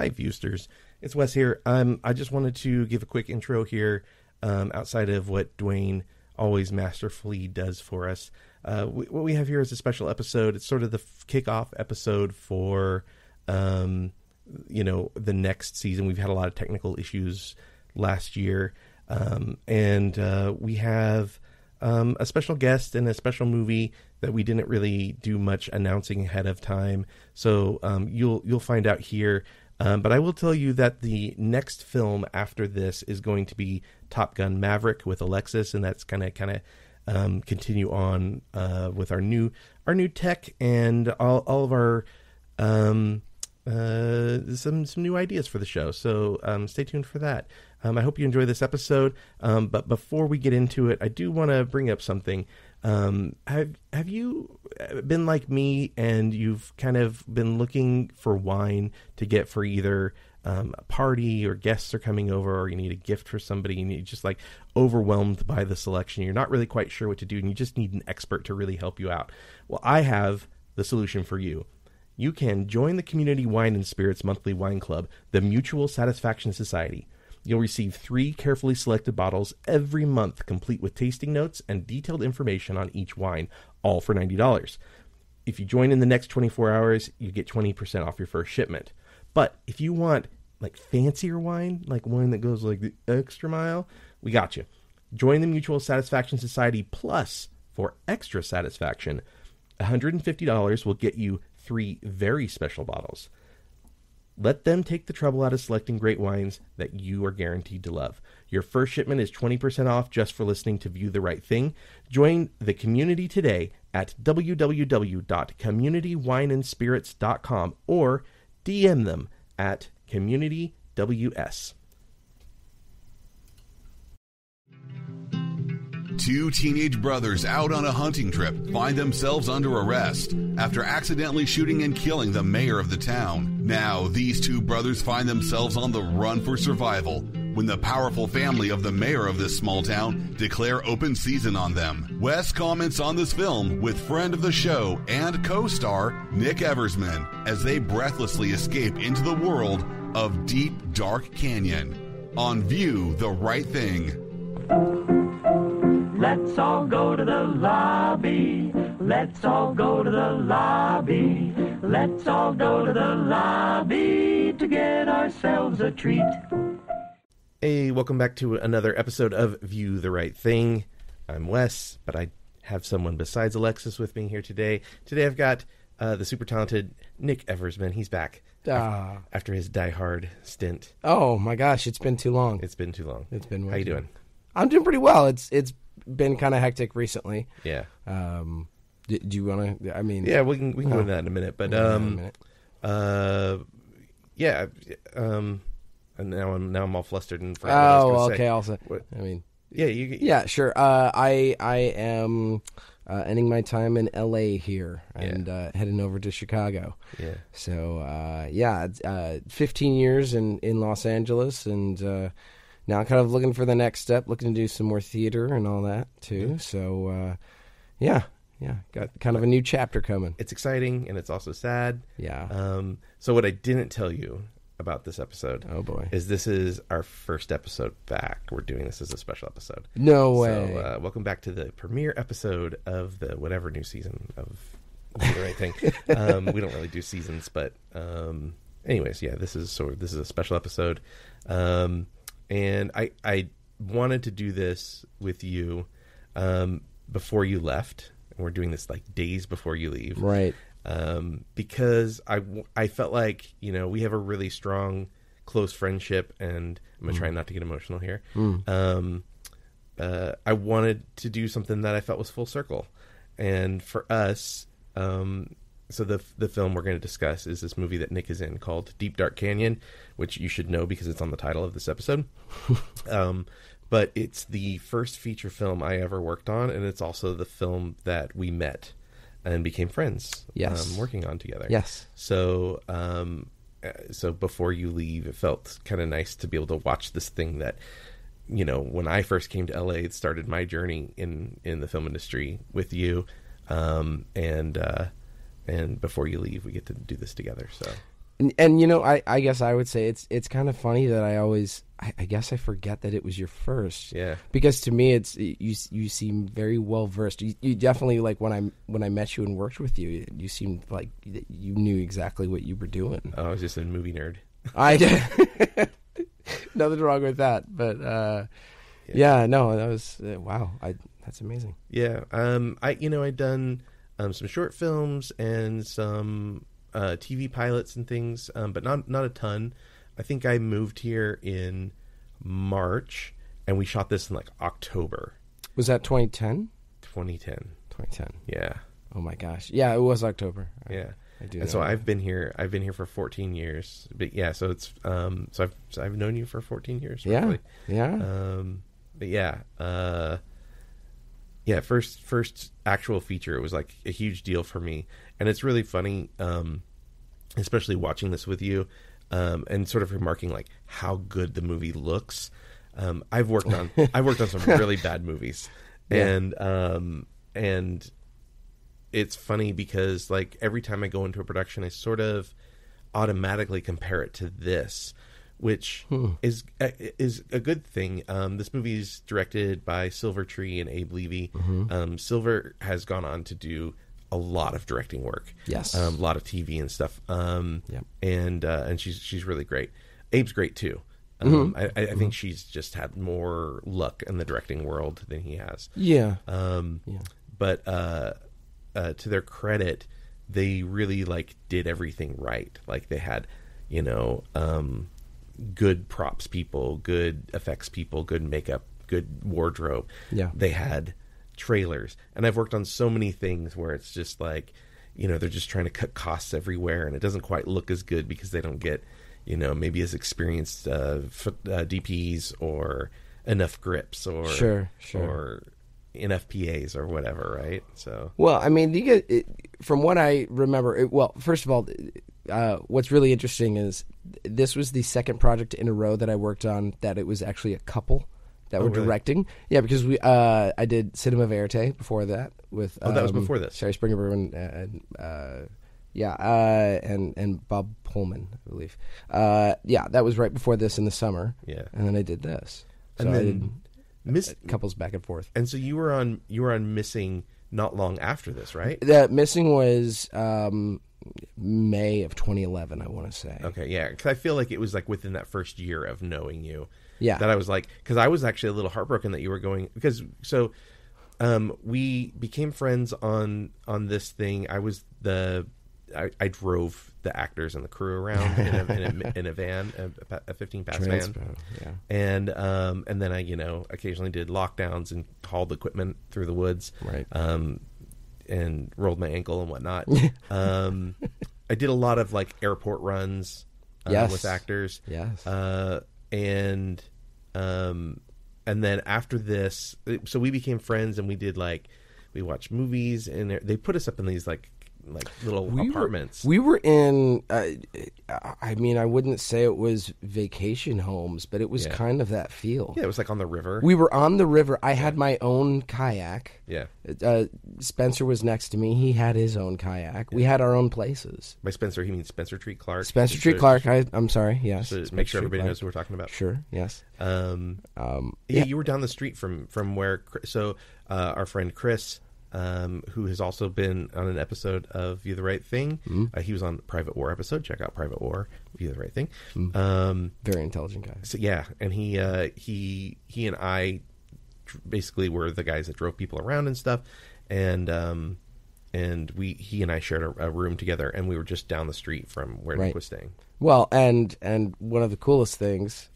Hi, Viewsters. It's Wes here. I just wanted to give a quick intro here outside of what Dwayne always masterfully does for us. What we have here is a special episode. It's sort of the kickoff episode for, the next season. We've had a lot of technical issues last year, and we have a special guest and a special movie that we didn't really do much announcing ahead of time. So you'll find out here. But I will tell you that the next film after this is going to be Top Gun Maverick with Alexis, and that's kind of continue on with our new tech and all of our some new ideas for the show. So stay tuned for that. I hope you enjoy this episode. But before we get into it, I do want to bring up something. Have you been like me and you've kind of been looking for wine to get for either a party or guests are coming over, or you need a gift for somebody and you're just like overwhelmed by the selection? You're not really quite sure what to do and you just need an expert to really help you out. Well, I have the solution for you. You can join the Community Wine and Spirits Monthly Wine Club, the Mutual Satisfaction Society. You'll receive 3 carefully selected bottles every month, complete with tasting notes and detailed information on each wine, all for $90. If you join in the next 24 hours, you get 20% off your first shipment. But if you want like fancier wine, like wine that goes like the extra mile, we got you. Join the Mutual Satisfaction Society Plus for extra satisfaction. $150 will get you 3 very special bottles. Let them take the trouble out of selecting great wines that you are guaranteed to love. Your first shipment is 20% off just for listening to View the Right Thing. Join the community today at www.communitywineandspirits.com or DM them at communityws. 2 teenage brothers out on a hunting trip find themselves under arrest after accidentally shooting and killing the mayor of the town. Now, these 2 brothers find themselves on the run for survival when the powerful family of the mayor of this small town declare open season on them. Wes comments on this film with friend of the show and co-star Nick Eversman as they breathlessly escape into the world of Deep Dark Canyon on View the Right Thing. Let's all go to the lobby. Let's all go to the lobby. Let's all go to the lobby to get ourselves a treat. Hey, welcome back to another episode of View the Right Thing. I'm Wes, but I have someone besides Alexis with me here today. Today I've got the super talented Nick Eversman. He's back after his Die Hard stint. Oh my gosh, it's been too long. It's been too long. It's been way How you too doing? long. I'm doing pretty well. It's been kind of hectic recently. Yeah. Do you want to? I mean, yeah, we can go into that in a minute. But yeah. And now I'm all flustered and forgot what I was gonna say. Also, what? I mean, yeah, sure. I am ending my time in LA here and heading over to Chicago. Yeah. So 15 years in Los Angeles, and now I'm kind of looking for the next step, looking to do some more theater and all that too. Mm-hmm. So got kind of a new chapter coming. It's exciting and it's also sad. Yeah. So what I didn't tell you about this episode, oh boy, is this is our first episode back. We're doing this as a special episode. No way. So welcome back to the premiere episode of the whatever new season of Do the Right Thing. We don't really do seasons, but anyways, yeah, this is a special episode. And I wanted to do this with you before you left. And we're doing this like days before you leave. Right. Because I felt like, we have a really strong, close friendship, and I'm going to try not to get emotional here. I wanted to do something that I felt was full circle. And for us, so the film we're going to discuss is this movie that Nick is in called Deep Dark Canyon, which you should know because it's on the title of this episode. But it's the first feature film I ever worked on, and it's also the film that we met and became friends. Yes. Working on together. Yes. So before you leave, it felt kind of nice to be able to watch this thing that, when I first came to LA, it started my journey in the film industry with you. And before you leave, we get to do this together. So And I guess I would say it's kind of funny that I guess I forget that it was your first. Yeah. Because to me, you seem very well versed. You definitely, like, when I met you and worked with you, you seemed like you knew exactly what you were doing. Oh, I was just a movie nerd. Nothing wrong with that, but yeah, no, that was wow. That's amazing. Yeah. I'd done some short films and some TV pilots and things, but not a ton. I think I moved here in March, and we shot this in like October. Was that 2010? 2010. 2010. Yeah. Oh my gosh. Yeah, it was October. Yeah. I do. And so I've been here for 14 years. But yeah, so it's so I've known you for 14 years. Roughly. Yeah. But yeah. Yeah, first actual feature, it was like a huge deal for me. And it's really funny, especially watching this with you, and sort of remarking like how good the movie looks. I've worked on some really bad movies. Yeah. And it's funny because like every time I go into a production, I sort of automatically compare it to this, which is a good thing. This movie is directed by Silvertree and Abe Levy. Mm-hmm. Silver has gone on to do a lot of directing work. Yes, a lot of TV and stuff. Yep. And she's really great. Abe's great too. Mm-hmm. I think she's just had more luck in the directing world than he has. Yeah. But to their credit, they really like did everything right. Like they had, good props people, good effects people, good makeup, good wardrobe. Yeah. They had trailers. And I've worked on so many things where it's just like, they're just trying to cut costs everywhere, and it doesn't quite look as good because they don't get, maybe as experienced DPs or enough grips or sure. or enough PAs or whatever, right? So well, I mean, from what I remember, first of all, what's really interesting is this was the second project in a row that I worked on that it was actually a couple that were really? directing. Yeah, because I did Cinema Verite before that with that was before this. Sherry Springer and Bob Pullman, I believe. That was right before this in the summer. Yeah, and then I did this. So and then I did couples back and forth. And so you were on Missing not long after this, right? The Missing was May of 2011, I want to say. Okay, yeah, because I feel like it was like within that first year of knowing you. Yeah, that I was like, because I was actually a little heartbroken that you were going, because so we became friends on this thing. I drove the actors and the crew around in a van, a 15-pass van. Yeah. And then I occasionally did lockdowns and hauled equipment through the woods, right? And rolled my ankle and whatnot. I did a lot of like airport runs with actors. Yes. And then after this, so we became friends, and we watched movies, and they put us up in these like little apartments. We were in, I mean, I wouldn't say it was vacation homes, but it was kind of that feel. Yeah, it was like on the river. We were on the river. I had my own kayak. Yeah. Spencer was next to me. He had his own kayak. We had our own places. By Spencer, he means Spencer Treat Clark. Spencer Treat Clark. I'm sorry. Yes. So make sure everybody knows who we're talking about. Sure. Yes. You were down the street from where. So our friend Chris, who has also been on an episode of View the Right Thing. Mm-hmm. He was on the Private War episode. Check out Private War, View the Right Thing. Mm-hmm. Very intelligent guy. So yeah, and he and I basically were the guys that drove people around and stuff, and he and I shared a room together, and we were just down the street from where Nick was staying. Well, and one of the coolest things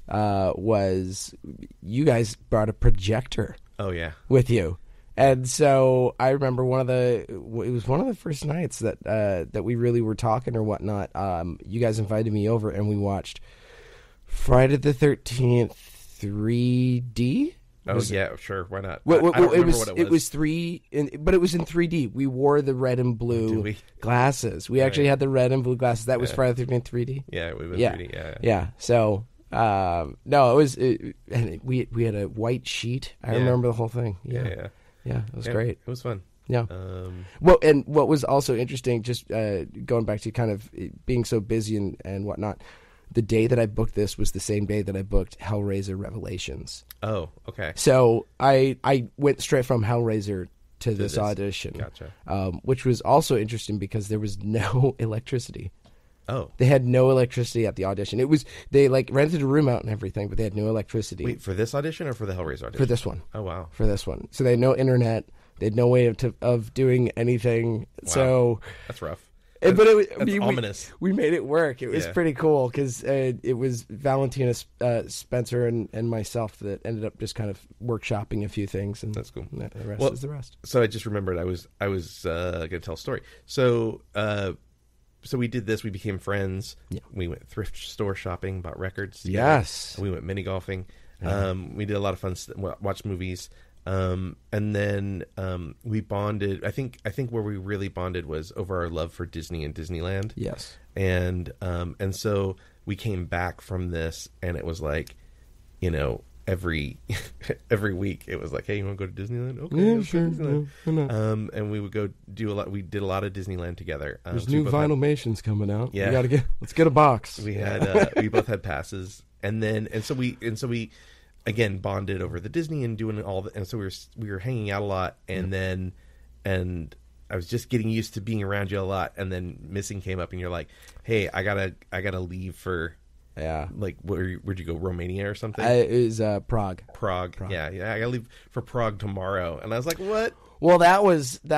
was you guys brought a projector. Oh yeah, with you. And so I remember it was one of the first nights that we really were talking or whatnot. You guys invited me over, and we watched Friday the 13th 3D. Oh yeah, sure. Why not? I don't remember what it was. It was but it was in 3D. We wore the red and blue glasses. We actually had the red and blue glasses. That was Friday the 13th 3D. Yeah, we went 3D. Yeah. So no, it was. And we had a white sheet. I remember the whole thing. Yeah, it was great. It was fun. Yeah. Well, and what was also interesting, just going back to kind of being so busy and whatnot, the day that I booked this was the same day that I booked Hellraiser Revelations. Oh, okay. So I went straight from Hellraiser to this audition. Gotcha. Which was also interesting because there was no electricity. Oh. They had no electricity at the audition. They like rented a room out and everything, but they had no electricity. Wait, for this audition or for the Hellraiser audition? For this one. Oh, wow. For this one. So they had no internet. They had no way of doing anything. Wow. So that's rough. But that's ominous. We made it work. It was pretty cool because it was Valentina, Spencer, and myself that ended up just kind of workshopping a few things. And that's cool. The rest is the rest. So I just remembered I was going to tell a story. So we did this. We became friends. Yeah. We went thrift store shopping, bought records together. Yes. We went mini golfing. We did a lot of fun watched movies. And then we bonded. I think where we really bonded was over our love for Disney and Disneyland. Yes. And so we came back from this, and it was like, every week it was like, hey, you want to go to Disneyland? Okay, yeah, sure. Disneyland. And we would go do a lot. We did a lot of Disneyland together. There's new Vinylmations coming out. Yeah, let's get a box. We had we both had passes, and so we again bonded over the Disney and doing all the, and so we were hanging out a lot, and then I was just getting used to being around you a lot, and then Missing came up, and you're like, hey, I gotta leave for. Yeah. Like, where'd you go? Romania or something? It was Prague. Prague. Yeah. I gotta leave for Prague tomorrow. And I was like, what? Well, that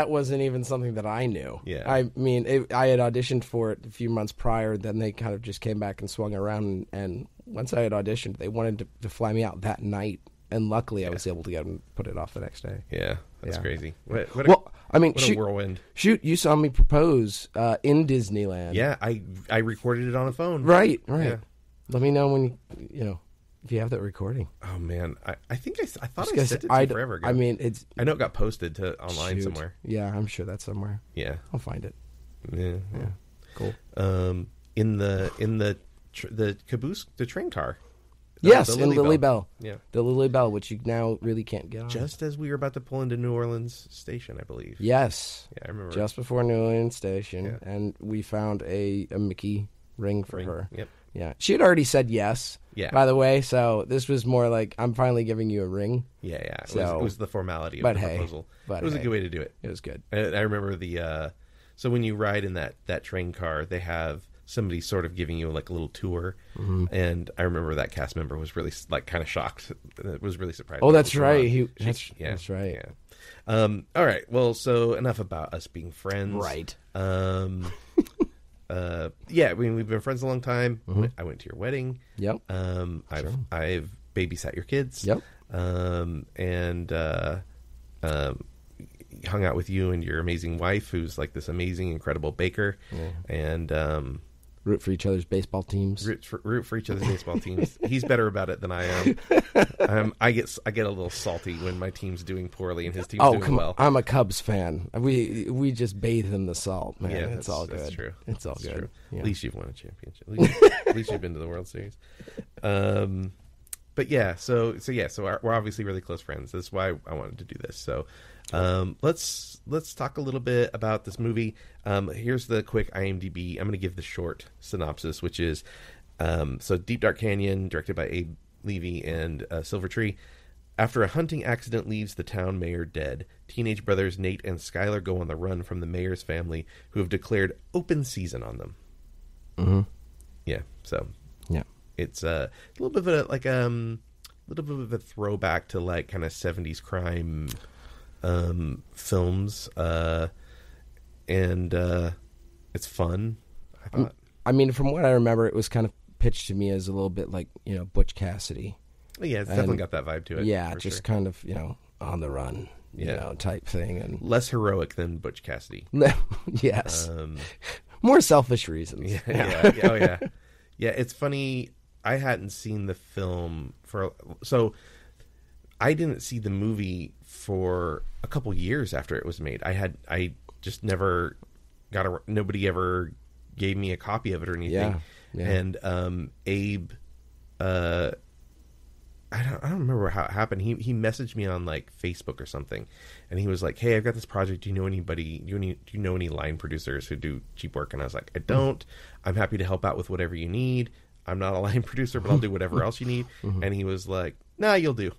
wasn't even something that I knew. Yeah. I mean, I had auditioned for it a few months prior. Then they kind of just came back and swung around. And once I had auditioned, they wanted to fly me out that night. And luckily, I was able to get them put it off the next day. Yeah. That's crazy. What a whirlwind. Shoot, you saw me propose in Disneyland. Yeah. I recorded it on a phone. Right. Yeah. Let me know when if you have that recording. Oh man, I think I thought I sent it to you forever ago. I mean, I know it got posted to online somewhere. Yeah, I'm sure that's somewhere. Yeah, I'll find it. Yeah. Cool. In the caboose, the train car. Yes, in Lily Bell. Yeah, the Lily Bell, which you now really can't get on. Just as we were about to pull into New Orleans Station, I believe. Yes. Yeah, I remember. Just before New Orleans Station, and we found a Mickey ring for her. Yep. Yeah, she had already said yes. Yeah. By the way, so this was more like I'm finally giving you a ring. Yeah. It was the formality of the proposal. It was a good way to do it. It was good. And I remember so when you ride in that train car, they have somebody sort of giving you like a little tour, and I remember that cast member was really like kind of shocked. It was really surprising. Oh, that's right. That's right. Yeah. All right. Well, so enough about us being friends. Right. Yeah, we've been friends a long time. I went to your wedding. Yep. I've babysat your kids. Yep. And hung out with you and your amazing wife, who's like this amazing, incredible baker. Yeah. And root for each other's baseball teams. Root for each other's baseball teams. He's better about it than I am. I get a little salty when my team's doing poorly and his team's doing well. I'm a Cubs fan. We just bathe in the salt, man. Yeah, it's all good. That's true. It's all good. Yeah. At least you've won a championship. At least you've been to the World Series. But yeah, so we're obviously really close friends. That's why I wanted to do this. So let's talk a little bit about this movie. Here's the quick IMDb. I'm going to give the short synopsis, which is so Deep Dark Canyon, directed by Abe Levy and Silver Tree. After a hunting accident leaves the town mayor dead, teenage brothers Nate and Skylar go on the run from the mayor's family, who have declared open season on them. Mm-hmm. Yeah. So yeah, it's a little bit of a throwback to like kind of 70s crime films, and it's fun. I thought. I mean, from what I remember, it was kind of pitched to me as a little bit like Butch Cassidy. Yeah, it's definitely got that vibe to it. Yeah, just kind of on the run, type thing, and less heroic than Butch Cassidy. Yes, more selfish reasons. Yeah. Oh yeah. Yeah, it's funny. I hadn't seen the film so I didn't see the movie for a couple years after it was made. I just never nobody ever gave me a copy of it or anything. Yeah. And Abe I don't remember how it happened. He messaged me on like Facebook or something, and he was like, "Hey, I've got this project. Do you know anybody? Do you know any line producers who do cheap work?" And I was like, "I don't. I'm happy to help out with whatever you need. I'm not a line producer, but I'll do whatever else you need." And he was like, "Nah, you'll do."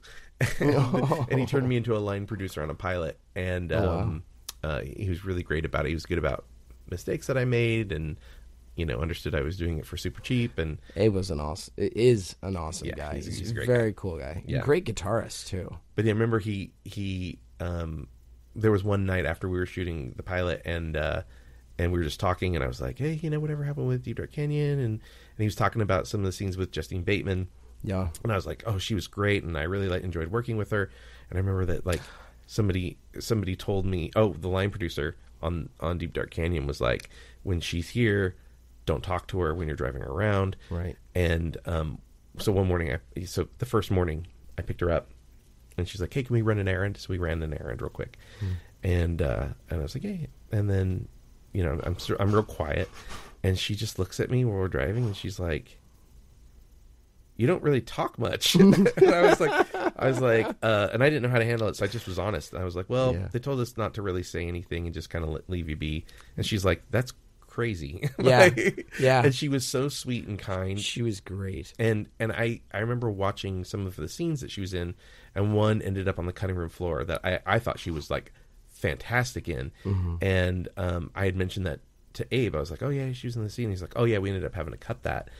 And he turned me into a line producer on a pilot, and he was really great about it. He was good about mistakes that I made, and understood I was doing it for super cheap. And Abe is an awesome guy. He's a very cool guy. Yeah. Great guitarist too. But yeah, I remember he there was one night after we were shooting the pilot, and we were just talking, and I was like, "Hey, whatever happened with Deep Dark Canyon?" And he was talking about some of the scenes with Justine Bateman. Yeah. And I was like, "Oh, she was great," and I really enjoyed working with her. And I remember that like somebody told me, the line producer on Deep Dark Canyon was like, "When she's here, don't talk to her when you're driving her around." Right. And so one morning, the first morning I picked her up, and she's like, "Hey, can we run an errand?" So we ran an errand real quick. And I was like, "Hey." And then, I'm real quiet, and she just looks at me while we're driving, and she's like, "You don't really talk much." And I was like, and I didn't know how to handle it, so I just was honest. And I was like, "Well, they told us not to really say anything and just kind of leave you be." And she's like, "That's crazy." Yeah. Yeah. And she was so sweet and kind. She was great. And I remember watching some of the scenes that she was in, and one ended up on the cutting room floor that I thought she was like fantastic in. And I had mentioned that to Abe. I was like, "Oh yeah, she was in the scene." He's like, "Oh yeah, we ended up having to cut that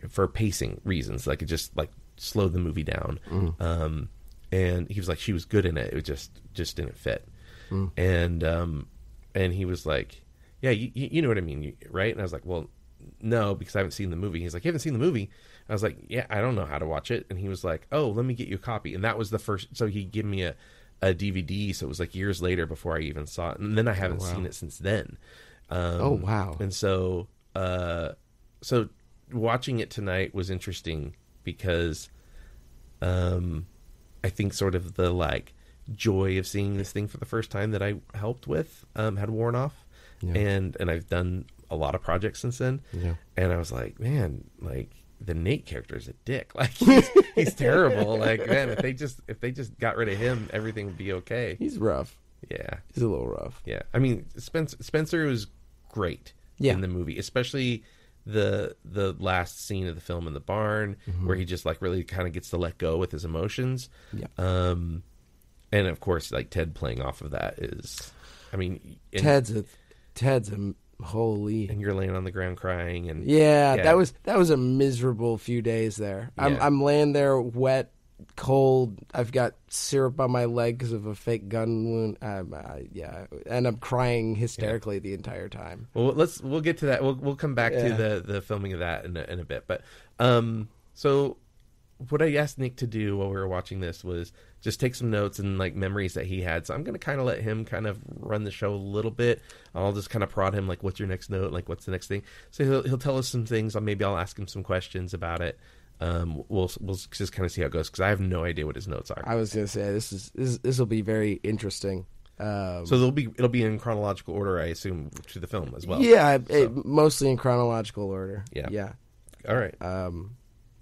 for pacing reasons. Like it just like slowed the movie down." And he was like, "She was good in it. It just didn't fit." And he was like, "Yeah, you know what I mean, right?" And I was like, "Well, no, because I haven't seen the movie." He's like, "You haven't seen the movie?" I was like, "Yeah, I don't know how to watch it." And he was like, "Oh, let me get you a copy." And that was the first. So he gave me a DVD. So it was like years later before I even saw it, and then I haven't seen it since then. Wow! And so watching it tonight was interesting because I think sort of the like joy of seeing this thing for the first time that I helped with had worn off. Yeah. And I've done a lot of projects since then. Yeah. And I was like, man, like the Nate character is a dick. Like he's terrible. Like, man, if they just got rid of him, everything would be okay. He's rough. Yeah. He's a little rough. Yeah. I mean, Spencer was great in the movie, especially the last scene of the film in the barn where he just like really kind of gets to let go with his emotions. Yeah. And of course, like Ted playing off of that is, I mean, Ted's a holy, and you're laying on the ground crying, and that was a miserable few days there. I'm laying there wet, cold. I've got syrup on my leg because of a fake gun wound. And I'm crying hysterically the entire time. Well, we'll get to that. We'll come back to the filming of that in a bit. But so what I asked Nick to do while we were watching this was just take some notes and like memories that he had. So I'm going to kind of let him kind of run the show a little bit. I'll just kind of prod him like, what's your next note? Like, what's the next thing? So he'll tell us some things. Maybe I'll ask him some questions about it. We'll just kind of see how it goes because I have no idea what his notes are. I was going to say this will be very interesting. So it'll be in chronological order, I assume, to the film as well. Yeah, mostly in chronological order. Yeah. All right.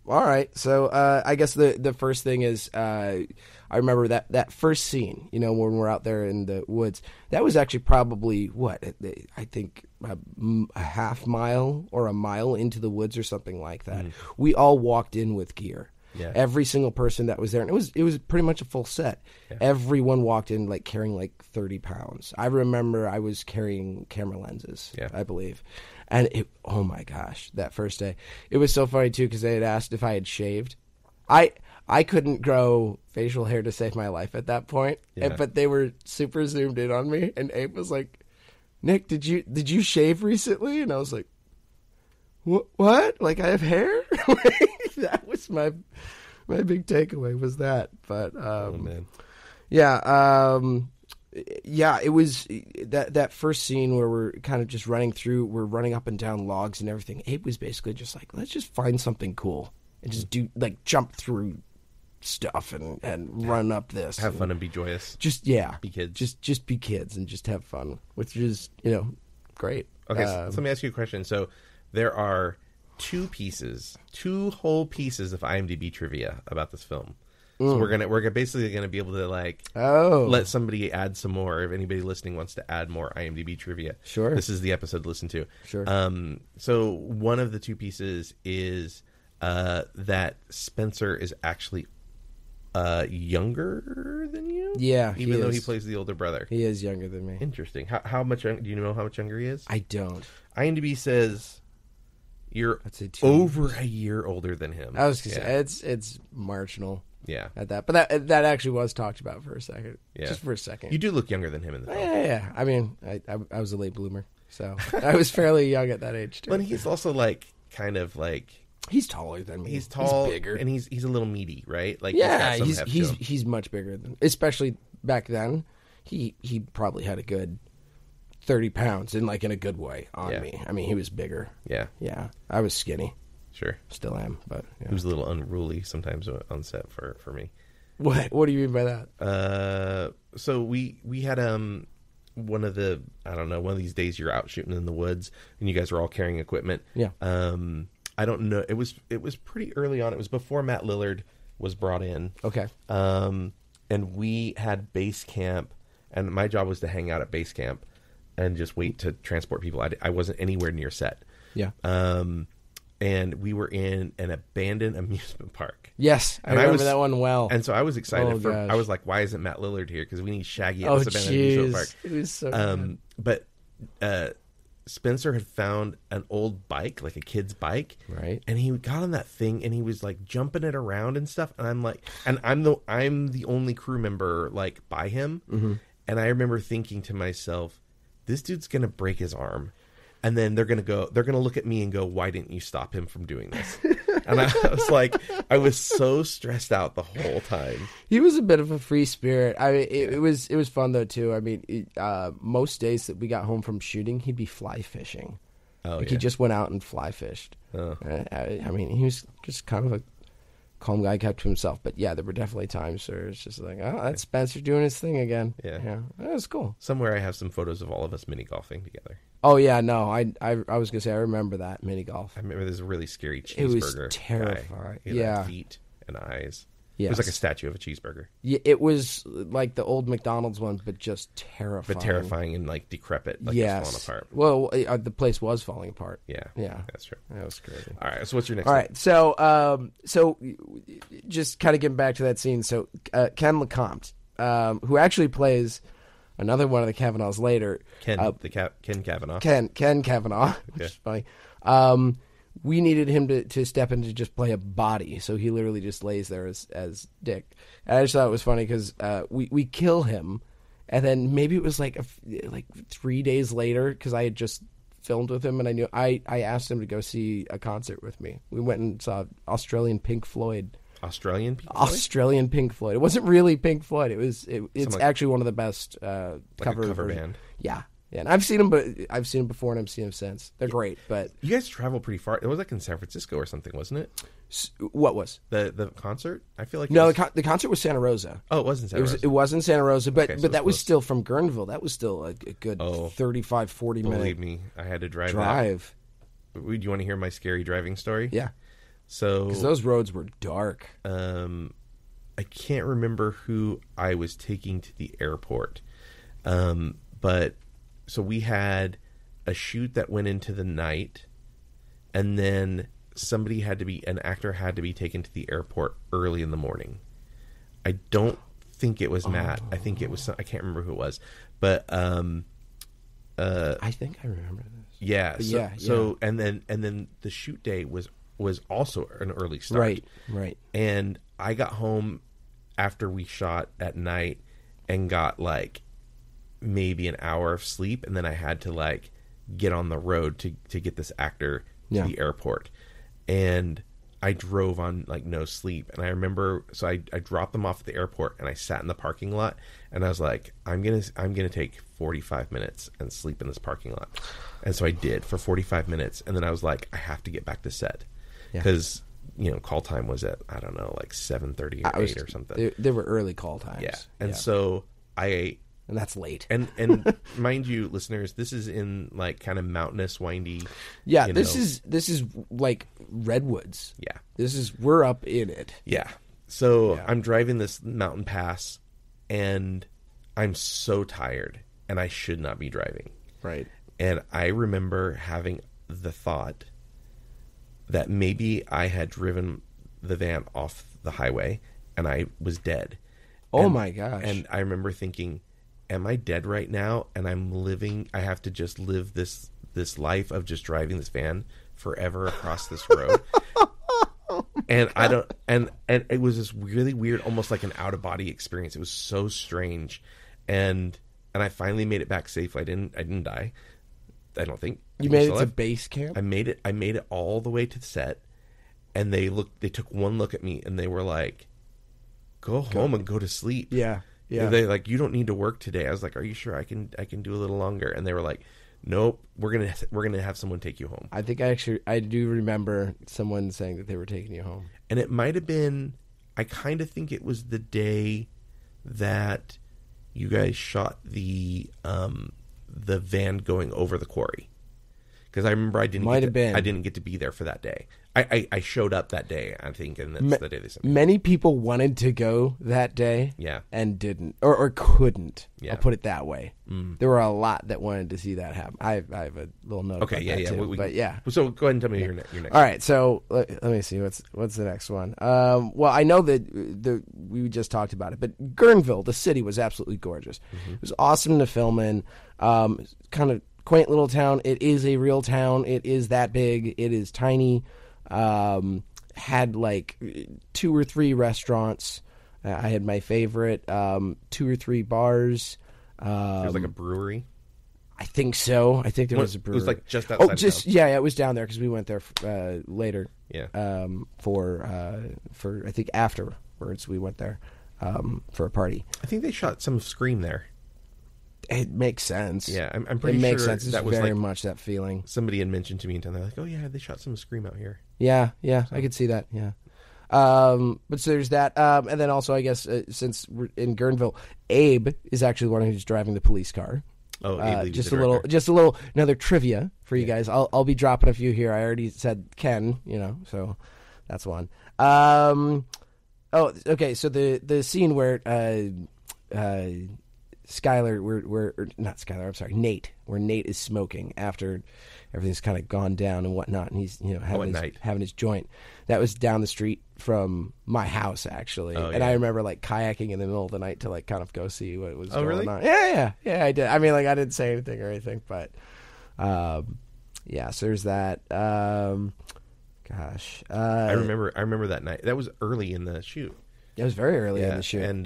All right. So I guess the first thing is I remember that first scene, when we're out there in the woods. That was actually probably, I think a half mile or a mile into the woods or something like that. We all walked in with gear. Yeah. Every single person that was there. And it was pretty much a full set. Yeah. Everyone walked in like carrying like 30 pounds. I remember I was carrying camera lenses, I believe. And oh my gosh, that first day. It was so funny too because they had asked if I had shaved. I couldn't grow facial hair to save my life at that point. But they were super zoomed in on me, and Abe was like, "Nick, did you shave recently?" And I was like, "What? Like I have hair?" That was my big takeaway was that. But oh man. It was that first scene where we're kind of just we're running up and down logs and everything. Abe was basically just like, let's just find something cool and just do like jump through stuff and run up this. Have fun and be joyous. Just be kids. Just be kids and just have fun, which is, great. Okay, so let me ask you a question. So there are two whole pieces of IMDb trivia about this film. So we're basically gonna be able to like let somebody add some more. If anybody listening wants to add more IMDb trivia, sure. This is the episode to listen to. Sure. So one of the two pieces is that Spencer is actually younger than you. Yeah, even though he plays the older brother, he is younger than me. Interesting. How much? Do you know how much younger he is? I don't. IMDb says you're over a year older than him. I was gonna say it's marginal. Yeah, at that, but that actually was talked about for a second. Yeah, just for a second. You do look younger than him in the film. Yeah. I mean, I was a late bloomer, so I was fairly young at that age too. But he's also like kind of like. He's taller than me. He's tall, he's bigger, and he's a little meaty, right? Like he's much bigger than, especially back then. He probably had a good 30 pounds in a good way on me. I mean, he was bigger. Yeah. I was skinny. Sure, still am, but he was a little unruly sometimes on set for me. What do you mean by that? So we had one of these days you're out shooting in the woods and you guys were all carrying equipment. Yeah. I don't know. It was pretty early on. It was before Matt Lillard was brought in. Okay. And we had base camp, and my job was to hang out at base camp and just wait to transport people. I wasn't anywhere near set. Yeah. And we were in an abandoned amusement park. Yes, I remember that one well. And so I was excited. I was like, why isn't Matt Lillard here? Because we need Shaggy at this abandoned amusement park. It was so good. But Spencer had found an old bike, like a kid's bike, right? And he got on that thing and he was like jumping it around and stuff. And I'm like, and I'm the only crew member like by him. Mm-hmm. And I remember thinking to myself, this dude's gonna break his arm, and then they're gonna look at me and go, why didn't you stop him from doing this? And I was so stressed out the whole time. He was a bit of a free spirit. I mean, it was fun though too. I mean, most days that we got home from shooting, he'd be fly fishing. He just went out and fly fished. I mean, he was just kind of a calm guy, kept to himself. But yeah, there were definitely times where it's just like, oh, that's Spencer doing his thing again. Yeah, that was cool. Somewhere I have some photos of all of us mini golfing together. Oh yeah, no, I was gonna say I remember that mini golf. I remember this really scary cheeseburger. It was terrifying. He had feet and eyes. Yes. It was like a statue of a cheeseburger. Yeah, it was like the old McDonald's one, but just terrifying. But terrifying and like decrepit, like it's falling apart. Well, the place was falling apart. Yeah, that's true. That was crazy. All right, so what's your next? All right, so just kind of getting back to that scene. So Ken LeCompte, who actually plays another one of the Kavanaughs later. Ken Kavanaugh. Ken Kavanaugh, which is funny. We needed him to step in to just play a body, so he literally just lays there as Dick. And I just thought it was funny because we kill him, and then maybe it was like 3 days later, because I had just filmed with him, and I knew I asked him to go see a concert with me. We went and saw Australian Pink Floyd. Australian Pink Floyd. It wasn't really Pink Floyd. It's actually one of the best cover band. Yeah. Yeah, and I've seen them before, and I've seen them since. They're great, but you guys travel pretty far. It was like in San Francisco or something, wasn't it? What was the concert? I feel like the concert was Santa Rosa. Oh, it was in Santa Rosa. It was in Santa Rosa, but Okay, but that was still from Guerneville. That was still a good 35, 40 minute. Believe me, I had to drive. Do you want to hear my scary driving story? Yeah. So because those roads were dark. I can't remember who I was taking to the airport, but. So we had a shoot that went into the night, and then an actor had to be taken to the airport early in the morning. I don't think it was Matt. I think it was I can't remember who it was, but I think I remember this. Yeah. So and then the shoot day was also an early start. Right. And I got home after we shot at night and got like maybe an hour of sleep, and then I had to get on the road to get this actor to the airport, and I drove on no sleep. And I remember, so I dropped them off at the airport, and I sat in the parking lot, and I was like, I'm gonna take 45 minutes and sleep in this parking lot. And so I did for 45 minutes, and then I was like, I have to get back to set because call time was at 7:30 or 8 or something. There were early call times. Yeah, and so and that's late. And mind you, listeners, this is in kind of mountainous, windy. Yeah, this is like redwoods. Yeah, we're up in it. Yeah, So Yeah. I'm driving this mountain pass, and I'm so tired, and I should not be driving. Right. And I remember having the thought that maybe I had driven the van off the highway, and I was dead. Oh, my gosh. And I remember thinking, am I dead right now? And I have to just live this life of just driving this van forever across this road. And I don't, and it was this really weird, almost like an out of body experience. It was so strange. And I finally made it back safely. I didn't die. I don't think. You made it to base camp? I made it all the way to the set. And they took one look at me and they were like, go home and go to sleep. Yeah. Yeah. They like, you don't need to work today. I was like, are you sure I can do a little longer? And they were like, nope, we're gonna have someone take you home. I think I do remember someone saying that they were taking you home. And it might have been, I kind of think it was the day that you guys shot the van going over the quarry. Because I remember I didn't get to be there for that day. I showed up that day, I think, and that's the day they sent me. Many people wanted to go that day, Yeah. and didn't or couldn't. Yeah. I'll put it that way. There were a lot that wanted to see that happen. I have a little note. Okay, about yeah. that too, but yeah. So go ahead and tell me your next. All right, so let me see what's the next one. Well, I know that we just talked about it, but Guerneville, the city, was absolutely gorgeous. It was awesome to film in. Kind of quaint little town. It is a real town. It is that big. It is tiny. Had like 2 or 3 restaurants. I had my favorite, 2 or 3 bars. There's like a brewery. I think so. I think there was a brewery. It was like just outside. of town. Yeah, it was down there because we went there later. Yeah. For I think afterwards we went there for a party. I think they shot some of Scream there. It makes sense. Yeah, I'm pretty it sure makes sense. It's that was very like much that feeling. somebody had mentioned to me in town. They're like, "Oh yeah, they shot some of Scream out here." Yeah, I could see that. Yeah. But so there's that, and then also I guess since we're in Guerneville, Abe is actually the one who's driving the police car. Oh, Abe Levy's just the a director. little another trivia for you guys. I'll be dropping a few here. I already said Ken, so that's one. Oh, okay. So the scene where Nate, where Nate is smoking after everything's kind of gone down and whatnot, and he's having his joint. That was down the street from my house, actually. Oh, and yeah. I remember like kayaking in the middle of the night to like kind of go see what was going really? on. Yeah, I did. I mean, like I didn't say anything or anything, but yeah. So there's that. Gosh, I remember that night. That was early in the shoot. it was very early in the shoot, and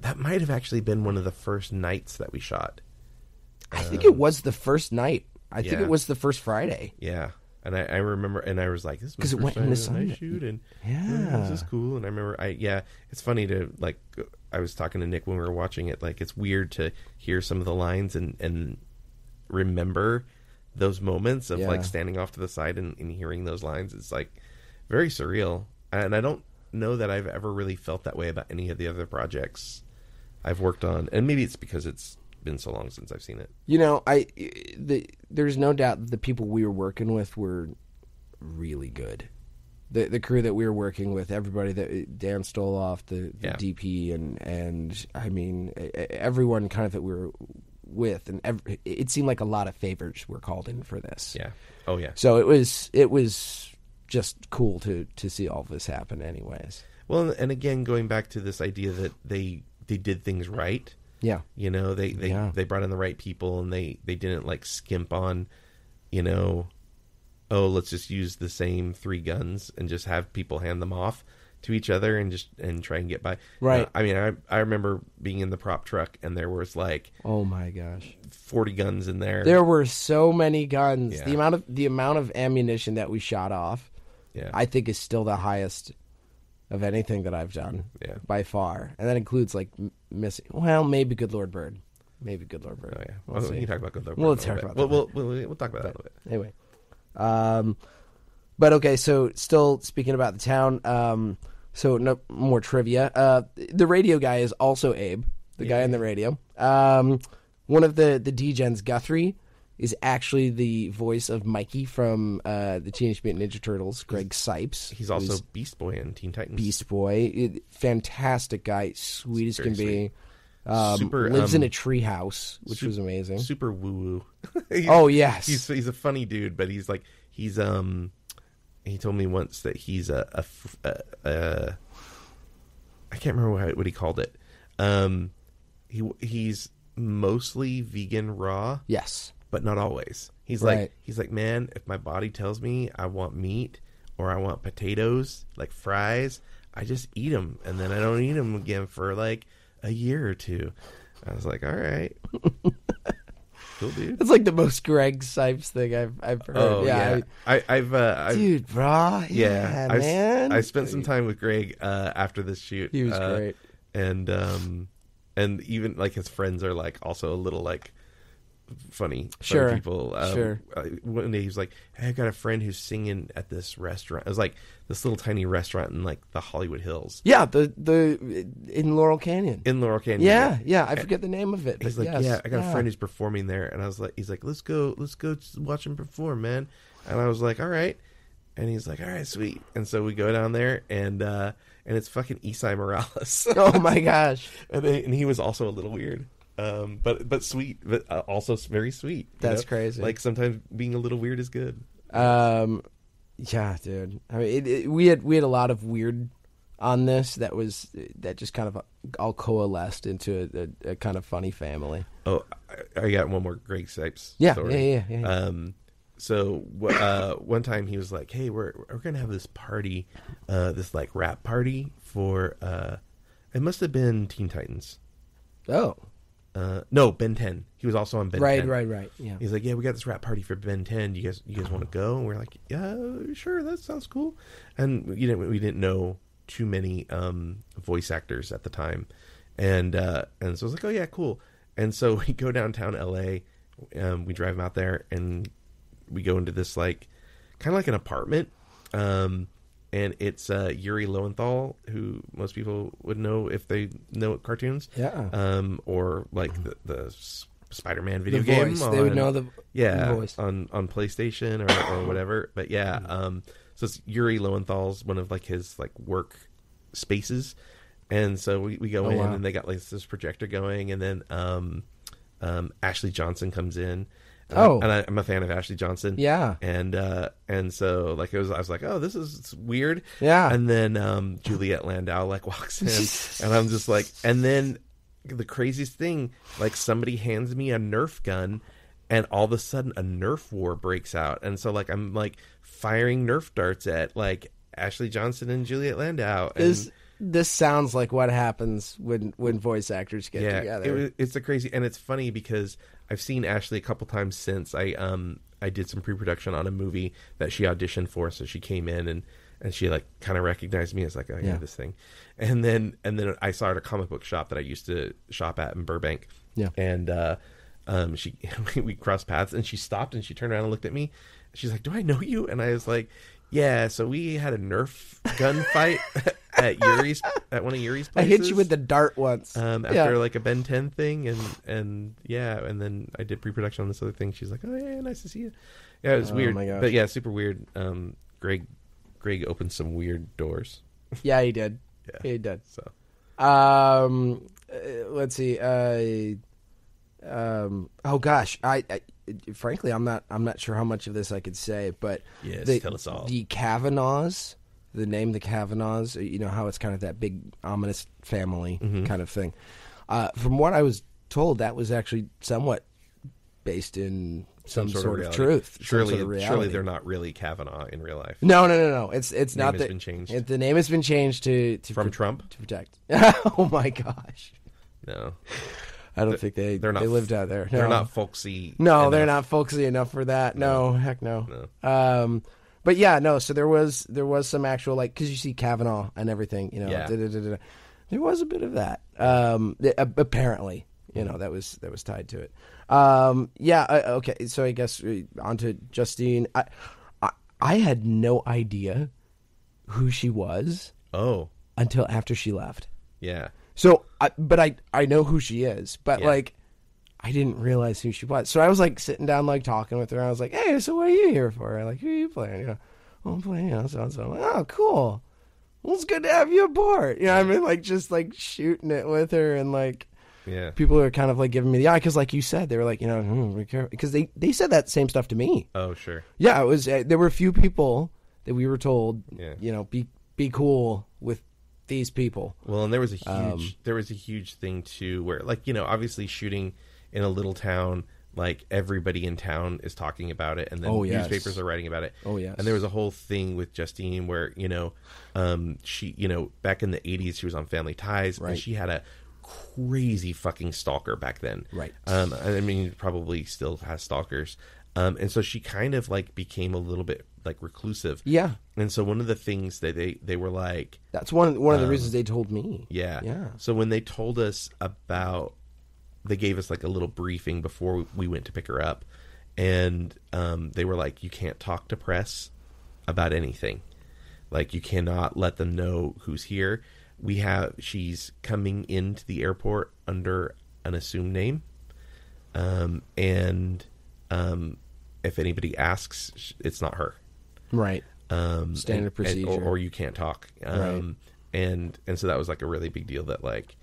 that might have actually been one of the first nights that we shot. I think it was the first night. I think Yeah. it was the first Friday. Yeah, and I remember, and I was like, "This is my 'Cause it first went in time the doing a night sun. shoot, and Yeah. this is cool." And I remember, it's funny to like. I was talking to Nick when we were watching it. Like, it's weird to hear some of the lines and remember those moments of like standing off to the side and hearing those lines. It's like very surreal, and I don't know that I've ever really felt that way about any of the other projects I've worked on, and maybe it's because it's been so long since I've seen it. There's no doubt that the people we were working with were really good. The crew that we were working with, everybody, that Dan Stoloff, the DP, and I mean everyone kind of that we were with, and it seemed like a lot of favors were called in for this. Yeah. Oh yeah. So it was just cool to see all of this happen, anyways. Well, and again, going back to this idea that they did things right. Yeah. They brought in the right people, and they didn't like skimp on, let's just use the same 3 guns and just have people hand them off to each other and try and get by. Right. I mean, I remember being in the prop truck, and there was like, oh my gosh, 40 guns in there. There were so many guns. Yeah. The amount of ammunition that we shot off, I think is still the highest of anything that I've done, by far. And that includes like missing. Well, maybe Good Lord Bird. Oh yeah. We'll we can talk about Good Lord Bird. We'll talk about that. We'll talk about that a little bit. Anyway, but okay. So still speaking about the town. So no more trivia. The radio guy is also Abe, the guy on the radio. One of the D-gens, Guthrie, is actually the voice of Mikey from the Teenage Mutant Ninja Turtles, Greg Sipes. He's also Beast Boy in Teen Titans. Beast Boy. Fantastic guy. Sweet as can be. Super lives in a treehouse, which was amazing. Super woo woo. Oh yes, he's a funny dude, but he's he told me once that he's I can't remember what he called it. He's mostly vegan raw. Yes, but not always. He's right. like, man, if my body tells me I want meat or I want potatoes, like fries, I just eat them, and then I don't eat them again for like a year or two. I was like, all right. Cool, dude. It's like the most Greg Sipes thing I've heard. Oh, yeah. I've dude, brah. Yeah, man. I spent some time with Greg after this shoot. He was great. And even like his friends are like also a little like funny people. Sure. One day he was like, hey, I got a friend who's singing at this restaurant. It was like this little tiny restaurant in like the Hollywood Hills. Yeah, the in Laurel Canyon. Yeah. I forget the name of it. He's like, yes, I got a friend who's performing there, and I was like, he's like, let's go watch him perform, man. And I was like, all right. And he's like, all right, sweet. And so we go down there, and it's fucking Esai Morales. Oh my gosh. And he was also a little weird. But sweet, but also very sweet. That's crazy. Like sometimes being a little weird is good. Yeah, dude. I mean, we had a lot of weird on this that just kind of all coalesced into a kind of funny family. Oh, I got one more Greg Sipes story. Yeah. So one time he was like, "Hey, we're gonna have this party, this like rap party for it must have been Teen Titans." Oh. No, Ben 10. He was also on Ben 10. Right. Yeah. He's like, yeah, we got this rap party for Ben 10. You guys want to go? And we're like, yeah, sure, that sounds cool. And we didn't know too many voice actors at the time, and so I was like, oh yeah, cool. And so we go downtown LA, we drive out there, and we go into this like kind of like an apartment. And it's Yuri Lowenthal, who most people would know if they know cartoons. Yeah. Or like the Spider-Man video game. They would know the voice. on PlayStation or whatever. But yeah, so it's Yuri Lowenthal's one of like his like work spaces. And so we go in and they got like this projector going, and then Ashley Johnson comes in. And I'm a fan of Ashley Johnson. Yeah. And so like I was like, oh, this is weird. Yeah. And then Juliette Landau like walks in, and I'm just like, and then the craziest thing, like somebody hands me a Nerf gun, and all of a sudden a Nerf war breaks out, and so like I'm like firing Nerf darts at like Ashley Johnson and Juliette Landau. And this sounds like what happens when voice actors get together. It's a crazy, and it's funny because I've seen Ashley a couple times since I did some pre-production on a movie that she auditioned for, so she came in and she like kind of recognized me as like, oh yeah, this thing, and then I saw her at a comic book shop that I used to shop at in Burbank, and we crossed paths, and she stopped and she turned around and looked at me. She's like, do I know you? And I was like, yeah, so we had a Nerf gun fight at one of Yuri's places. I hit you with the dart once. After like a Ben 10 thing, and then I did pre-production on this other thing. She's like, oh yeah, nice to see you. Yeah, it was weird. My gosh. But yeah, super weird. Greg opened some weird doors. Yeah, he did. Yeah. He did. So let's see. Oh gosh, I frankly I'm not sure how much of this I could say, but tell us all. The Kavanaughs, the name the Kavanaughs, you know how it's kind of that big ominous family kind of thing. From what I was told, that was actually somewhat based in some sort of truth. Surely they're not really Kavanaugh in real life. No. It's not that. The name has been changed. The name has been changed from Trump to protect. Oh my gosh. No. I don't think they lived out there. No. They're not folksy. No, enough. They're not folksy enough for that. No, heck no. But yeah, no. So there was some actual like, because you see Kavanaugh and everything, you know. Yeah. There was a bit of that. Apparently, you know, that was tied to it. Okay. So I guess onto Justine. I had no idea who she was. Oh. Until after she left. Yeah. So, but I know who she is, but like, I didn't realize who she was. So I was like sitting down, like talking with her. I was like, hey, so what are you here for? Like, who are you playing? You know, oh, I'm playing, you know, so. I'm like, oh, cool. Well, it's good to have you aboard. You know what I mean? Like, just like shooting it with her, and like, Yeah. people are kind of like giving me the eye because, like you said, they were like, you know, be careful, because they said that same stuff to me. Oh, sure. Yeah, it was. There were a few people that we were told, Yeah. you know, be cool with these people. Well, and there was a huge thing too, where, like, you know, obviously shooting in a little town, like everybody in town is talking about it, and then newspapers are writing about it. Oh yes. And there was a whole thing with Justine where, you know, she, you know, back in the 80s, she was on Family Ties, Right. and she had a crazy fucking stalker back then. Right. I mean, probably still has stalkers. And so she kind of like became a little bit like reclusive. Yeah. And so one of the things that they were like, That's one of the reasons they told me. yeah. Yeah. So when they told us about, they gave us like a little briefing before we went to pick her up, and they were like, you can't talk to press about anything. Like, you cannot let them know who's here. She's coming into the airport under an assumed name. And if anybody asks, it's not her. Right. Standard procedure. Or you can't talk. Right. And so that was like a really big deal that, like,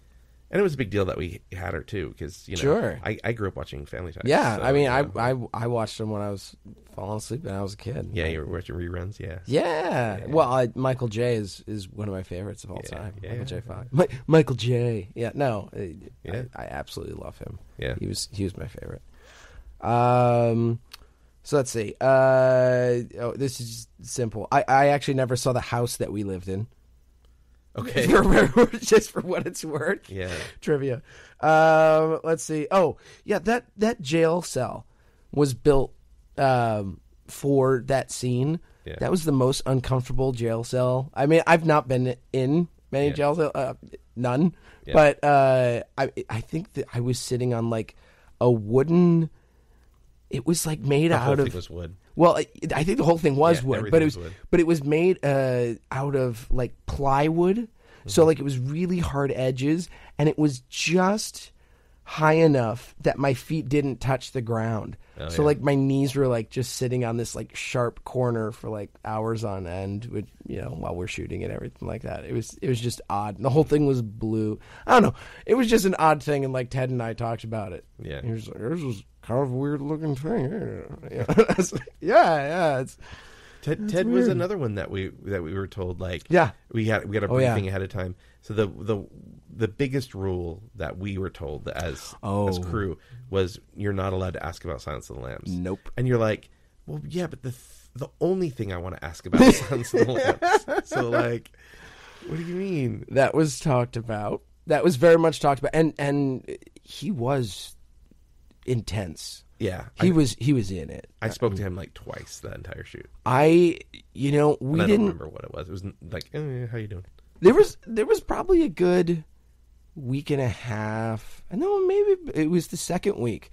and it was a big deal that we had her too, because, you know, Sure. I grew up watching Family Ties. Yeah, so, I mean, you know. I watched them when I was falling asleep when I was a kid. Yeah, you were watching reruns, yeah. Yeah. Well, Michael J is one of my favorites of all time. yeah. Michael J. Fox. Michael J. Yeah, no. Yeah. I absolutely love him. Yeah. He was my favorite. So let's see. This is simple. I actually never saw the house that we lived in. Okay. Just for what it's worth. Yeah. Trivia. Let's see. Oh, yeah, that jail cell was built for that scene. Yeah. That was the most uncomfortable jail cell. I mean, I've not been in many jail cells, none. Yeah. But I think that I was sitting on like a wooden. It was like made The out whole of. thing was wood. Well, I think the whole thing was wood, but it was made out of like plywood. Mm-hmm. So like it was really hard edges, and it was just high enough that my feet didn't touch the ground. Oh, so yeah. like my knees were like just sitting on this like sharp corner for like hours on end, with, you know, while we're shooting and everything like that. It was just odd. And the whole thing was blue. I don't know. It was just an odd thing, and like Ted and I talked about it. Yeah. He was like, "This was kind of a weird looking thing." Yeah. It's Ted was another one that we were told, like, yeah, we had a briefing ahead of time. So the biggest rule that we were told as crew was, you're not allowed to ask about Silence of the Lambs. Nope. And you're like, well, yeah, but the only thing I want to ask about is Silence of the Lambs. So like, what do you mean? That was talked about. That was very much talked about, and he was intense. Yeah, he was in it. I spoke to him like twice that entire shoot. We I didn't don't remember what it was. It was like, how you doing? There was probably a good week and a half. I know, maybe it was the second week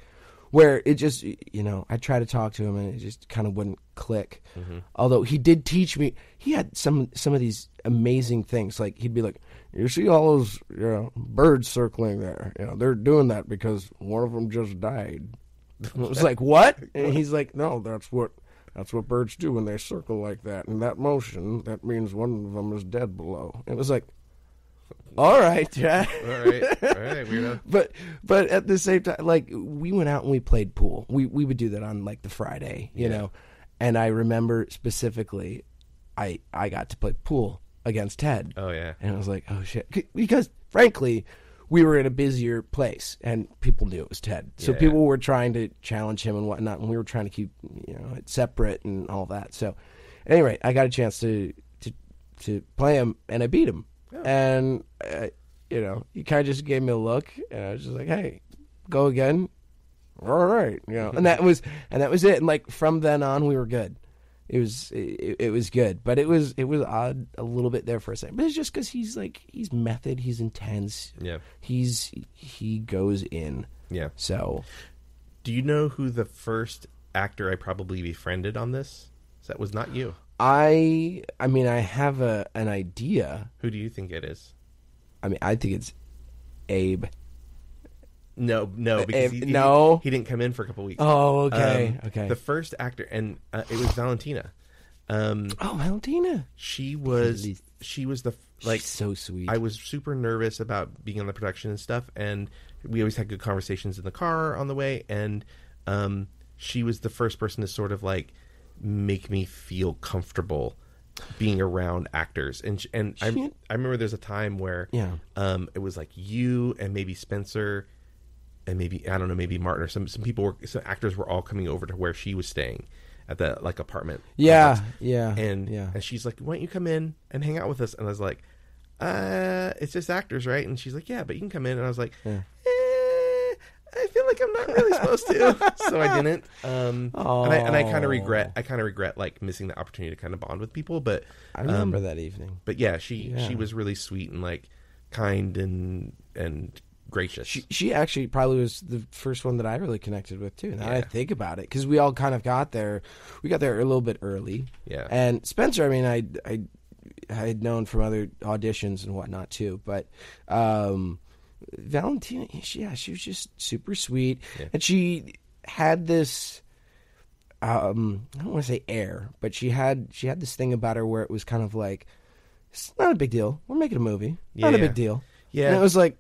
where it just, you know, I tried to talk to him and it just kind of wouldn't click. Mm-hmm. Although he did teach me. He had some of these amazing things. Like, he'd be like, "You see all those, you know, birds circling there? You know, they're doing that because one of them just died." And it was like, "What?" And he's like, "No, that's what birds do when they circle like that. And that motion, that means one of them is dead below." It was like, all right, Jack. All right, weirdo. But at the same time, like, we went out and we played pool. We would do that on like the Friday, you know. And I remember specifically, I got to play pool against Ted. Oh yeah. And I was like, oh shit, because frankly, we were in a busier place, and people knew it was Ted. So people were trying to challenge him and whatnot, and we were trying to keep, you know, it separate and all that. So, anyway, I got a chance to play him, and I beat him. Oh. And you know, he kind of just gave me a look, and I was just like, "Hey, go again." All right, you know, and that was it. And like from then on, we were good. It was good, but it was odd a little bit there for a second. But it's just because he's method, he's intense. Yeah, he goes in. Yeah. So, do you know who the first actor I probably befriended on this? That was not you. I mean, I have an idea. Who do you think it is? I mean, I think it's Abe. No, because he didn't come in for a couple weeks. Oh, okay, okay. The first actor, and it was Valentina. Valentina. She was the She's so sweet. I was super nervous about being on the production and stuff, and we always had good conversations in the car on the way, and she was the first person to sort of like make me feel comfortable being around actors. And I remember there's a time where it was like you and maybe Spencer and maybe, I don't know, maybe Martin or some actors were all coming over to where she was staying at the like apartment. Yeah. And she's like, why don't you come in and hang out with us? And I was like, it's just actors, right? And she's like, yeah, but you can come in. And I was like, I feel like I'm not really supposed to, so I didn't. And I kind of regret like missing the opportunity to kind of bond with people. But I remember that evening. But yeah, she was really sweet and like kind and gracious. She actually probably was the first one that I really connected with too. Now I think about it, because we all kind of got there. We got there a little bit early. Yeah. And Spencer, I mean, I had known from other auditions and whatnot too, but. Valentina, she was just super sweet, and she had this I don't want to say air, but she had this thing about her where it was kind of like, it's not a big deal, we're making a movie, not a big deal. And it was like,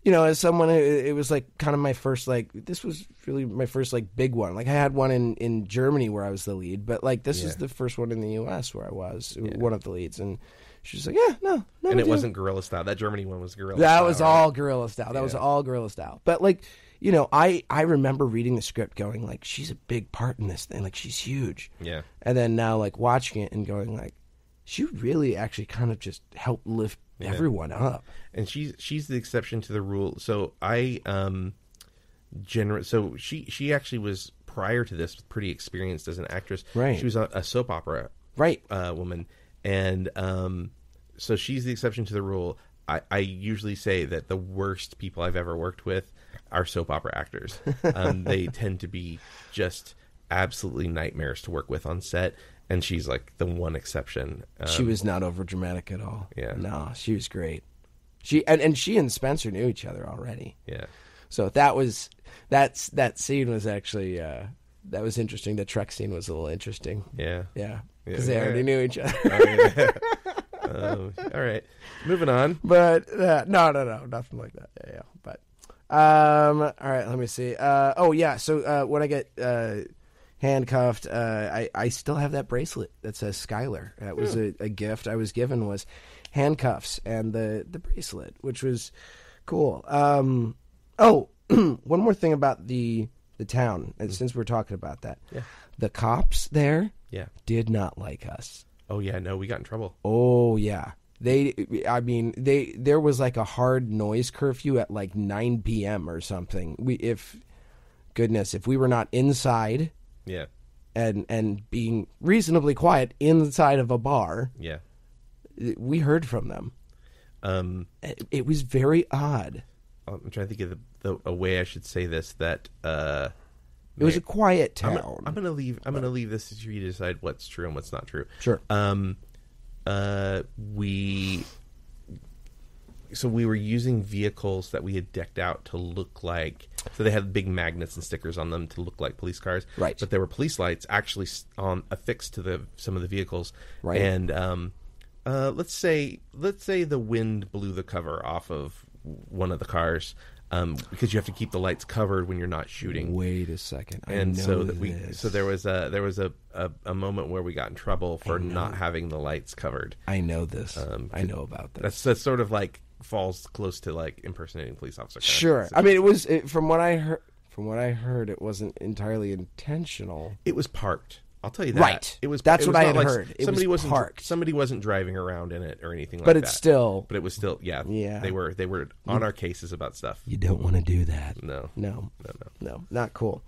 as someone, it was like kind of my first, like, this was really my first like big one. Like I had one in Germany where I was the lead, but like this is the first one in the US where I was one of the leads. And she's like, no. And it wasn't guerrilla style. That Germany one was guerrilla style. That was all guerrilla style. That was all guerrilla style. But like, I remember reading the script going like, she's a big part in this thing. Like she's huge. Yeah. And then now like watching it and going like, she really actually kind of just helped lift everyone up. And she's the exception to the rule. So she actually was, prior to this, pretty experienced as an actress. Right. She was a soap opera woman. And so she's the exception to the rule. I usually say that the worst people I've ever worked with are soap opera actors. They tend to be just absolutely nightmares to work with on set. And she's like the one exception. She was not over dramatic at all. Yeah. No, she was great. She and Spencer knew each other already. Yeah. So that scene was actually that was interesting. The truck scene was a little interesting. Yeah. Yeah. Because they already knew each other. All right. Moving on. But no, nothing like that. Yeah. But all right, let me see. So when I get handcuffed, I still have that bracelet that says Skylar. That was a gift I was given, was handcuffs and the bracelet, which was cool. One more thing about the town, and since we're talking about that, the cops there did not like us. Oh yeah, no, we got in trouble. Oh yeah. There was like a hard noise curfew at like 9 p.m. or something. If we were not inside, and being reasonably quiet inside of a bar, we heard from them. It was very odd. I'm trying to think of a way I should say this. That it was a quiet town. I'm gonna leave this to you to decide what's true and what's not true. Sure. We were using vehicles that we had decked out to look like, so they had big magnets and stickers on them to look like police cars. Right. But there were police lights actually affixed to some of the vehicles. Right. And let's say the wind blew the cover off of one of the cars, because you have to keep the lights covered when you're not shooting. Wait a second. So there was a moment where we got in trouble for not having the lights covered. I know this. I know about this. That's sort of like falls close to like impersonating a police officer. Sure. I mean, from what I heard, it wasn't entirely intentional. It was parked. I'll tell you that. Right. That's what I had heard. Somebody was parked. Somebody wasn't driving around in it or anything like that. But it was still. Yeah. They were on our cases about stuff. You don't want to do that. No. Not cool.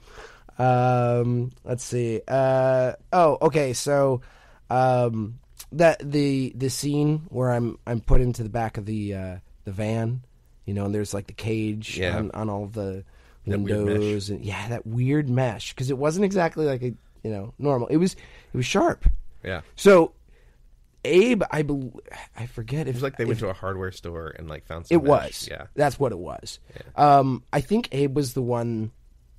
Let's see. Okay. So, that the scene where I'm put into the back of the van, and there's like the cage on all the windows, and that weird mesh, because it wasn't exactly like a normal. It was sharp. Yeah. So Abe, I forget if It was like they went to a hardware store and like found some it mesh. was. Yeah. That's what it was. Yeah. I think Abe was the one.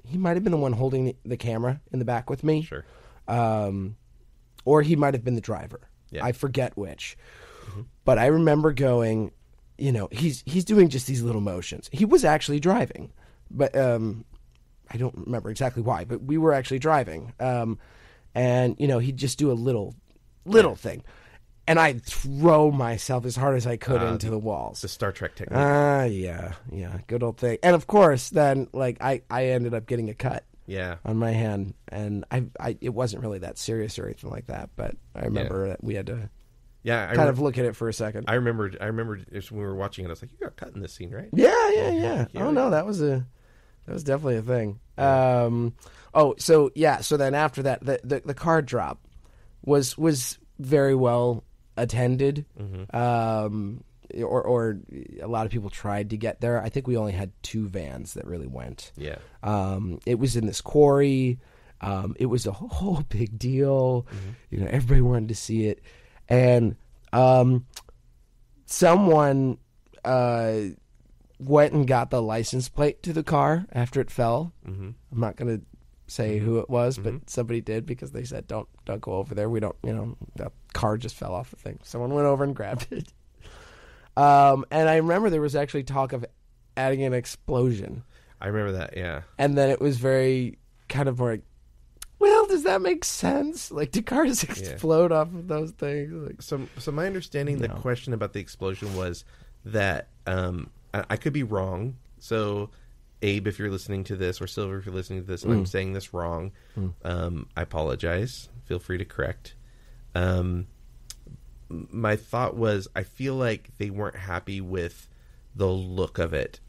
He might have been the one holding the camera in the back with me. Sure. Or he might have been the driver. Yeah. I forget which. But I remember going, he's doing just these little motions. He was actually driving, but I don't remember exactly why, but we were actually driving. And, he'd just do a little thing. And I'd throw myself as hard as I could into the walls. The Star Trek technique. Yeah. Good old thing. And of course, then, like, I ended up getting a cut. Yeah. On my hand, and it wasn't really that serious or anything like that, but I remember that we had to kind of look at it for a second. I remember when we were watching it, I was like, "You got cut in this scene, right?" Yeah. Oh no, that was definitely a thing. So then after that, the card drop was very well attended. Or a lot of people tried to get there. I think we only had 2 vans that really went. Yeah. It was in this quarry. It was a whole big deal. Everybody wanted to see it. And someone went and got the license plate to the car after it fell. I'm not going to say who it was, but somebody did because they said, don't go over there. We don't, the car just fell off the thing. Someone went over and grabbed it. And I remember there was actually talk of adding an explosion. I remember that, yeah. And then it was very kind of like, well, does that make sense? Like, do cars explode off of those things? Like, so my understanding, the question about the explosion was that I could be wrong. So, Abe, if you're listening to this, or Silver, if you're listening to this, and I'm saying this wrong, I apologize. Feel free to correct. My thought was, I feel like they weren't happy with the look of it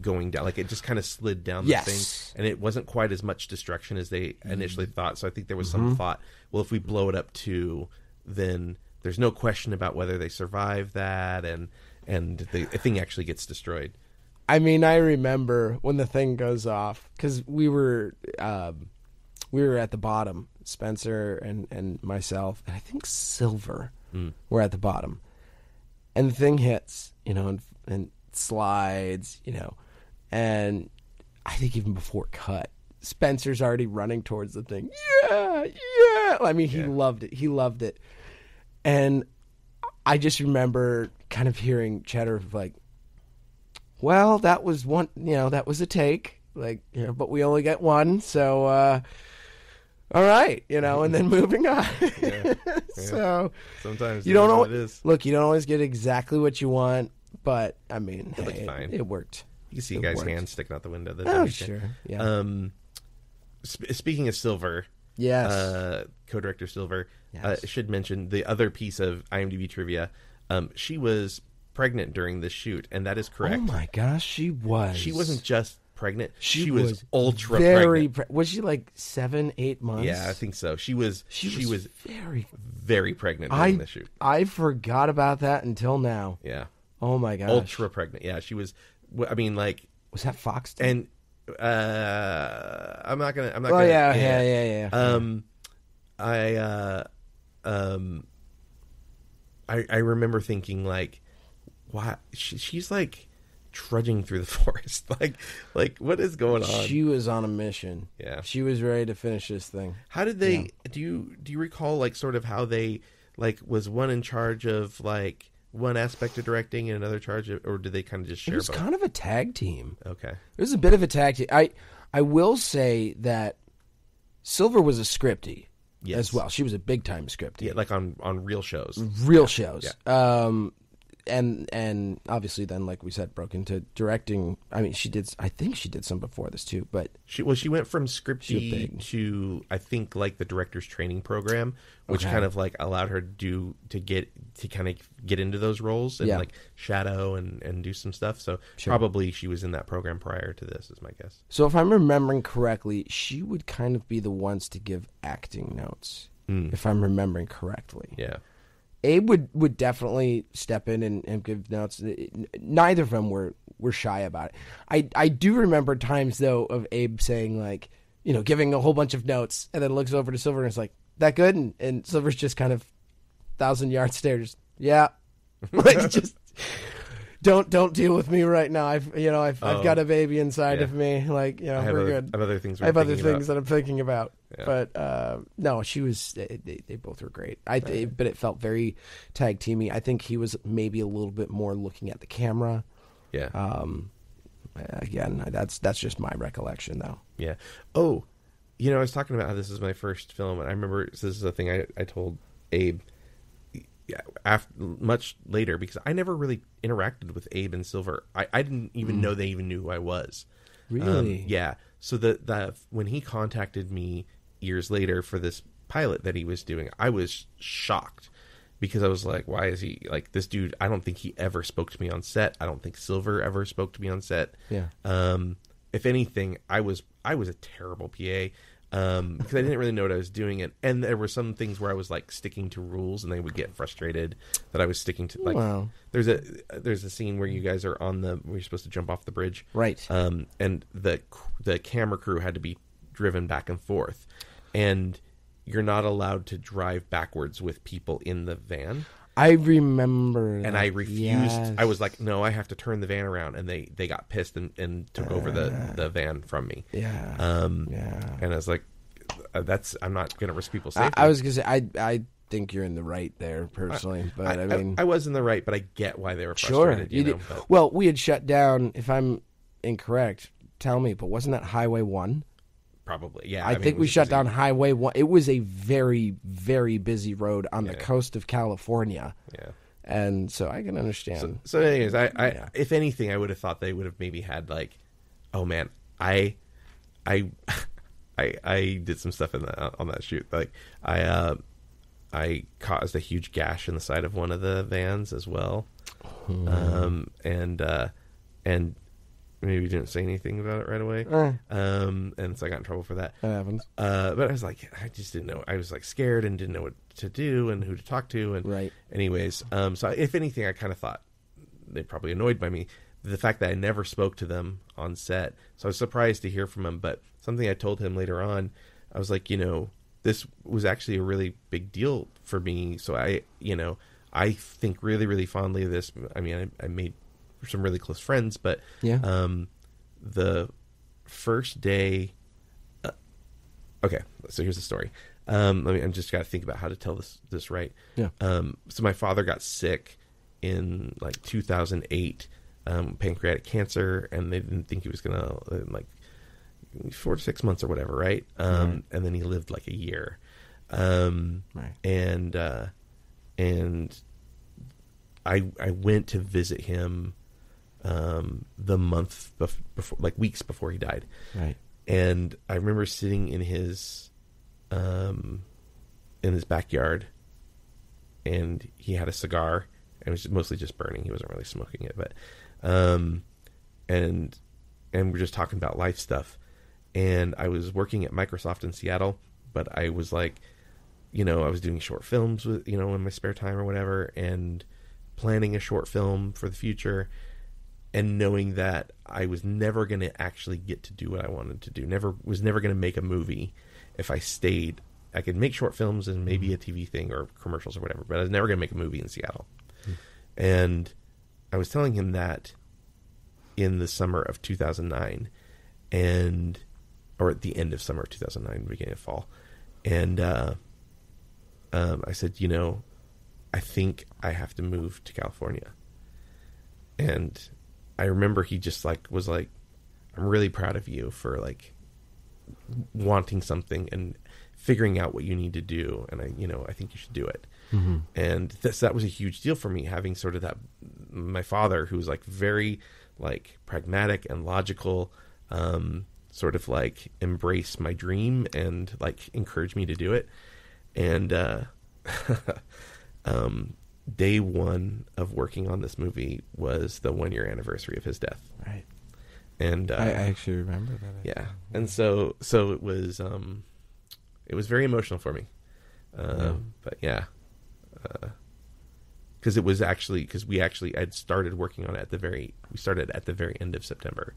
going down. Like, it just kind of slid down the thing, and it wasn't quite as much destruction as they initially thought. So I think there was some thought, well, if we blow it up too, then there's no question about whether they survive that, and the thing actually gets destroyed. I mean, I remember when the thing goes off, because we were at the bottom, Spencer and myself, and I think Silver were at the bottom. And the thing hits, and slides, and I think even before cut, Spencer's already running towards the thing. Yeah. I mean, he loved it. And I just remember kind of hearing chatter of like, well, that was one, that was a take, like, but we only get one, so, all right, and then moving on. So sometimes you don't know what it is. Look, you don't always get exactly what you want, but I mean, it looked fine. It worked. You can see a guy's hands sticking out the window. Oh, sure. Yeah. Speaking of Silver, yes, co-director Silver, I should mention the other piece of IMDb trivia. She was pregnant during this shoot, and that is correct. Oh my gosh, she was. She wasn't just pregnant; she was ultra very pregnant. Was she like 7-8 months? Yeah, I think so. She was very, very pregnant during the shoot. I forgot about that until now. Yeah. Oh my gosh. Ultra pregnant. Yeah, she was. I mean, like, was that Fox? And I'm not gonna. Oh yeah. I remember thinking, like, why she's like trudging through the forest, like what is going on? She was on a mission. Yeah, she was ready to finish this thing. How did they? Do you recall, like, sort of how they, like, was one in charge of like one aspect of directing and another charge of, or did they kind of just share? It was both? kind of a tag team. Okay, it was a bit of a tag team. I will say that Silver was a scriptie as well. She was a big time scriptie. Yeah, like on real shows. Real shows. Yeah. And obviously then, like we said, broke into directing. I mean, I think she did some before this too, but she went from scripty to, I think, like the director's training program, which kind of like allowed her to kind of get into those roles and like shadow and do some stuff. So probably she was in that program prior to this, is my guess. So if I'm remembering correctly, she would kind of be the ones to give acting notes, if I'm remembering correctly. Yeah. Abe would definitely step in and give notes. Neither of them were shy about it. I do remember times, though, of Abe saying, like, giving a whole bunch of notes and then looks over to Silver and is like, that good? And Silver's just kind of 1,000-yard stare. Just, yeah. Like, just don't deal with me right now. I've got a baby inside of me. Like, we're good. I have other things. I have other things that I'm thinking about. Yeah. But no, she was. They both were great. But it felt very tag teamy. I think he was maybe a little bit more looking at the camera. Yeah. Again, that's just my recollection, though. Yeah. Oh, I was talking about how this is my first film, and I remember this is a thing I told Abe. Much later, because I never really interacted with Abe and Silver. I didn't even know they even knew who I was. Really? Yeah. So the when he contacted me years later for this pilot that he was doing, I was shocked because I was like, why is he like this dude? I don't think he ever spoke to me on set. I don't think Silver ever spoke to me on set. Yeah. If anything, I was a terrible PA. Because I didn't really know what I was doing, and there were some things where I was like sticking to rules, and they would get frustrated that I was sticking to. Like, wow. There's a scene where you guys are where you're supposed to jump off the bridge, right? And the camera crew had to be driven back and forth, and you're not allowed to drive backwards with people in the van. I remember that. And I refused. Yes. I was like, no, I have to turn the van around. And they got pissed and took over the van from me. Yeah. And I was like, I'm not going to risk people's safety. I was going to say, I think you're in the right there, personally. But I mean, I was in the right, but I get why they were frustrated. Sure. Well, we had shut down, if I'm incorrect, tell me, but wasn't that Highway 1? Probably, yeah. I think we shut down Highway 1. It was a very, very busy road on the coast of California. Yeah. And so I can understand. So anyways, I if anything, I would have thought they would have maybe had like, oh man, I did some stuff on that shoot. Like I caused a huge gash in the side of one of the vans as well. And maybe didn't say anything about it right away. And so I got in trouble for that. That happens. But I was like, I just didn't know. I was like scared and didn't know what to do and who to talk to. And right. Anyways, so if anything, I kind of thought they probably annoyed by me. The fact that I never spoke to them on set. So I was surprised to hear from him. But something I told him later on, I was like, this was actually a really big deal for me. So I think really, really fondly of this. I mean, I made some really close friends, but the first day okay, so here's the story. I'm just got to think about how to tell this right. Yeah. So my father got sick in like 2008, pancreatic cancer, and they didn't think he was gonna like 4 to 6 months or whatever, right? And then he lived like a year. Right. And I went to visit him the month before, like weeks before he died. Right. And I remember sitting in his backyard, and he had a cigar, and it was mostly just burning. He wasn't really smoking it, but and we're just talking about life stuff. And I was working at Microsoft in Seattle, but I was like, I was doing short films with, in my spare time or whatever, and planning a short film for the future, and knowing that I was never going to actually get to do what I wanted to do. Was never going to make a movie if I stayed. I could make short films and maybe a TV thing or commercials or whatever, but I was never going to make a movie in Seattle. And I was telling him that in the summer of 2009, or at the end of summer of 2009, beginning of fall. And I said, I think I have to move to California. And I remember he just was like, I'm really proud of you for like wanting something and figuring out what you need to do. And I think you should do it. Mm-hmm. And that was a huge deal for me, having sort of that, my father, who was like very like pragmatic and logical, sort of like embrace my dream and like encourage me to do it. And day one of working on this movie was the 1-year anniversary of his death. Right. And I actually remember that. Yeah. And so it was very emotional for me. But yeah. Because I'd started working on it we started at the very end of September,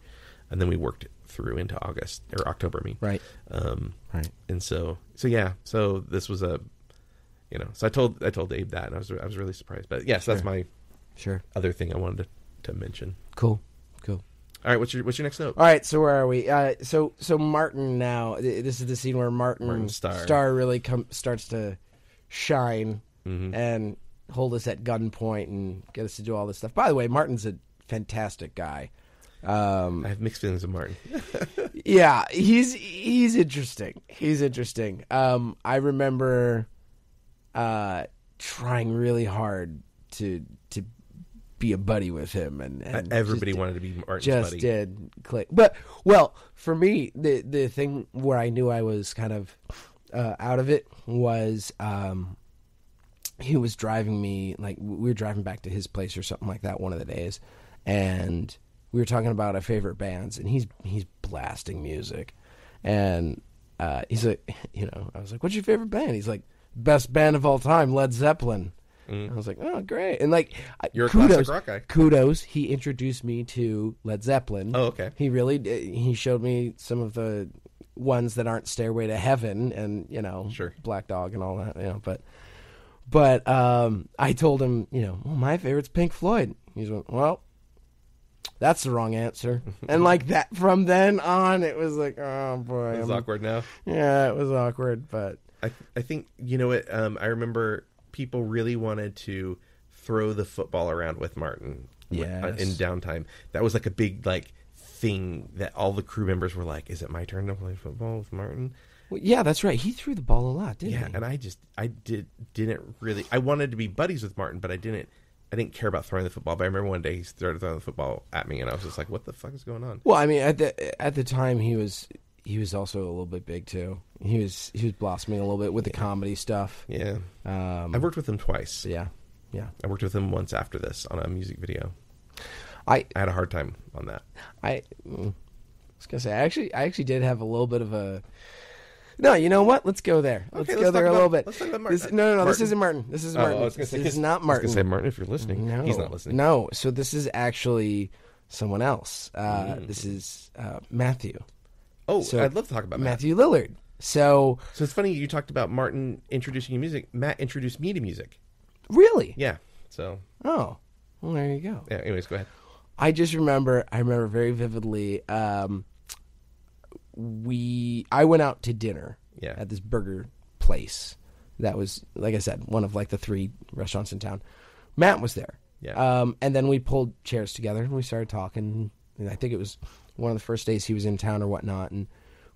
and then we worked through into August or October. Right. Right. And so yeah. So this was So I told Abe that, and I was really surprised. But yes, that's my other thing I wanted to mention. Cool. All right, what's your next note? All right, so where are we? So Martin now. This is the scene where Martin Starr really starts to shine and hold us at gunpoint and get us to do all this stuff. By the way, Martin's a fantastic guy. I have mixed feelings of Martin. Yeah, he's interesting. He's interesting. I remember trying really hard to be a buddy with him, and everybody wanted to be Martin's buddy. Just did click. But for me, the thing where I knew I was kind of out of it was he was driving me, like we were driving back to his place or something like that one of the days, and we were talking about our favorite bands, and he's blasting music, and he's like, I was like, "What's your favorite band?" He's like, "Best band of all time, Led Zeppelin." I was like, "Oh, great!" And like, you're a classic rock guy. Kudos. He introduced me to Led Zeppelin. Oh, okay. He really did. He showed me some of the ones that aren't Stairway to Heaven, and Black Dog and all that. But I told him, well, my favorite's Pink Floyd. He's like, "Well, that's the wrong answer." And like that, from then on, it was like, oh boy, it's awkward now. Yeah, it was awkward, but I think what I remember. People really wanted to throw the football around with Martin in downtime. That was like a big thing that all the crew members were like, "Is it my turn to play football with Martin?" Well, yeah, that's right. He threw the ball a lot, didn't he? Yeah, and I didn't really. I wanted to be buddies with Martin, but I didn't care about throwing the football. But I remember one day he started throwing the football at me, and I was just like, "What the fuck is going on?" Well, I mean, at the time he was also a little bit big too. He was blossoming a little bit with the comedy stuff. Yeah. I've worked with him twice. Yeah. I worked with him once after this on a music video. I had a hard time on that. I was gonna say I actually did have a little bit of a. No, you know what? Let's go there. Let's go there a little bit. Let's talk about Martin. No. This isn't Martin. This is Martin. I was gonna say, this is not Martin. I was gonna say Martin if you're listening. No, he's not listening. No. So this is actually someone else. This is Matthew. Oh, so I'd love to talk about Matthew Lillard. So it's funny you talked about Martin introducing you to music. Matt introduced me to music. Really? Yeah. So. Oh, well, there you go. Yeah. Anyways, go ahead. I remember very vividly. I went out to dinner at this burger place. That was, like I said, one of the 3 restaurants in town. Matt was there. Yeah. And then we pulled chairs together and we started talking. And I think it was one of the first days he was in town or whatnot, and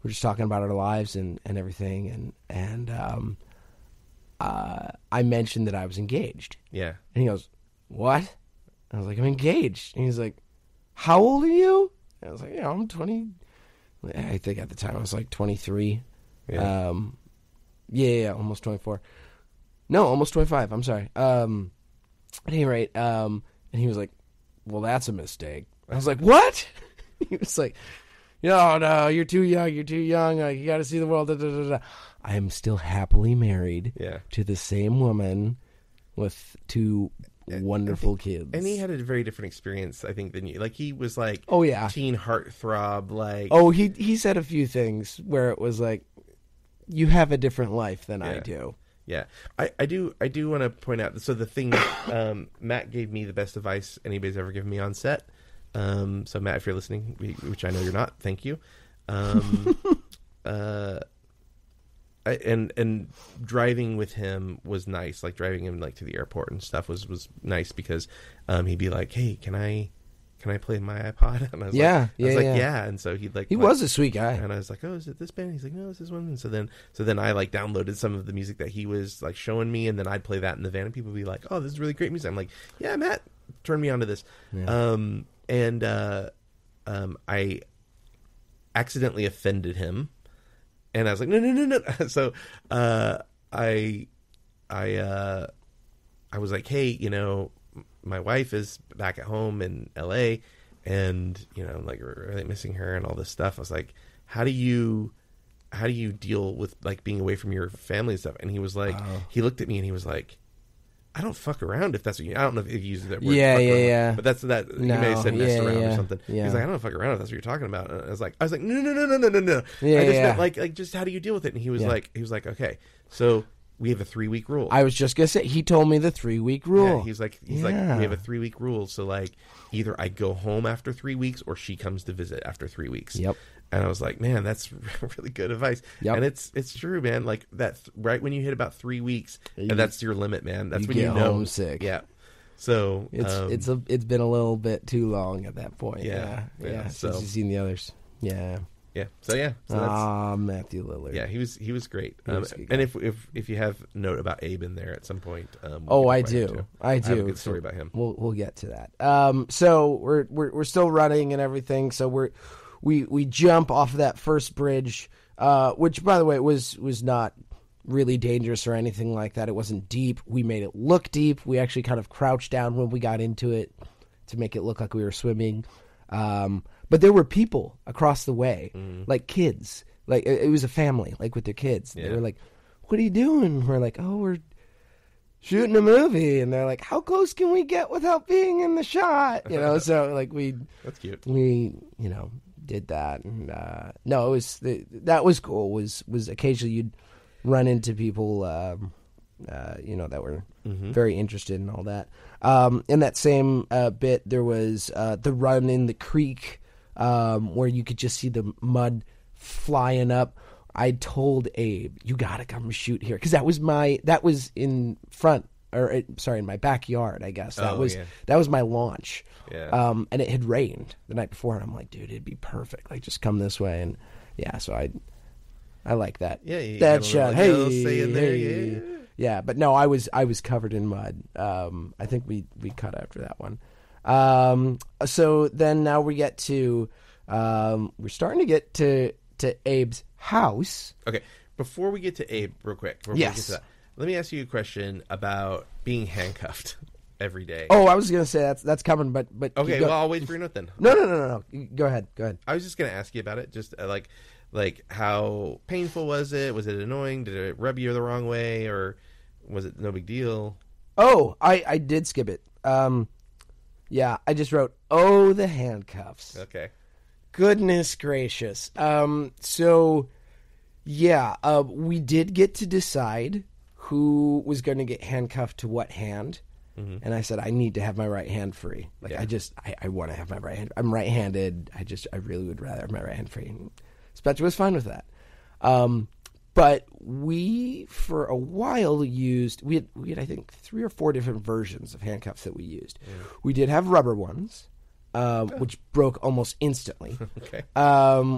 we're just talking about our lives and everything, and I mentioned that I was engaged. Yeah. And he goes, "What?" I was like, "I'm engaged." And he's like, "How old are you?" And I was like, "I'm 20. I think at the time I was 23. Yeah. Yeah, almost 24. No, almost 25. I'm sorry. At any rate, and he was like, "Well, that's a mistake." I was like, "What?" He was like, No, you're too young. You're too young. You got to see the world. Da, da, da, da. I am still happily married to the same woman with 2 wonderful kids. And he had a very different experience, I think, than you. He was teen heartthrob. Oh, he said a few things where it was like, you have a different life than I do. Yeah, I do want to point out. So the thing, Matt gave me the best advice anybody's ever given me on set. So Matt, if you're listening, which I know you're not, thank you. And driving with him was nice. Driving him to the airport and stuff was nice because he'd be like, "Hey, can I play my iPod?" And I was yeah. And so he was a sweet guy. And I was like, "Oh, is it this band?" He's like, "No, it's this one." And so then I downloaded some of the music that he was showing me, and then I'd play that in the van, and people would be like, "Oh, this is really great music." I'm like, "Yeah, Matt turned me onto this." Yeah. I accidentally offended him, and I was like, no. So I was like, "Hey, my wife is back at home in LA, and I'm we're really missing her and all this stuff." I was like, how do you deal with being away from your family and stuff? And he was like, he looked at me and he was like, "I don't fuck around, if that's what you..." I don't know if he uses that word. Yeah. But that's that. No, you may have said mess around or something. Yeah. He's like, "I don't fuck around if that's what you're talking about." And I was like, no. Yeah, I just meant just how do you deal with it? And he was like, okay. So we have a 3-week rule. I was just gonna say, he told me the 3-week rule. Yeah, he's like, we have a 3-week rule. So like, either I go home after 3 weeks, or she comes to visit after 3 weeks. Yep. And I was like, man, that's really good advice. Yep. And it's true, man. Like that, right when you hit about 3 weeks, and that's your limit, man. That's when get you know. homesick. Yeah. So it's been a little bit too long at that point. Yeah. So you've seen the others. Yeah. Yeah. So that's Matthew Lillard. Yeah, he was great. Good and if you have a note about Abe in there at some point, I do. I have a good story about him. We'll get to that. So we're still running and everything. So we jump off of that first bridge, which by the way was not really dangerous or anything like that. It wasn't deep. We made it look deep. We actually kind of crouched down when we got into it to make it look like we were swimming. But there were people across the way, like kids. Like it was a family, like with their kids. Yeah. They were like, "What are you doing?" We're like, "Oh, we're shooting a movie." And they're like, "How close can we get without being in the shot?" So like that's cute. We did that, and no, it was that was cool. Was occasionally you'd run into people, that were very interested in all that. In that same bit, there was the run in the creek where you could just see the mud flying up. I told Abe, "You gotta come shoot here," because that was in front, in my backyard. I guess that was my launch. Yeah. And it had rained the night before, and I'm like, "Dude, it'd be perfect. Like, just come this way." And yeah, so I like that. Yeah, that shot. Hey. Yeah, but no, I was covered in mud. I think we cut after that one. So then now we get to we're starting to get to Abe's house. Okay, before we get to Abe, real quick. Yes. We get to that, let me ask you a question about being handcuffed every day. Oh, I was gonna say that's coming, but okay. Well, I'll wait for your note then. No. Go ahead. I was just gonna ask you about it. Just like how painful was it? Was it annoying? Did it rub you the wrong way, or was it no big deal? Oh, I did skip it. Yeah, I just wrote, "Oh, the handcuffs." Okay. Goodness gracious. So yeah, we did get to decide who was going to get handcuffed to what hand. Mm-hmm. And I said, I need to have my right hand free. Like, yeah. I want to have my right hand. I'm right-handed. I really would rather have my right hand free. And Spectre was fine with that. But we, for a while, we had I think 3 or 4 different versions of handcuffs that we used. Yeah. We did have rubber ones, which broke almost instantly. Okay.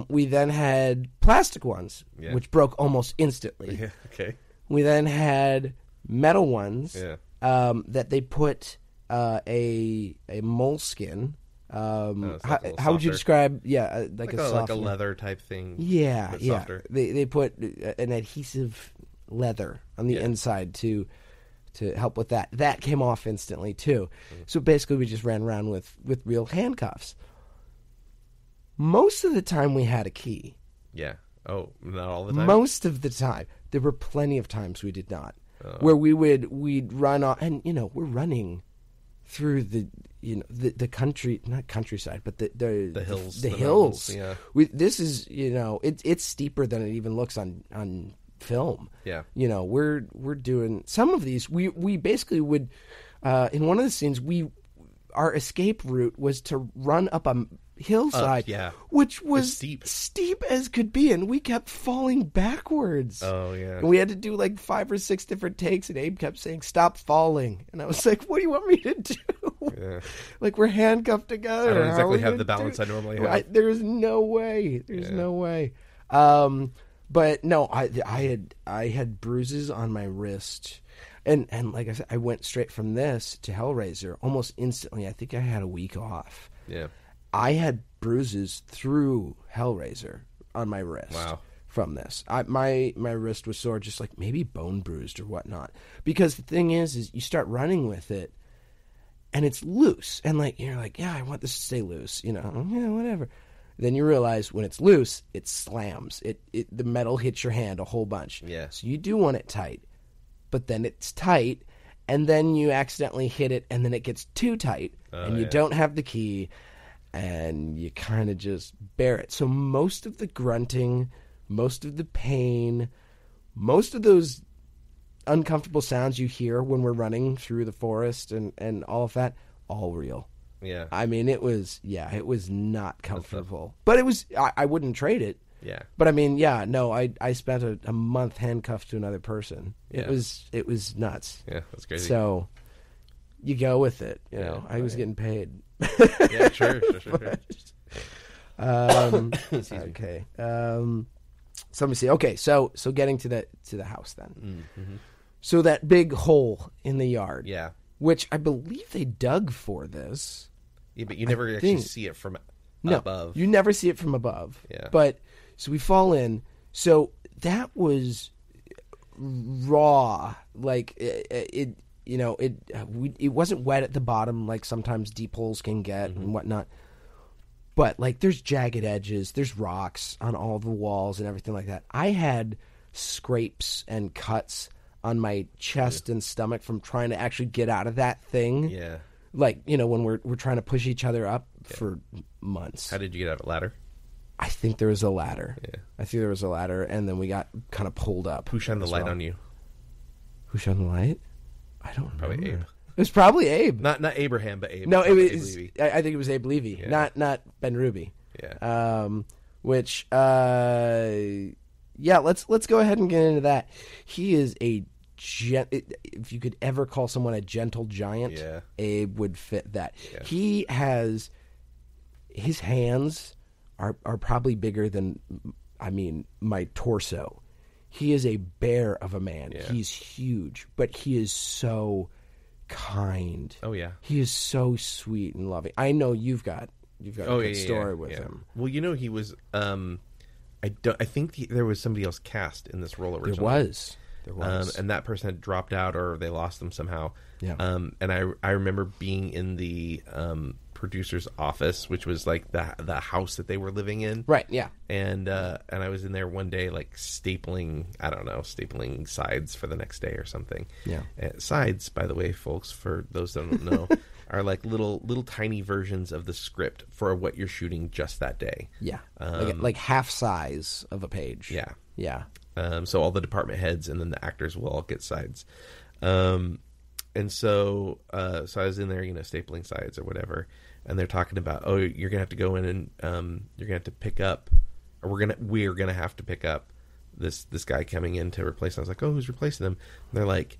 We then had plastic ones, yeah. which broke almost instantly. Yeah. Okay. We then had metal ones, yeah. That they put a moleskin. How would you describe? Yeah, like a leather type thing. Yeah, yeah. Softer. They put an adhesive leather on the inside to help with that. That came off instantly too. Mm-hmm. So basically, we just ran around with real handcuffs. Most of the time, we had a key. Yeah. Oh, not all the time. Most of the time, there were plenty of times we did not, where we'd run off, and we're running through the country, not countryside, but the hills. The hills. Yeah. This is it's steeper than it even looks on film. Yeah. We're doing some of these. We basically would in one of the scenes our escape route was to run up a hillside, which was steep as could be, and we kept falling backwards. Oh yeah. And we had to do like 5 or 6 different takes, and Abe kept saying, "Stop falling," and I was like, "What do you want me to do?" Yeah. Like, we're handcuffed together. I don't exactly have the balance I normally have. There's no way. There's no way. But no, I had bruises on my wrist. And like I said, I went straight from this to Hellraiser almost instantly. I think I had a week off. Yeah. I had bruises through Hellraiser on my wrist. Wow. From this. My wrist was sore, just like maybe bone bruised or whatnot. Because the thing is you start running with it, and it's loose. And you're like, yeah, I want this to stay loose. Yeah, whatever. Then you realize when it's loose, it slams. The metal hits your hand a whole bunch. Yeah. So you do want it tight. But then it's tight, and then you accidentally hit it, and then it gets too tight, and you don't have the key, and you kind of just bear it. So most of the grunting, most of the pain, most of those uncomfortable sounds you hear when we're running through the forest and all of that, all real. Yeah. I mean, it was not comfortable. But it was, I wouldn't trade it. Yeah. But I mean, yeah, no, I spent a month handcuffed to another person. It was nuts. Yeah, that's crazy. So you go with it, you know. I was getting paid. Yeah, sure. Okay. So let me see. Okay, so getting to the house then. Mm-hmm. So that big hole in the yard. Yeah. Which I believe they dug for this. Yeah, but you never actually see it from above. You never see it from above. Yeah. But so we fall in. So that was raw. Like it wasn't wet at the bottom like sometimes deep holes can get and whatnot. But like there's jagged edges, there's rocks on all the walls and everything like that. I had scrapes and cuts on my chest and stomach from trying to actually get out of that thing. Yeah. Like, you know, when we're trying to push each other up for months. How did you get out of a ladder? I think there was a ladder. Yeah. I think there was a ladder, and then we got kind of pulled up. Who shined the light on you? Who shined the light? I don't remember. Probably Abe. It was probably Abe. Not Abraham, but Abe. No, it Abe was. Levy. I think it was Abe Levy, not Benrubi. Yeah. Which, let's go ahead and get into that. He is if you could ever call someone a gentle giant, Abe would fit that. Yeah. He has his hands are probably bigger than, I mean, my torso. He is a bear of a man. Yeah. He's huge, but he is so kind. Oh yeah, he is so sweet and loving. I know you've got a good story with him. Well, you know, he was. I think there was somebody else cast in this role originally. There was. And that person had dropped out, or they lost them somehow. Yeah. And I remember being in the producer's office, which was like the house that they were living in. Right. Yeah. And I was in there one day, like stapling sides for the next day or something. Yeah. Sides, by the way, folks, for those that don't know, are like little tiny versions of the script for what you're shooting just that day. Yeah. Like half size of a page. Yeah. Yeah. So all the department heads and then the actors will all get sides. And so I was in there, you know, stapling sides or whatever, and they're talking about, oh, you're gonna have to go in and you're gonna have to pick up, or we're gonna have to pick up this guy coming in to replace him. I was like, oh, who's replacing him? And they're like,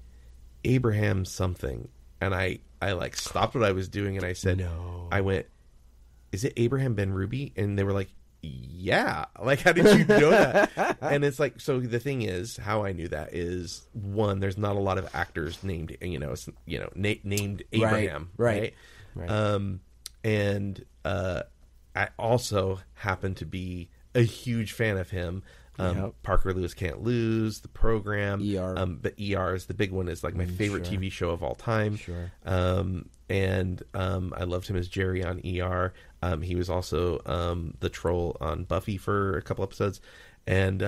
Abraham something, and I like stopped what I was doing and I said, no. I went, is it Abraham Benrubi? And they were like, yeah, like, how did you know that? And it's like, so the thing is, how I knew that is, one, there's not a lot of actors named named Abraham, right? And I also happen to be a huge fan of him. Parker Lewis Can't Lose, The Program, ER. But ER is the big one, is like my favorite TV show of all time. Sure. And I loved him as Jerry on ER. He was also the troll on Buffy for a couple episodes, and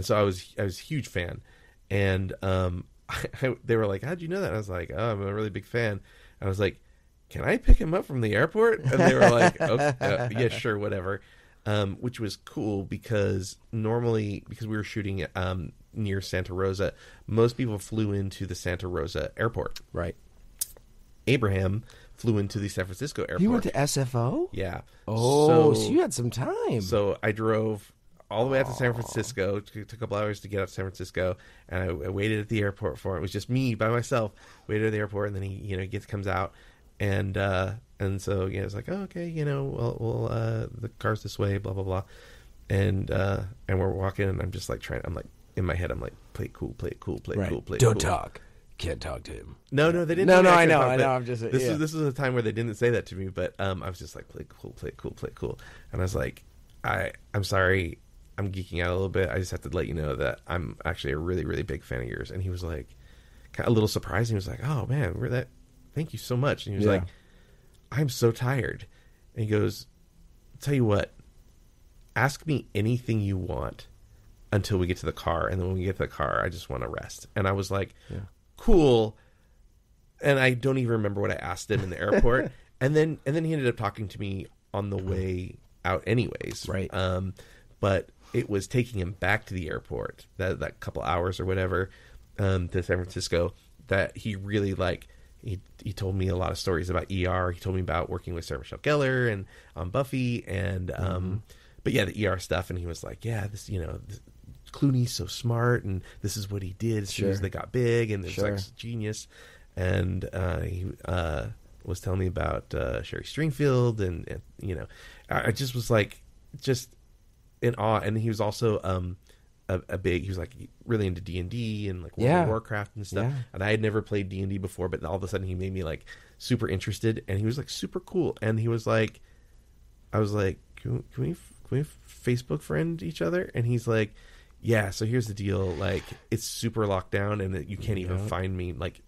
so I was a huge fan. And they were like, "How'd you know that?" And I was like, "Oh, I'm a really big fan." And I was like, "Can I pick him up from the airport?" And they were like, "Okay, yeah, sure, whatever." Which was cool because normally, because we were shooting near Santa Rosa, most people flew into the Santa Rosa airport. Right. Abraham flew into the San Francisco airport. You went to SFO? Yeah. Oh, so you had some time. So I drove all the way out to San Francisco. It took a couple hours to get out to San Francisco, and I waited at the airport for it. It was just me by myself. Waited at the airport, and then he comes out, and so it's like, oh, okay, well, the car's this way, blah blah blah, and we're walking, and I'm just like I'm like in my head, I'm like, play it cool, play it cool, play it cool, play it cool. Don't talk. Can't talk to him. No, they didn't. No, I know. I'm just. This is a time where they didn't say that to me, but I was just like, play it cool, play it cool, play it cool, and I was like, I'm sorry, I'm geeking out a little bit. I just have to let you know that I'm actually a really, really big fan of yours. And he was like, a little surprised. He was like, oh man, thank you so much. And he was like, I'm so tired. And he goes, tell you what, ask me anything you want until we get to the car, and then when we get to the car, I just want to rest. And I was like, cool. And I don't even remember what I asked him in the airport. and then he ended up talking to me on the way out anyways. Right. But it was taking him back to the airport, that couple hours or whatever. to San Francisco that he really like. He told me a lot of stories about ER. He told me about working with Sarah Michelle Gellar and on Buffy and but yeah, the ER stuff. And he was like, yeah, this Clooney's so smart, and this is what he did as soon as they got big, and it's like genius. And he was telling me about Sherry Stringfield, and I just was like just in awe. And he was also he was like really into D&D and like World of Warcraft and stuff. And I had never played D&D before, but all of a sudden he made me like super interested, and he was like super cool. And he was like, I was like, can we Facebook friend each other? And he's like, yeah, so here's the deal, like it's super locked down and you can't even find me, like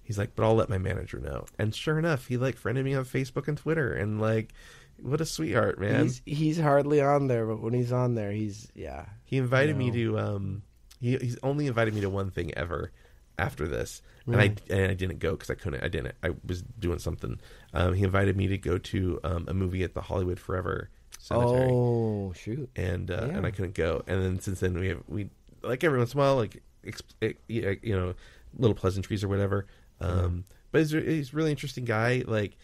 he's like, but I'll let my manager know. And sure enough, he like friended me on Facebook and Twitter, and like what a sweetheart, man. He's hardly on there, but when he's on there, he invited me to he's only invited me to one thing ever after this, and I didn't go because I was doing something. He invited me to go to a movie at the Hollywood Forever Cemetery. Oh shoot! And I couldn't go. And then since then we like every once in a while like little pleasantries or whatever. But he's a really interesting guy. Like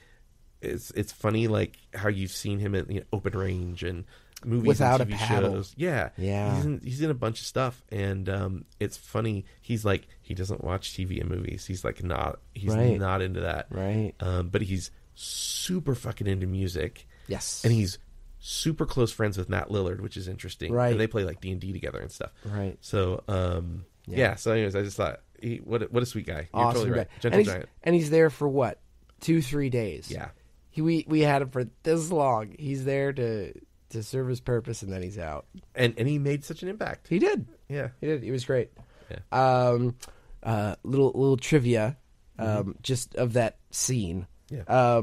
it's funny like how you've seen him at Open Range and movies without and TV a paddle. shows. Yeah. He's in a bunch of stuff, and it's funny. He's like he doesn't watch TV and movies. He's like not into that. Right. But he's super fucking into music. Yes. And he's super close friends with Matt Lillard, which is interesting. Right. And they play like D&D together and stuff. Right. So so anyways, I just thought what a sweet guy. You're Awesome totally right. guy. Gentle giant. And he's there for what? 2-3 days. Yeah. We had him for this long. He's there to serve his purpose, and then he's out. And he made such an impact. He did. Yeah. He did. He was great. Yeah. Little trivia, just of that scene. Yeah.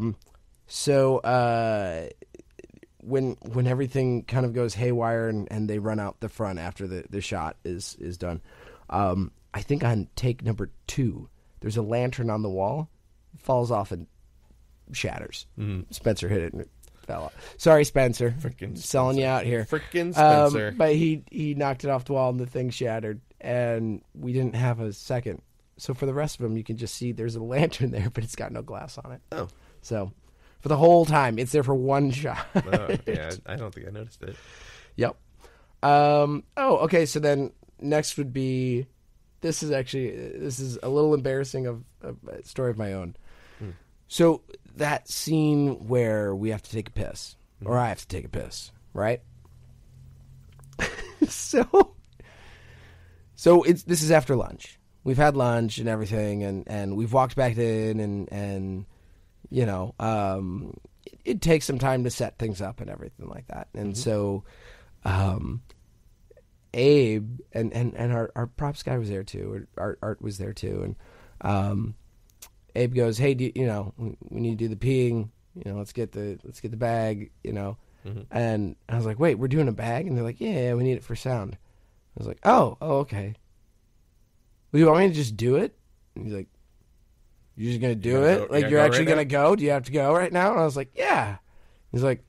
When everything kind of goes haywire and they run out the front after the shot is done, I think on take number 2, there's a lantern on the wall, falls off and shatters. Spencer hit it and it fell off. Sorry, Spencer. Frickin' selling you out here. Frickin' Spencer. But he knocked it off the wall and the thing shattered, and we didn't have a second. So for the rest of them, you can just see there's a lantern there, but it's got no glass on it. Oh. So for the whole time, it's there for one shot. Yeah, I don't think I noticed it. Yep. Okay. So then next would be, this is a little embarrassing of a story of my own. So that scene where we have to take a piss, or I have to take a piss, right? So this is after lunch. We've had lunch and everything, and we've walked back in, and it takes some time to set things up and everything like that. And so Abe and our props guy was there too, or Art was there too, and Abe goes, "Hey, we need to do the peeing. Let's get the bag. And I was like, "Wait, we're doing a bag?" And they're like, "Yeah, we need it for sound." I was like, "Oh, okay. Well, you want me to just do it?" And he's like, "You're just gonna do it? Like you're actually gonna go? Do you have to go right now?" And I was like, "Yeah." He's like,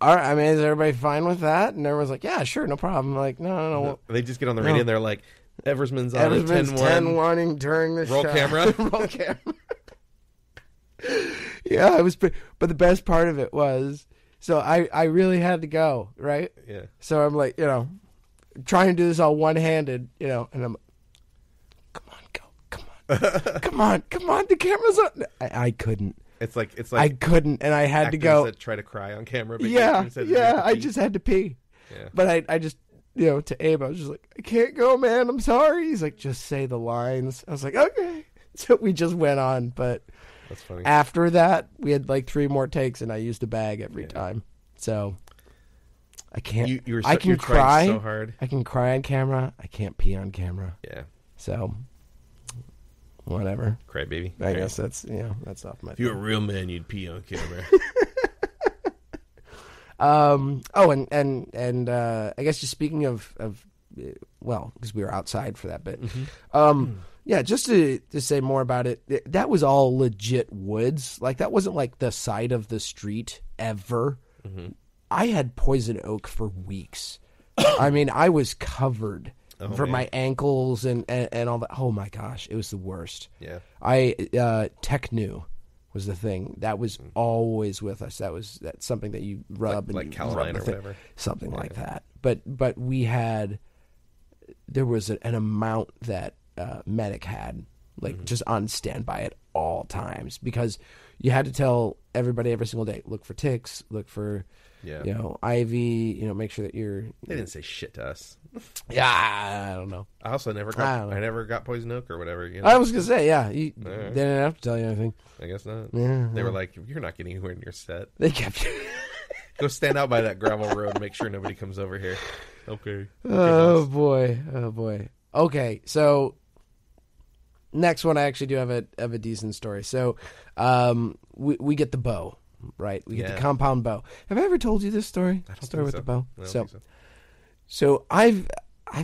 "All right. I mean, is everybody fine with that?" And everyone's like, "Yeah, sure, no problem." I'm like, no. They just get on the radio and they're like, Eversman's on 10-1 during the roll shot. Camera. Roll camera. Yeah, it was. But the best part of it was, so I really had to go, right? Yeah. So I'm like, trying to do this all one-handed, and I'm like, come on, the camera's on. I couldn't. It's like I couldn't, and I had to go. That try to cry on camera. But I just had to pee. Yeah. But I just, to Abe, I was just like, "I can't go, man. I'm sorry." He's like, "Just say the lines." I was like, "Okay." So we just went on, but that's funny. After that, we had like 3 more takes, and I used a bag every time. So I can't. I can cry so hard. I can cry on camera. I can't pee on camera. Yeah. So whatever. Cry baby. I guess that's off my. If you were a real man, you'd pee on camera. And I guess just speaking of because we were outside for that bit. Yeah, just to say more about it, that was all legit woods. Like, that wasn't like the side of the street ever. I had poison oak for weeks. I mean, I was covered for my ankles and all that. Oh my gosh, it was the worst. Yeah. Technu was the thing that was always with us. That's something that you rub like and Calamine or whatever, something like that. But there was an amount that medic had just on standby at all times, because you had to tell everybody every single day, look for ticks, look for IV, make sure that you're. They didn't say shit to us. Yeah, I don't know. I also never got poison oak or whatever. I was gonna say, they didn't have to tell you anything. I guess not. Yeah, they were like, you're not getting anywhere near set. They kept you. Go stand out by that gravel road and make sure nobody comes over here. Okay. Oh boy. Okay, so next one, I actually do have a decent story. So, we get the bow, right? We get the compound bow. Have I ever told you this story? I don't story with so. the bow. I don't think so. So I've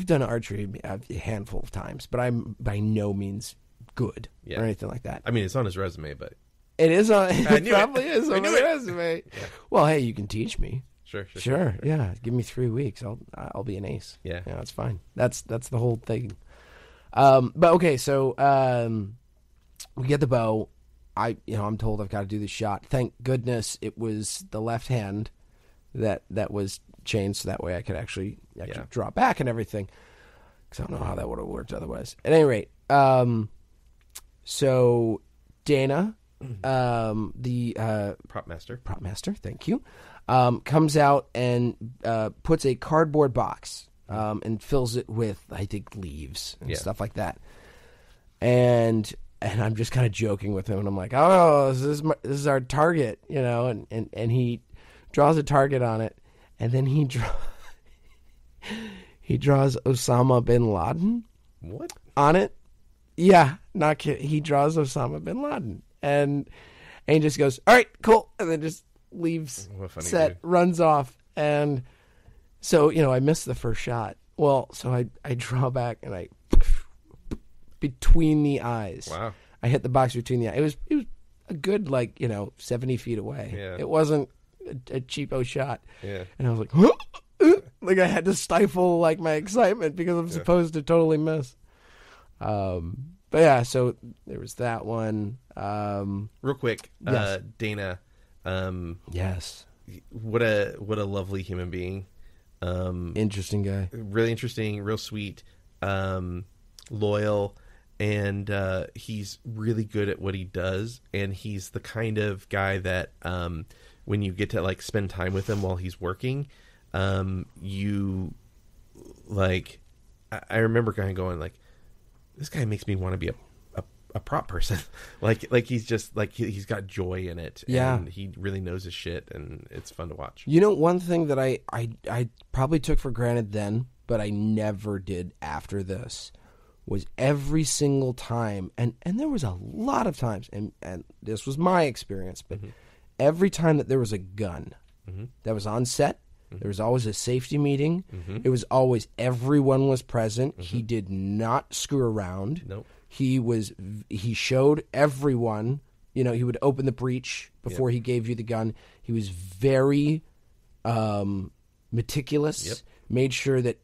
done archery a handful of times, but I'm by no means good or anything like that. I mean, it's on his resume, but it is on. It probably is on my resume. Yeah. Well, hey, you can teach me. Sure. Yeah, give me 3 weeks. I'll be an ace. Yeah, that's fine. That's the whole thing. But okay, so we get the bow. I'm told I've got to do the shot. Thank goodness it was the left hand that was changed, so that way I could actually draw back and everything. Because I don't know how that would have worked otherwise. At any rate, so Dana, the prop master, thank you, comes out and puts a cardboard box and fills it with, I think, leaves and stuff like that. And I'm just kind of joking with him, and I'm like, "Oh, this is our target," and he draws a target on it, and then he draws Osama bin Laden. What? On it? Yeah, not kidding. He draws Osama bin Laden, and he just goes, "All right, cool," and then just leaves set, runs off, and so I missed the first shot. Well, so I draw back and I between the eyes. Wow! I hit the box between the eyes. It was a good 70 feet away. Yeah. It wasn't a cheapo shot. Yeah. And I was like, like I had to stifle my excitement because I'm supposed to totally miss. But yeah, so there was that one. Real quick, yes. Dana. Yes. What a lovely human being. Interesting guy. Really interesting, real sweet, loyal, and he's really good at what he does. And he's the kind of guy that when you get to spend time with him while he's working, you I remember kind of going this guy makes me want to be a prop person. He's just he's got joy in it. Yeah. And he really knows his shit, and it's fun to watch. One thing that I probably took for granted then, but I never did after this, was every single time, and there was a lot of times, and this was my experience, but every time that there was a gun that was on set, there was always a safety meeting. It was always everyone was present. He did not screw around. Nope. He showed everyone, he would open the breech before he gave you the gun. He was very meticulous, made sure that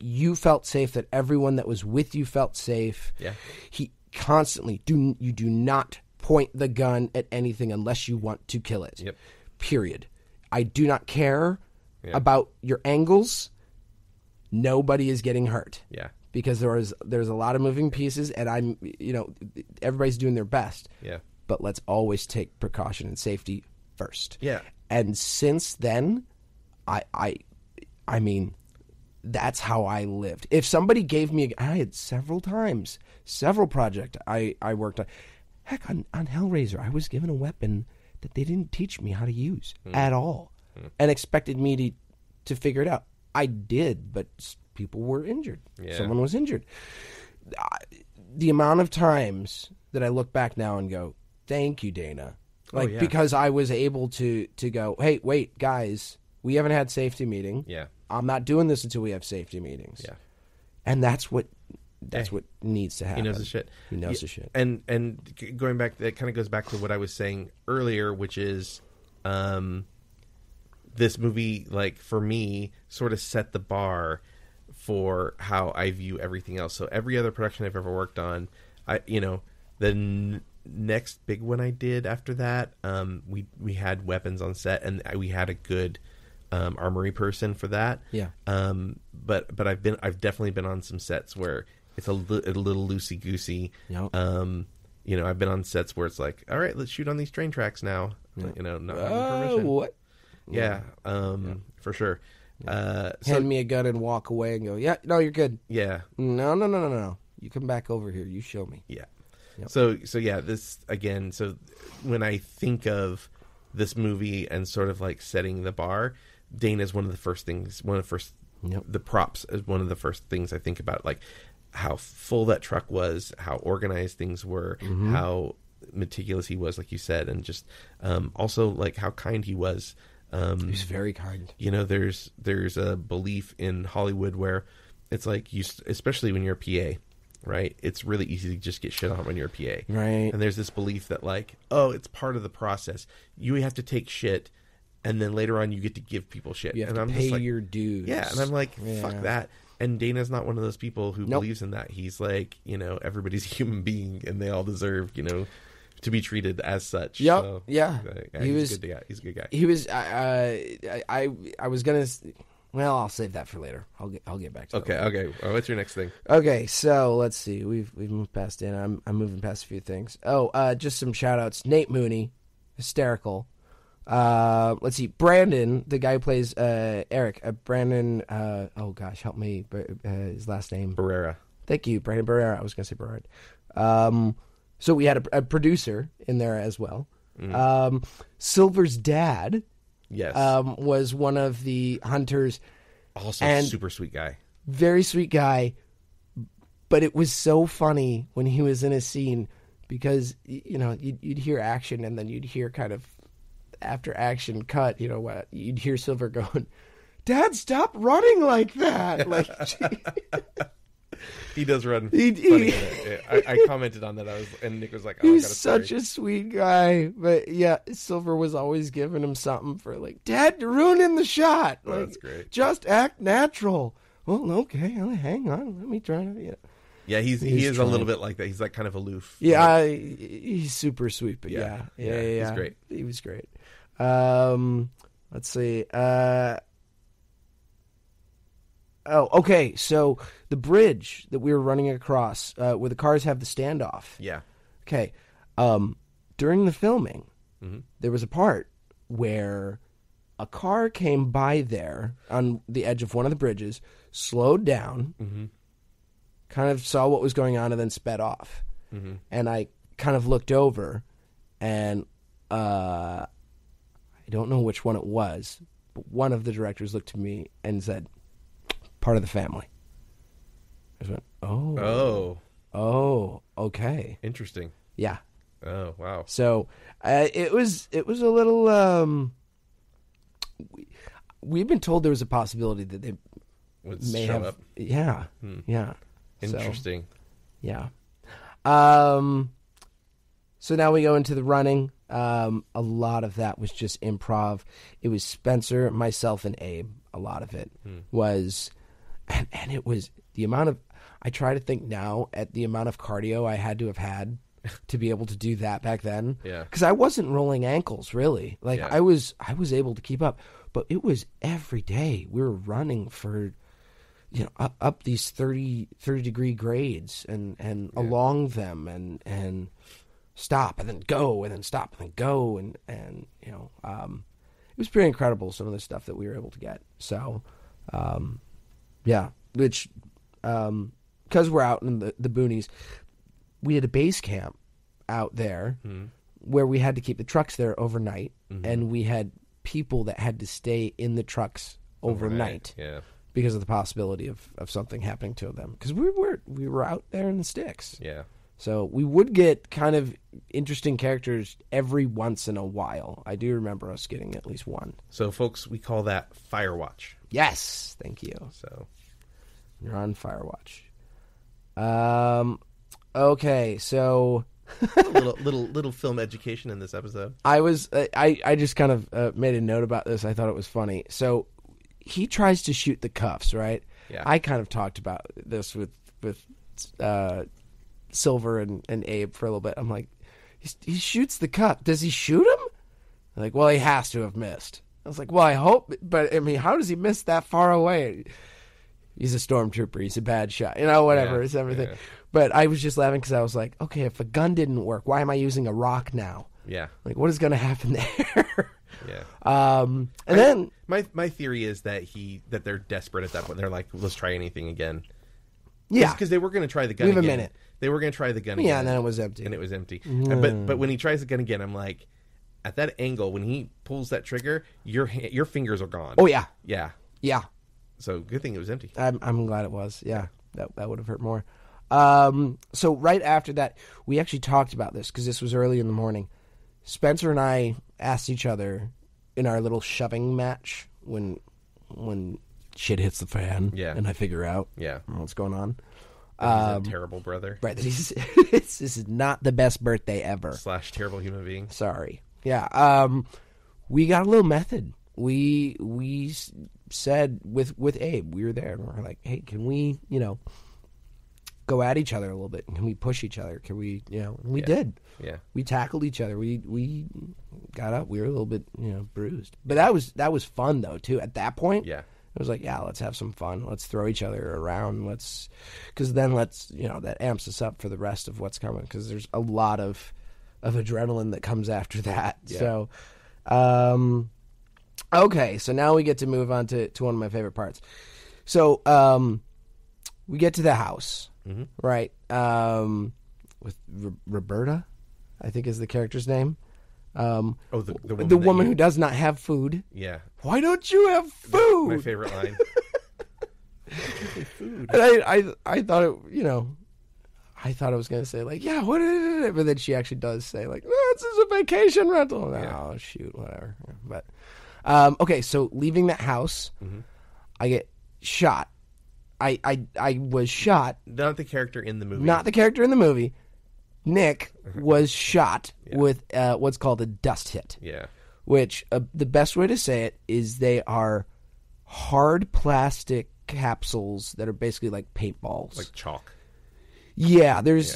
you felt safe, that everyone that was with you felt safe. Yeah. He constantly, you do not point the gun at anything unless you want to kill it. Yep. Period. I do not care about your angles. Nobody is getting hurt. Yeah. Because there's a lot of moving pieces, and I'm, everybody's doing their best. Yeah. But let's always take precaution and safety first. Yeah. And since then, I mean, that's how I lived. If somebody gave me, I had several projects I worked on. Heck, on Hellraiser, I was given a weapon that they didn't teach me how to use at all, and expected me to figure it out. I did, but people were injured. Yeah. Someone was injured. The amount of times that I look back now and go, thank you, Dana. Because I was able to go, hey, wait, guys, we haven't had safety meeting. Yeah. I'm not doing this until we have safety meetings. Yeah. And that's what needs to happen. He knows his shit. He knows his shit. And going back, that kind of goes back to what I was saying earlier, which is this movie, for me, sort of set the bar for how I view everything else. So every other production I've ever worked on, the next big one I did after that, we had weapons on set, and we had a good armory person for that. Yeah. But I've definitely been on some sets where it's a little loosey goosey. Yep. I've been on sets where it's like, all right, let's shoot on these train tracks now. Not having permission. What? Yeah. For sure. Hand me a gun and walk away and go, yeah, no, you're good. Yeah. No. You come back over here. You show me. Yeah. Yep. So yeah, this again. So when I think of this movie and sort of like setting the bar, Dana is one of the first things. Yep. The props is one of the first things I think about, like how full that truck was, how organized things were, how meticulous he was, like you said, and just also like how kind he was. He's very kind. There's a belief in Hollywood where it's like especially when you're a PA, right? It's really easy to just get shit on when you're a PA, right? And there's this belief that like, oh, it's part of the process. You have to take shit, and then later on you get to give people shit. You have and to I'm pay just like, your dues. Yeah, and I'm like, fuck that. And Dana's not one of those people who believes in that. He's like, everybody's a human being, and they all deserve, to be treated as such. Yep. So, yeah. He's a good guy. He's a good guy. He was. I was gonna. Well, I'll save that for later. I'll get back to it. Okay. What's your next thing? Okay, so let's see. We've moved past Dana. I'm moving past a few things. Just some shout outs. Nate Mooney, hysterical. Let's see. Brandon, the guy who plays Eric. Brandon. Oh gosh, help me. His last name. Barrera. Thank you, Brandon Barrera. I was gonna say Barrard. So we had a producer in there as well. Silver's dad, yes, was one of the hunters. Also, and super sweet guy. Very sweet guy. But it was so funny when he was in a scene because you'd hear action and then you'd hear kind of after action cut. You'd hear Silver going, "Dad, stop running like that!" Like. He does run funny. I commented on that. And Nick was like, "Oh, he's such a sweet guy." But yeah, Silver was always giving him something for like, "Dad, you're ruining the shot." Oh, like, that's great. Just act natural. Well, okay, hang on. Let me try to. Yeah, he is a little bit like that. He's like kind of aloof. Yeah, he's super sweet. But yeah. He's great. He was great. Let's see. Okay. So the bridge that we were running across, where the cars have the standoff. Yeah. Okay. During the filming, there was a part where a car came by there on the edge of one of the bridges, slowed down, kind of saw what was going on, and then sped off. And I kind of looked over, and I don't know which one it was, but one of the directors looked at me and said, "Part of the family." I just went, oh, okay, interesting. Yeah. Oh, wow. So it was a little. We've been told there was a possibility that they may show have. Up. Yeah, yeah. Interesting. So, yeah. So now we go into the running. A lot of that was just improv. It was Spencer, myself, and Abe. A lot of it was. And it was the amount of, I try to think now at the amount of cardio I had to have had to be able to do that back then. Yeah. Because I wasn't rolling ankles, really. Like, yeah. I was able to keep up. But it was every day. We were running for, up these 30-degree grades and along them and stop and then go and then stop and then go. And it was pretty incredible, some of the stuff that we were able to get. So, yeah, which, because we're out in the boonies, we had a base camp out there where we had to keep the trucks there overnight, and we had people that had to stay in the trucks overnight because of the possibility of something happening to them. Because we were out there in the sticks. Yeah. So we would get kind of interesting characters every once in a while. I do remember us getting at least one. So, folks, we call that Firewatch. Yes, thank you. So you're on Firewatch. Okay, so little film education in this episode. I just kind of made a note about this. I thought it was funny. So he tries to shoot the cuffs, right? Yeah. I kind of talked about this with Silver and Abe for a little bit. I'm like, he shoots the cup. Does he shoot him? They're like, well, he has to have missed. I was like, well, I hope, but I mean, how does he miss that far away? He's a stormtrooper. He's a bad shot. Whatever. Yeah, It's everything. yeah. But I was just laughing because I was like, okay, if a gun didn't work, why am I using a rock now? Yeah. Like, what is going to happen there? Yeah. And then my theory is that they're desperate at that point. They're like, let's try anything again. yeah, Because they were going to try the gun We have again. a minute. They were going to try the gun again. yeah, and then it was empty. And it was empty. But when he tries the gun again, I'm like, at that angle, when he pulls that trigger, your fingers are gone. Oh yeah, Yeah. yeah. So good thing it was empty. I'm glad it was. Yeah, that would have hurt more. So right after that, we actually talked about this because this was early in the morning. Spencer and I asked each other in our little shoving match when shit hits the fan. Yeah. And I figure out Yeah. what's going on. He's a terrible brother. Right. This is not the best birthday ever. / terrible human being. Sorry. Yeah. We got a little method. We said with Abe, we were there, and we're like, hey, can we, go at each other a little bit? Can we push each other? Can we, and we did. Yeah. We tackled each other. We got up. We were a little bit, bruised. But that was fun though too. At that point, Yeah. it was like, yeah, let's have some fun. Let's throw each other around. Because then that amps us up for the rest of what's coming. Because there's a lot of adrenaline that comes after that. Yeah. So, okay, so now we get to move on to one of my favorite parts. So, we get to the house, right? With Roberta, I think is the character's name. The woman who does not have food. Yeah. Why don't you have food? My favorite line. Food. And I thought it, I thought I was going to say like, yeah, what is it? But then she actually does say like, no, this is a vacation rental. No, Yeah. shoot, whatever. But okay, so leaving that house, I get shot. I was shot. Not the character in the movie. Not the character in the movie. Nick was shot with what's called a dust hit. Yeah. Which the best way to say it is they are hard plastic capsules that are basically like paintballs, Like chalk. Yeah, there's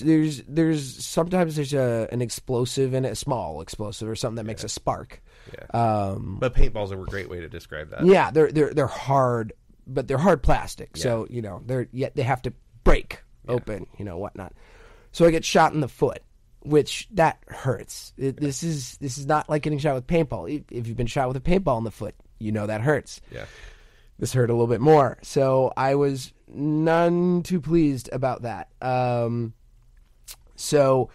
sometimes there's an explosive in it, a small explosive or something that makes a spark. Yeah. But paintballs are a great way to describe that. Yeah, they're hard, but they're hard plastic, so they have to break open, whatnot. So I get shot in the foot, which that hurts. This is not like getting shot with paintball. If you've been shot with a paintball in the foot, that hurts. Yeah. This hurt a little bit more. So I was none too pleased about that. So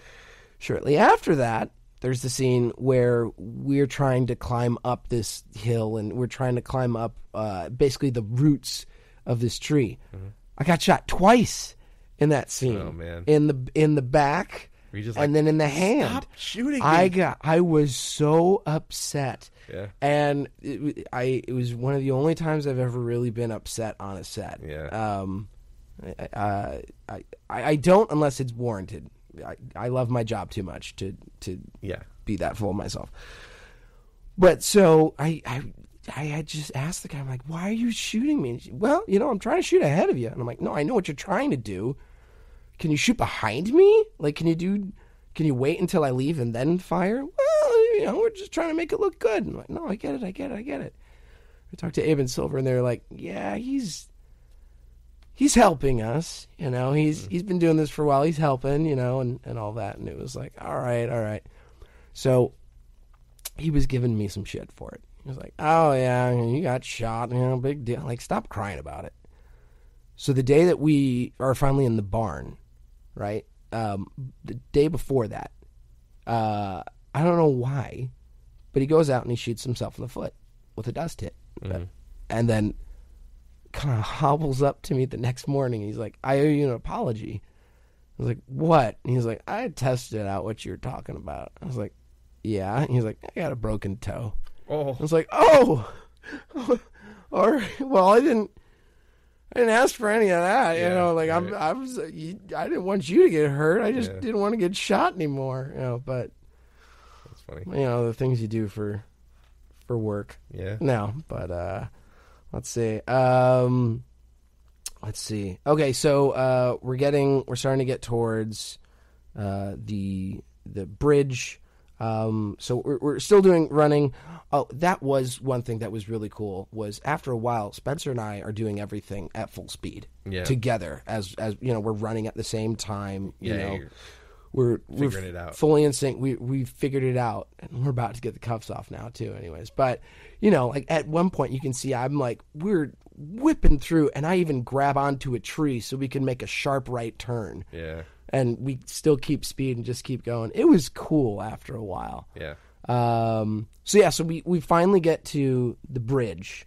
shortly after that, there's the scene where we're trying to climb up this hill and we're trying to climb up basically the roots of this tree. I got shot twice in that scene. Oh, man. In the back and then in the hand. Stop shooting me. I was so upset. Yeah. And it was one of the only times I've ever really been upset on a set. Yeah. I don't unless it's warranted. I love my job too much to be that full of myself. But so I had just asked the guy, I'm like, why are you shooting me? And she, well, I'm trying to shoot ahead of you. And I'm like, no, I know what you're trying to do. Can you shoot behind me? Like, can you wait until I leave and then fire? Well, we're just trying to make it look good. And I'm like, no, I get it. I talked to Abe and Silver, and they're like, yeah, he's helping us. He's been doing this for a while. He's helping, and all that. And it was like, all right. So he was giving me some shit for it. He was like, oh, yeah, you got shot, big deal. Like, stop crying about it. So the day that we are finally in the barn, right, the day before that, I don't know why, but he goes out and he shoots himself in the foot with a dust hit. And then kind of hobbles up to me the next morning. He's like, I owe you an apology. I was like, what? And he's like, I tested out what you were talking about. I was like, yeah. And he's like, I got a broken toe. Oh. I was like, oh. All right. Well, I didn't ask for any of that. I didn't want you to get hurt. I just didn't want to get shot anymore. But that's funny. The things you do for work. Yeah. No, but let's see. Let's see. Okay, so we're starting to get towards the bridge. So we're still running. Oh, that was one thing that was really cool. Was after a while, Spencer and I are doing everything at full speed together. As you know, we're running at the same time. You know, we're figuring it out. Fully in sync. We figured it out, and we're about to get the cuffs off now too. Anyways, but you know, like at one point you can see I'm like we're whipping through, and I even grab onto a tree so we can make a sharp right turn. Yeah. And we still keep speed and just keep going. It was cool after a while. Yeah. So we finally get to the bridge,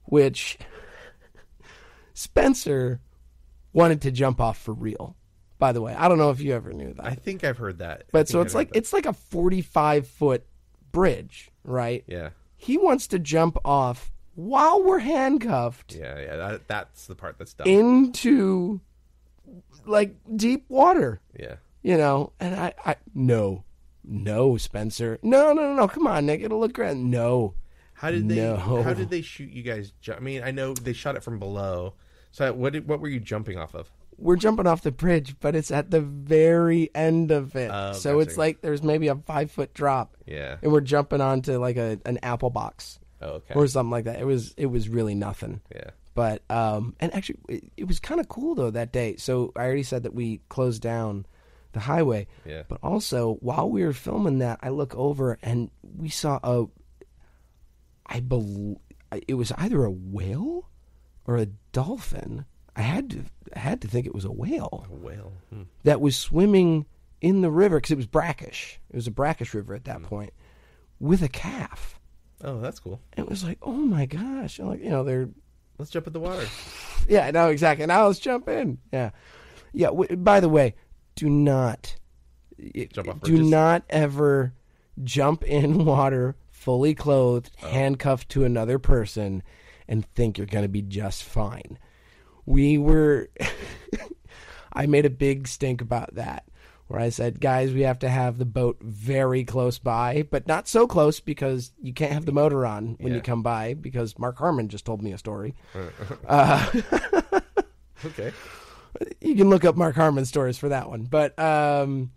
which Spencer wanted to jump off for real. By the way, I don't know if you ever knew that. I think I've heard that. But so it's like a 45-foot bridge, right? Yeah. He wants to jump off while we're handcuffed. Yeah. That's the part that's dumb. Into like deep water. Yeah. You know, and I no, Spencer. No. Come on, Nick. It'll look great. No. How did they shoot you guys? I mean, I know they shot it from below. So what were you jumping off of? We're jumping off the bridge, but it's at the very end of it. So it's like there's maybe a 5-foot drop. Yeah. And we're jumping onto like an apple box. Oh, okay. Or something like that. It was really nothing. Yeah. But and actually it was kind of cool though that day. So I already said that we closed down the highway. Yeah. But also while we were filming that, I look over and we saw it was either a whale or a dolphin. I had to think it was a whale. A whale. That was swimming in the river because it was brackish. It was a brackish river at that point with a calf. Oh, that's cool. And it was like, oh my gosh! I'm like, you know, they're. Let's jump in the water. Yeah, no, exactly. Now let's jump in. Yeah. By the way, do not ever jump in water fully clothed, handcuffed to another person, and think you're going to be just fine. I made a big stink about that, where I said, guys, we have to have the boat very close by, but not so close because you can't have the motor on when you come by, because Mark Harmon just told me a story. Okay. You can look up Mark Harmon's stories for that one. But I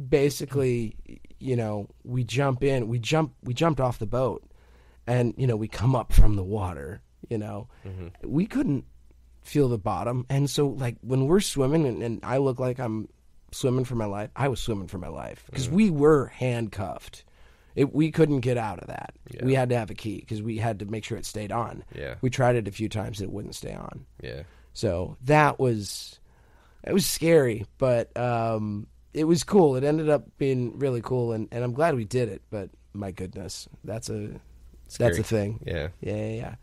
basically, you know, we jumped off the boat, and, you know, we come up from the water, you know. Mm-hmm. We couldn't feel the bottom. And so, like, when we're swimming and I look like I'm swimming for my life, I was swimming for my life because we were handcuffed. We couldn't get out of that. Yeah. We had to have a key because we had to make sure it stayed on. Yeah. We tried it a few times and it wouldn't stay on. Yeah. So it was scary, but it was cool. It ended up being really cool, and I'm glad we did it. But my goodness, that's a thing. Yeah. Yeah.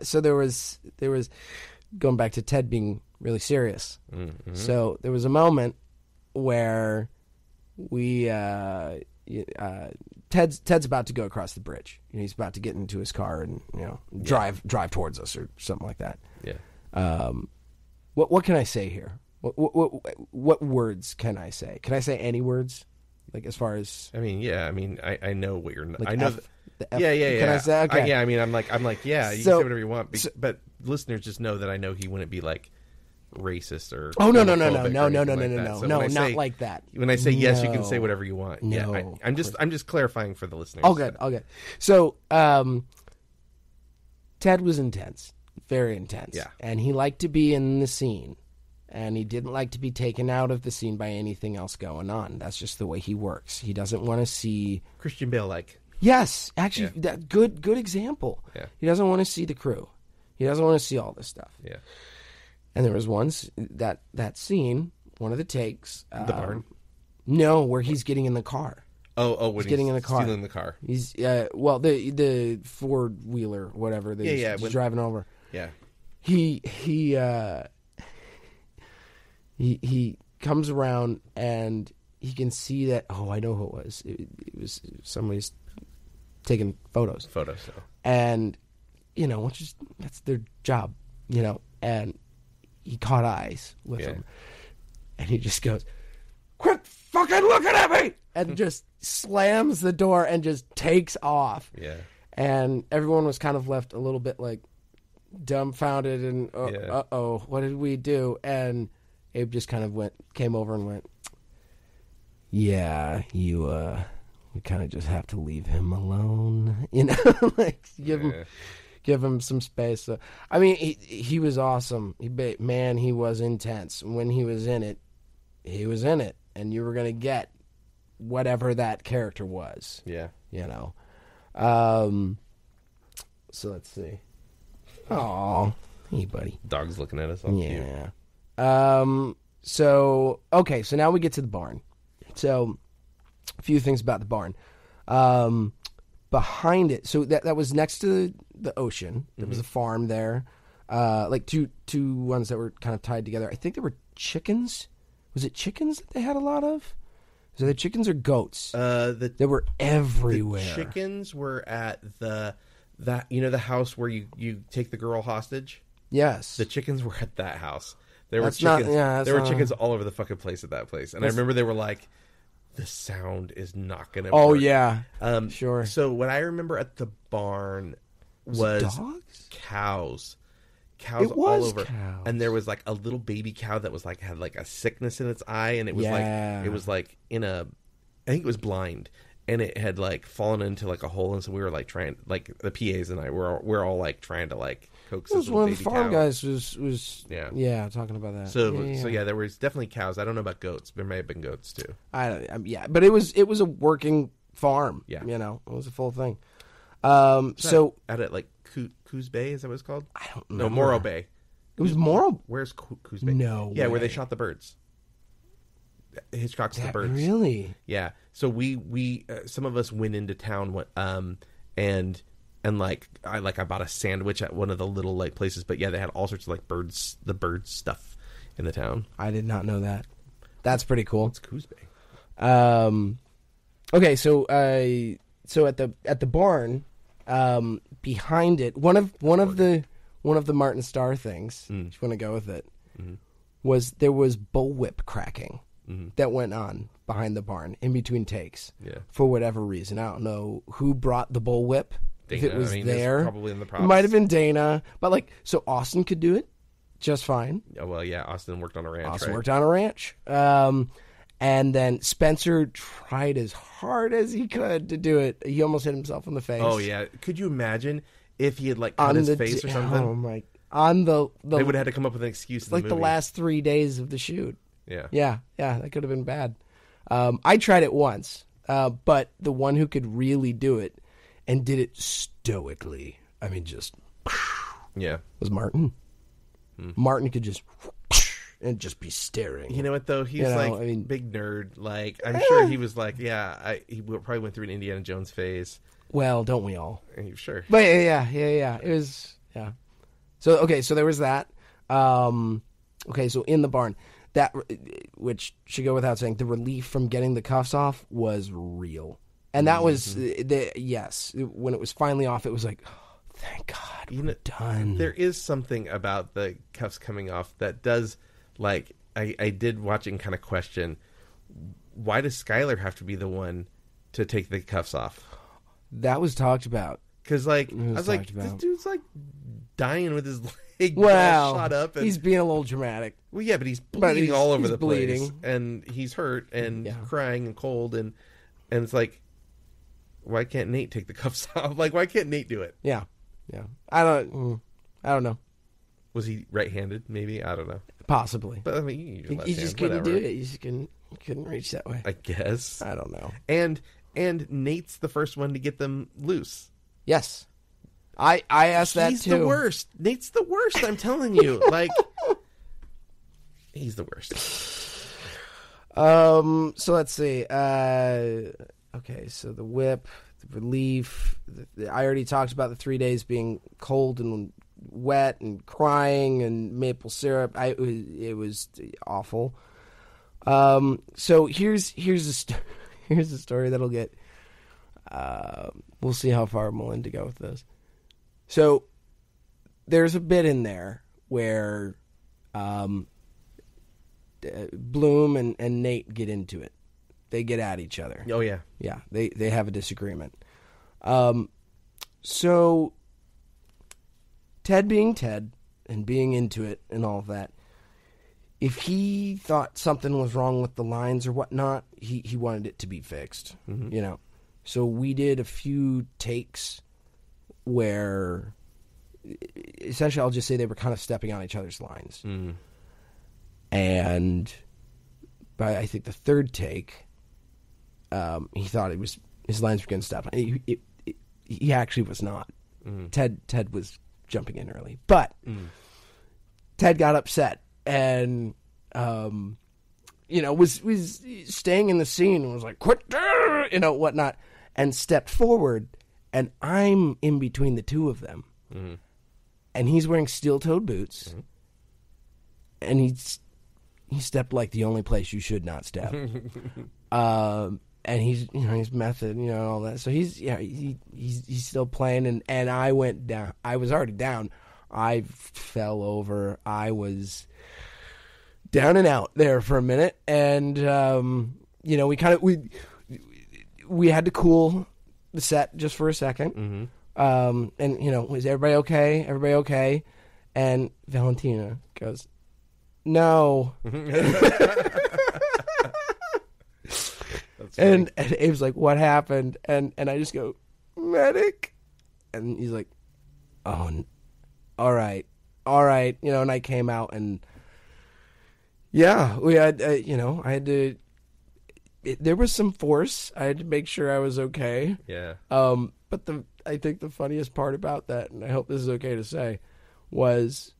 So there was going back to Ted being really serious. Mm-hmm. So there was a moment where Ted's about to go across the bridge. You know, he's about to get into his car and, you know, drive towards us or something like that. Yeah. What can I say here? What words can I say? Can I say any words? Like, as far as I know what you're. Like I know. the F, Yeah. Can I say? Okay. I'm like, yeah. You can say whatever you want, but listeners just know that I know he wouldn't be like racist or. Oh no, not like that. When I say yes, you can say whatever you want. No, yeah, I'm just clarifying for the listeners. Okay. So, Ted was intense, very intense. Yeah, and he liked to be in the scene. And he didn't like to be taken out of the scene by anything else going on. That's just the way he works. He doesn't want to see Christian Bale like. Yes, actually, that good example. Yeah. He doesn't want to see the crew. He doesn't want to see all this stuff. Yeah. And there was once that scene, one of the takes. The barn. No, where he's getting in the car. When he's getting in the car. Stealing the car. He's the 4-wheeler, whatever. That he's driving over. Yeah. He comes around and he can see that. Oh, I know who it was. It was somebody's taking photos. So. And, you know, that's their job, you know. And he caught eyes with him, and he just goes, "Quit fucking looking at me? And just slams the door and just takes off. Yeah. And everyone was kind of left a little bit like dumbfounded and, Yeah. what did we do? And Abe just kind of came over and went, yeah, you kind of just have to leave him alone, you know, like give him some space. So, I mean, he was awesome. He was intense. When he was in it, and you were going to get whatever that character was. Yeah. You know. So let's see. Oh, hey, buddy. Dog's looking at us all cute. So now we get to the barn. So, a few things about the barn. Behind it, so that was next to the ocean. There was a farm there, like two ones that were kind of tied together. I think there were chickens. Was it chickens that they had a lot of? So the chickens or goats? They were everywhere. The chickens were at the house where you take the girl hostage. Yes, the chickens were at that house. There were chickens all over the fucking place at that place, and I remember they were like, the sound is not going to work. Oh, yeah. Sure. So what I remember at the barn was dogs? Cows. It was all over. cows. And there was like a little baby cow that was like, had like a sickness in its eye. And it was I think it was blind. And it had like fallen into like a hole. And so we were like trying, like the PAs and I we're all like trying to like coax this little baby cow. One of the farm guys was talking about that. So there was definitely cows. I don't know about goats. There may have been goats too. But it was a working farm. Yeah, you know, it was a full thing. So out at like Coos Bay, is that what it's called? I don't know. No, Morro Bay. It was Morro. Where's Coos Bay? No, yeah, where they shot the birds. Hitchcock's the birds. Really? Yeah. So we some of us went into town, and like I bought a sandwich at one of the little like places, but yeah, they had all sorts of like the bird stuff in the town. I did not know that. That's pretty cool. It's Coos Bay. Okay, so at the barn, behind it, one of the Martin Starr things, if you want to go with it, was there was bullwhip cracking that went on behind the barn in between takes. Yeah. For whatever reason, I don't know who brought the bullwhip. Dana, if it was there, probably in the props. It might have been Dana, but like, so Austin could do it just fine. Oh, well, yeah, Austin worked on a ranch. And then Spencer tried as hard as he could to do it. He almost hit himself in the face. Oh, yeah. Could you imagine if he had, like, cut his face or something? Oh, my. On the they would have had to come up with an excuse. Like the last 3 days of the shoot. Yeah. Yeah, that could have been bad. I tried it once, but the one who could really do it and did it stoically, I mean, just... Yeah. Was Martin. Martin could just... and just be staring. You know what, though? He's big nerd. Like, I'm sure he was like, he probably went through an Indiana Jones phase. Well, don't we all? Sure. But yeah. It was, yeah. So, okay, so there was that. Okay, so in the barn, that, which should go without saying, the relief from getting the cuffs off was real. And that was, when it was finally off, it was like, oh, thank God, we're done. There is something about the cuffs coming off that does... Like, I did watch it and kind of question, why does Skylar have to be the one to take the cuffs off? That was talked about. Because, like, I was like, this dude's, like, dying with his leg shot up. And, he's being a little dramatic. Well, yeah, but he's bleeding all over the place. And he's hurt and crying and cold. And it's like, why can't Nate take the cuffs off? Like, why can't Nate do it? Yeah. I don't know. Was he right-handed? Maybe, I don't know. Possibly, but I mean, you just couldn't do it. You just couldn't reach that way. I guess. I don't know. And Nate's the first one to get them loose. Yes, I asked that too. He's the worst. Nate's the worst. I'm telling you, like, he's the worst. So let's see. Okay, so the whip, the relief. I already talked about the 3 days being cold and wet and crying and maple syrup. It was awful. So here's a story that'll get. We'll see how far I'm willing to go with this. So there's a bit in there where Bloom and Nate get into it. they get at each other. Oh, yeah. Yeah, they have a disagreement. So Ted being Ted and being into it and all of that, if he thought something was wrong with the lines or whatnot, he wanted it to be fixed, you know. So we did a few takes where, essentially, I'll just say they were kind of stepping on each other's lines. And by, I think, the third take, he thought his lines were getting stepped on. He actually was not. Ted was jumping in early. But Ted got upset and, you know, was staying in the scene and was like, quit, you know, whatnot, and stepped forward, and I'm in between the two of them. And he's wearing steel-toed boots, and he stepped like the only place you should not step. And he's, you know, he's method, you know, all that. So he's still playing, and I went down. I was already down. I fell over. I was down and out there for a minute, and you know, we had to cool the set just for a second. And you know, was everybody okay? Everybody okay? And Valentina goes, no. And Abe's like, what happened? And I just go, medic. And he's like, oh, all right. You know, and I came out, and yeah, we had, you know, I had to, there was some force. I had to make sure I was okay. Yeah. But I think the funniest part about that, and I hope this is okay to say, was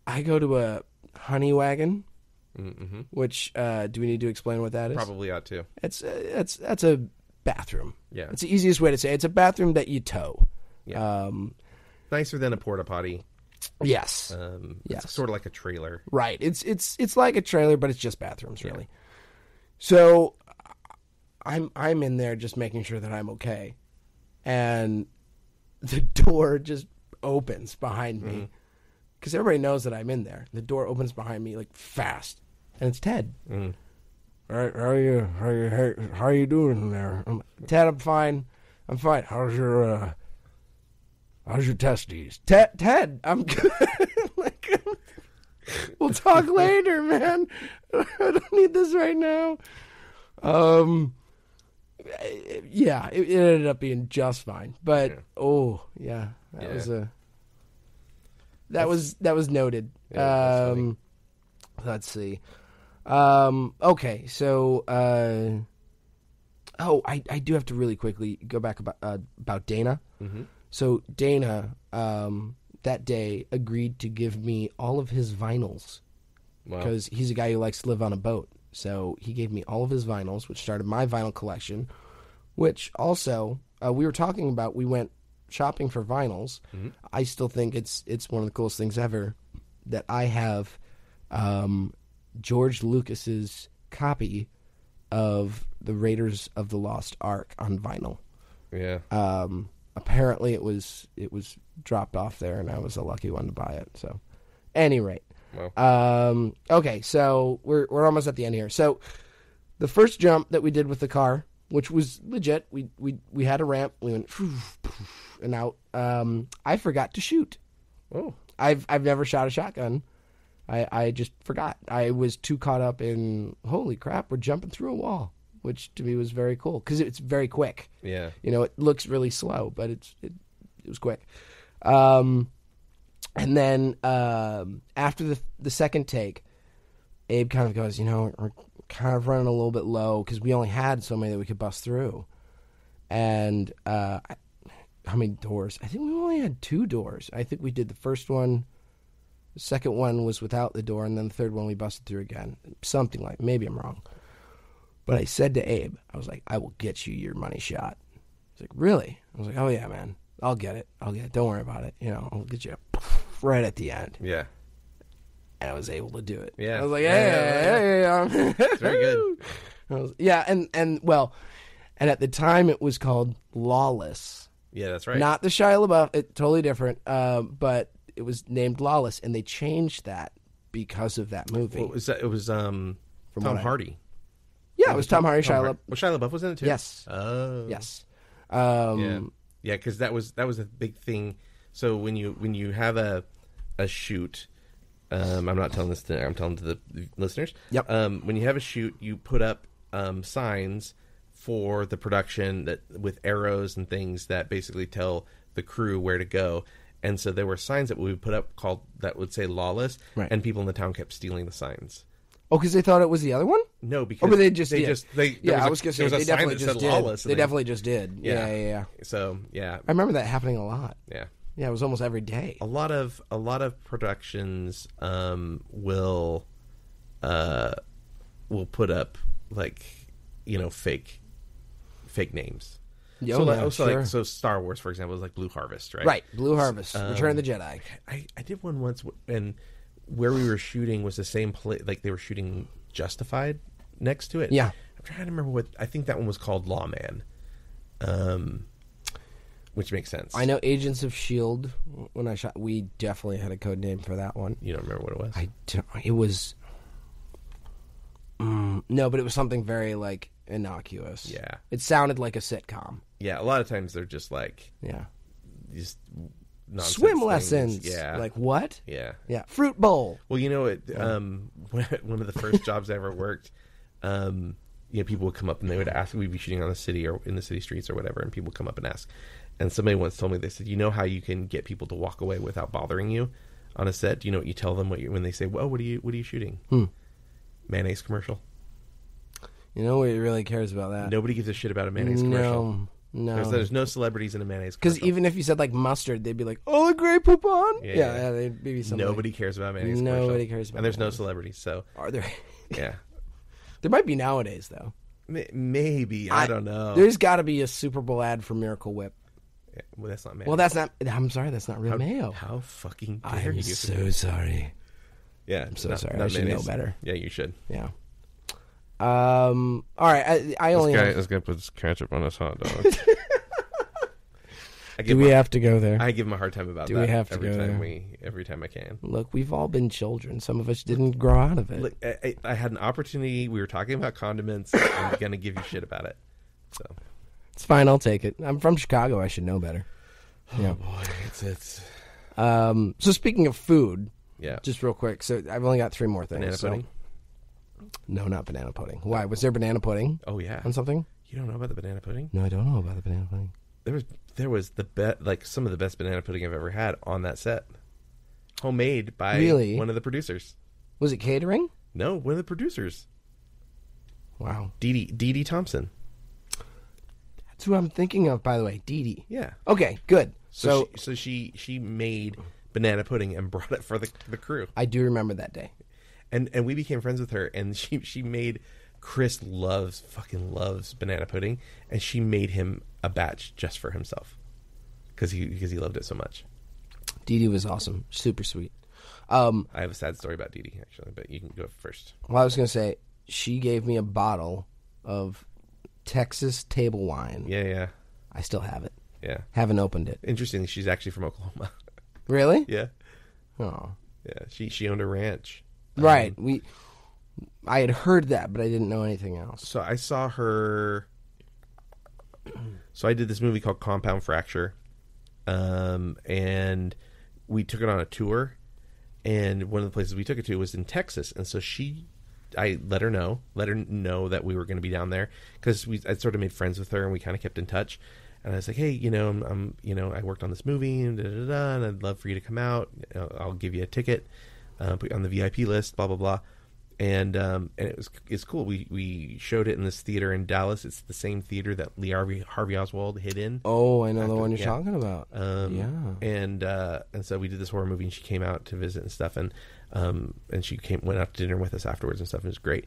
I go to a honey wagon. Which, do we need to explain what that is? Probably ought to. That's a bathroom. Yeah. It's the easiest way to say it. It's a bathroom that you tow. Yeah. Nicer than a porta potty. Yes. Yes. It's sort of like a trailer. Right. It's like a trailer, but it's just bathrooms, really. So I'm in there just making sure that I'm okay. And the door just opens behind me. Because everybody knows that I'm in there. The door opens behind me, like, fast. And it's Ted. All right, how are you doing in there? Ted, I'm fine. How's your testes? Ted, I'm good. Like, we'll talk later, man. I don't need this right now. Yeah, it ended up being just fine. But that was noted. Yeah, let's see. Okay, so I do have to really quickly go back about Dana. So Dana that day agreed to give me all of his vinyls because he's a guy who likes to live on a boat. So he gave me all of his vinyls, which started my vinyl collection, which also we were talking about. We went shopping for vinyls. I still think it's one of the coolest things ever that I have George Lucas's copy of the Raiders of the Lost Ark on vinyl. Yeah. Apparently it was dropped off there, and I was the lucky one to buy it. So, any rate. Wow. Okay, so we're almost at the end here. So, the first jump that we did with the car, which was legit, we had a ramp. We went and out. I forgot to shoot. Oh. I've never shot a shotgun. I just forgot. I was too caught up in, holy crap, we're jumping through a wall, which to me was very cool because it's very quick. Yeah. You know, it looks really slow, but it was quick. And then after the second take, Abe kind of goes, you know, we're kind of running a little bit low because we only had so many that we could bust through. And how many doors? I think we only had 2 doors. I think we did the first one. The second one was without the door, and then the third one we busted through again. Something like, maybe I'm wrong. But I said to Abe, I was like, I will get you your money shot. He's like, really? I was like, oh yeah, man. I'll get it. Don't worry about it. You know, I'll get you right at the end. Yeah. And I was able to do it. Yeah. I was like, hey. It's very good. And at the time it was called Lawless. Yeah, that's right. Not the Shia LaBeouf. It's totally different. But it was named Lawless, and they changed that because of that movie. What was that? It was Tom Hardy. Yeah, Yeah, it was Tom Hardy, Shia LaBeouf. Well, Shia LaBeouf was in it too. Yes. Oh. Yes. Yeah, because that was a big thing. So when you have a shoot, I'm not telling this I'm telling to the listeners. Yep. When you have a shoot, you put up signs for the production that with arrows and things that basically tell the crew where to go. And so there were signs that we would put up that would say "lawless," right. and people in the town kept stealing the signs. Oh, because they thought it was the other one? No, because or they just I was going to say they definitely just did. Lawless, they definitely just did. Yeah. So yeah, I remember that happening a lot. Yeah, it was almost every day. A lot of productions will put up fake names. So Star Wars, for example, is like Blue Harvest, right? Right, Blue Harvest, Return of the Jedi. I did one once, and where we were shooting was the same place. Like they were shooting Justified next to it. Yeah, I'm trying to remember what. I think that one was called Lawman, which makes sense. I know Agents of S.H.I.E.L.D. When I shot, we definitely had a code name for that one. You don't remember what it was? It was no, but it was something very like innocuous. Yeah, it sounded like a sitcom. Yeah, a lot of times they're just like just nonsense swim things. lessons. Yeah, like what? Yeah, fruit bowl. Well, one of the first jobs I ever worked, people would come up and they would ask. We'd be shooting on the city or in the city streets or whatever, and people would come up and ask. And somebody once told me, they said, "You know how you can get people to walk away without bothering you on a set? Do you know what you tell them when they say, well, what are you shooting? Mayonnaise commercial." You know what really cares about that? Nobody gives a shit about a mayonnaise commercial. No. There's no celebrities in a mayonnaise commercial. Because even if you said like mustard, they'd be like, "Oh, the Grey Poupon." Yeah, they'd be somebody. Nobody cares about mayonnaise commercial. Nobody cares about. And there's no celebrities. So are there? Yeah, there might be nowadays though. Maybe I don't know. There's got to be a Super Bowl ad for Miracle Whip. Yeah, well, that's not mayo. Well, that's not. I'm sorry, that's not real mayo. How fucking dare you? I'm so sorry. Yeah, I'm so sorry. I should know better. Yeah, you should. Yeah. All right. I only. This guy puts ketchup on his hot dog. Do we have to go there? I give him a hard time about that. Do we have to go there? Every time I can. Look, we've all been children. Some of us didn't grow out of it. Look, I had an opportunity. We were talking about condiments. I'm going to give you shit about it. So it's fine. I'll take it. I'm from Chicago. I should know better. Oh boy, it's. So speaking of food, yeah, just real quick. So I've only got 3 more things. Banana pudding? No, not banana pudding. Why? Was there banana pudding? Oh yeah, on something? You don't know about the banana pudding? No, I don't know about the banana pudding. There was some of the best banana pudding I've ever had on that set. Homemade by one of the producers. Was it catering? No, one of the producers. Wow. Dee Dee Thompson. That's who I'm thinking of, by the way. Dee Dee. Yeah. Okay, good. So she made banana pudding and brought it for the crew. I do remember that day. And we became friends with her, and she made. Chris fucking loves banana pudding, and she made him a batch just for himself because he loved it so much. Dee Dee was awesome, super sweet. I have a sad story about Dee Dee actually, but you can go first. Well, I was going to say she gave me a bottle of Texas table wine. Yeah. I still have it. Yeah, haven't opened it. Interestingly, she's actually from Oklahoma. Really? Yeah. Oh. Yeah, she owned a ranch. Right. I had heard that, but I didn't know anything else. So I saw her. So I did this movie called Compound Fracture, and we took it on a tour. And one of the places we took it to was in Texas, and so I let her know that we were going to be down there because I sort of made friends with her, and we kind of kept in touch. And I was like, hey, I'm I worked on this movie, and and I'd love for you to come out. I'll give you a ticket, put you on the VIP list, blah blah blah. And it's cool. We showed it in this theater in Dallas. It's the same theater that Lee Harvey Oswald hid in. Oh, I know the one you're talking about. Yeah. And so we did this horror movie, and she came out to visit and stuff, and she went out to dinner with us afterwards and stuff. And it was great.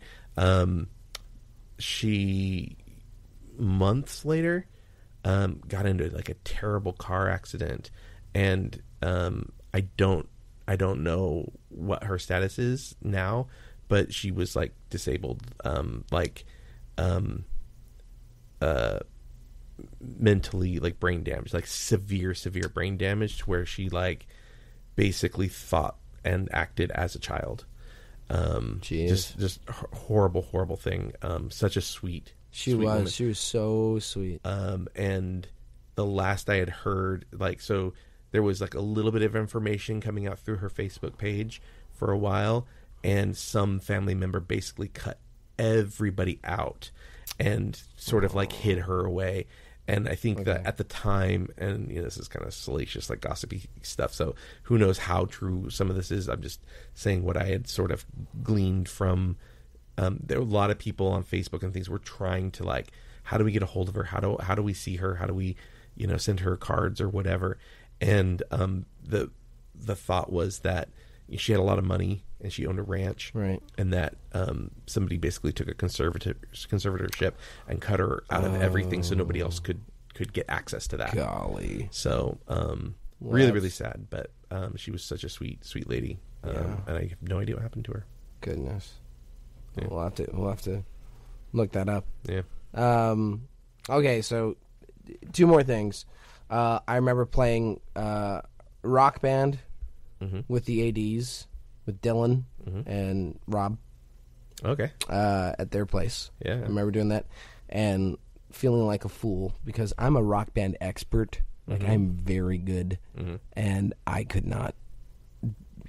She months later got into like a terrible car accident, and I don't know what her status is now. But she was like disabled, mentally, like brain damage, like severe brain damage, to where she like basically thought and acted as a child. just horrible thing. Such a sweet woman. She was so sweet. And the last I had heard, so there was a little bit of information coming out through her Facebook page for a while, and some family member basically cut everybody out and sort of hid her away. And I think that at the time, and this is kind of salacious, gossipy stuff, so who knows how true some of this is. I'm just saying what I had sort of gleaned from. There were a lot of people on Facebook and things were trying to how do we get a hold of her? How do we see her? How do we, send her cards or whatever? And the thought was that she had a lot of money and she owned a ranch, right? And that somebody basically took a conservatorship and cut her out of everything, so nobody else could get access to that. Golly. So really sad, but she was such a sweet lady, and I have no idea what happened to her. Goodness. Yeah. We'll have to look that up. Yeah. Okay, so 2 more things. I remember playing Rock Band with the ADs, with Dylan and Rob. Okay. At their place. Yeah. I remember doing that and feeling like a fool because I'm a Rock Band expert. I'm very good, and I could not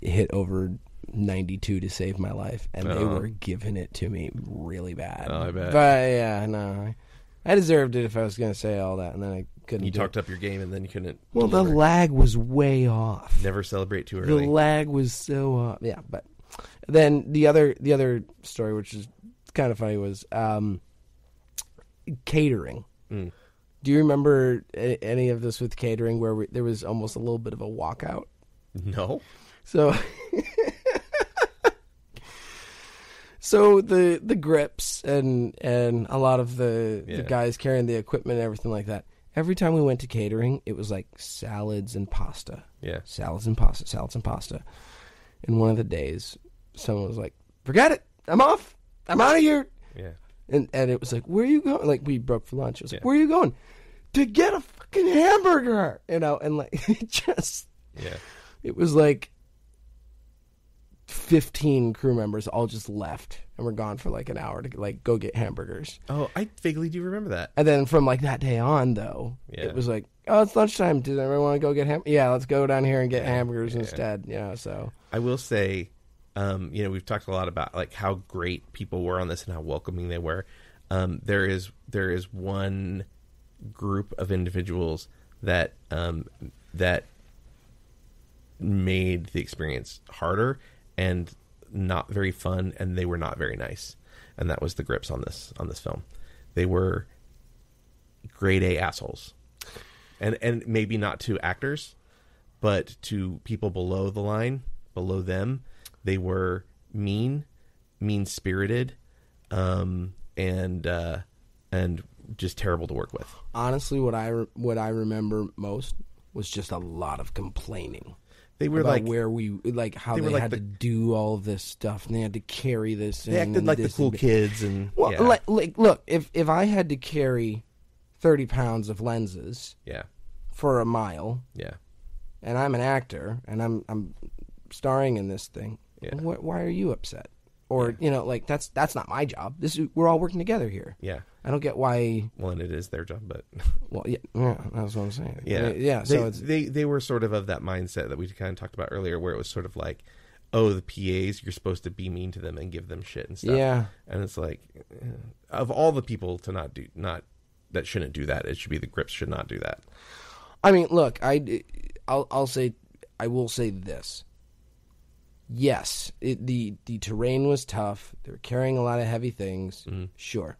hit over 92 to save my life, and they were giving it to me really bad. Oh, I bet. But yeah, no, I deserved it if I was going to say all that, and then I couldn't. You talked up your game, and then you couldn't. Well, the lag was way off. Never celebrate too early. The lag was so off. Yeah, but then the other story, which is kind of funny, was catering. Do you remember any of this with catering where there was almost a little bit of a walkout? No. So. So the grips and a lot of the guys carrying the equipment and everything like that. Every time we went to catering, it was salads and pasta. Yeah. Salads and pasta. And one of the days, someone was like, "Forget it. I'm off. I'm out of here." Yeah. And it was like, "Where are you going?" We broke for lunch. It was like, "Where are you going?" "To get a fucking hamburger." And it just it was 15 crew members all just left and were gone for an hour to go get hamburgers. Oh, I vaguely do remember that. And then from that day on, though, it was "Oh, it's lunchtime. Does everyone want to go get Yeah, let's go down here and get hamburgers instead. Yeah, so I will say, we've talked a lot about how great people were on this and how welcoming they were. There is one group of individuals that made the experience harder and not very fun, and they were not very nice, and that was the grips on this film. They were grade A assholes, and maybe not to actors, but to people below the line, below them, they were mean-spirited, and just terrible to work with. Honestly, what I remember most was just a lot of complaining. They were about where we how they had to do all of this stuff, and they had to carry this. They acted like the cool kids, and look, if I had to carry 30 pounds of lenses, for a mile, and I'm an actor and I'm starring in this thing, why are you upset? Or that's not my job. We're all working together here. Yeah, I don't get why. Well, and it is their job, but that's what I'm saying. Yeah. So they were sort of that mindset that we kind of talked about earlier, where it was sort of oh, the PAs, you're supposed to be mean to them and give them shit and stuff. Yeah, and it's of all the people to that shouldn't do that, it should be the grips should not do that. I mean, look, I will say this. Yes, the terrain was tough. They were carrying a lot of heavy things. Sure.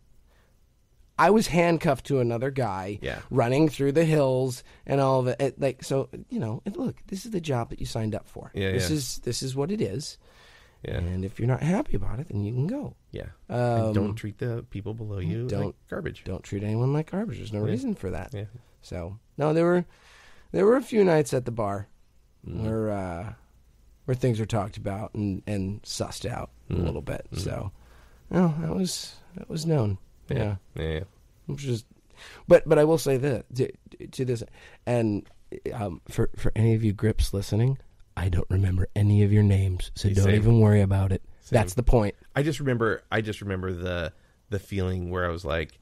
I was handcuffed to another guy running through the hills and all of it. Look, this is the job that you signed up for. This is what it is. Yeah. And if you're not happy about it, then you can go. Yeah. And don't treat the people below you like garbage. Don't treat anyone like garbage. There's no reason for that. Yeah. So, no, there were a few nights at the bar where things were talked about and sussed out a little bit. So, no, that was known. Yeah. Which is, but I will say that to this, and for any of you grips listening, I don't remember any of your names, so don't even worry about it. That's the point. I just remember the feeling where I was like,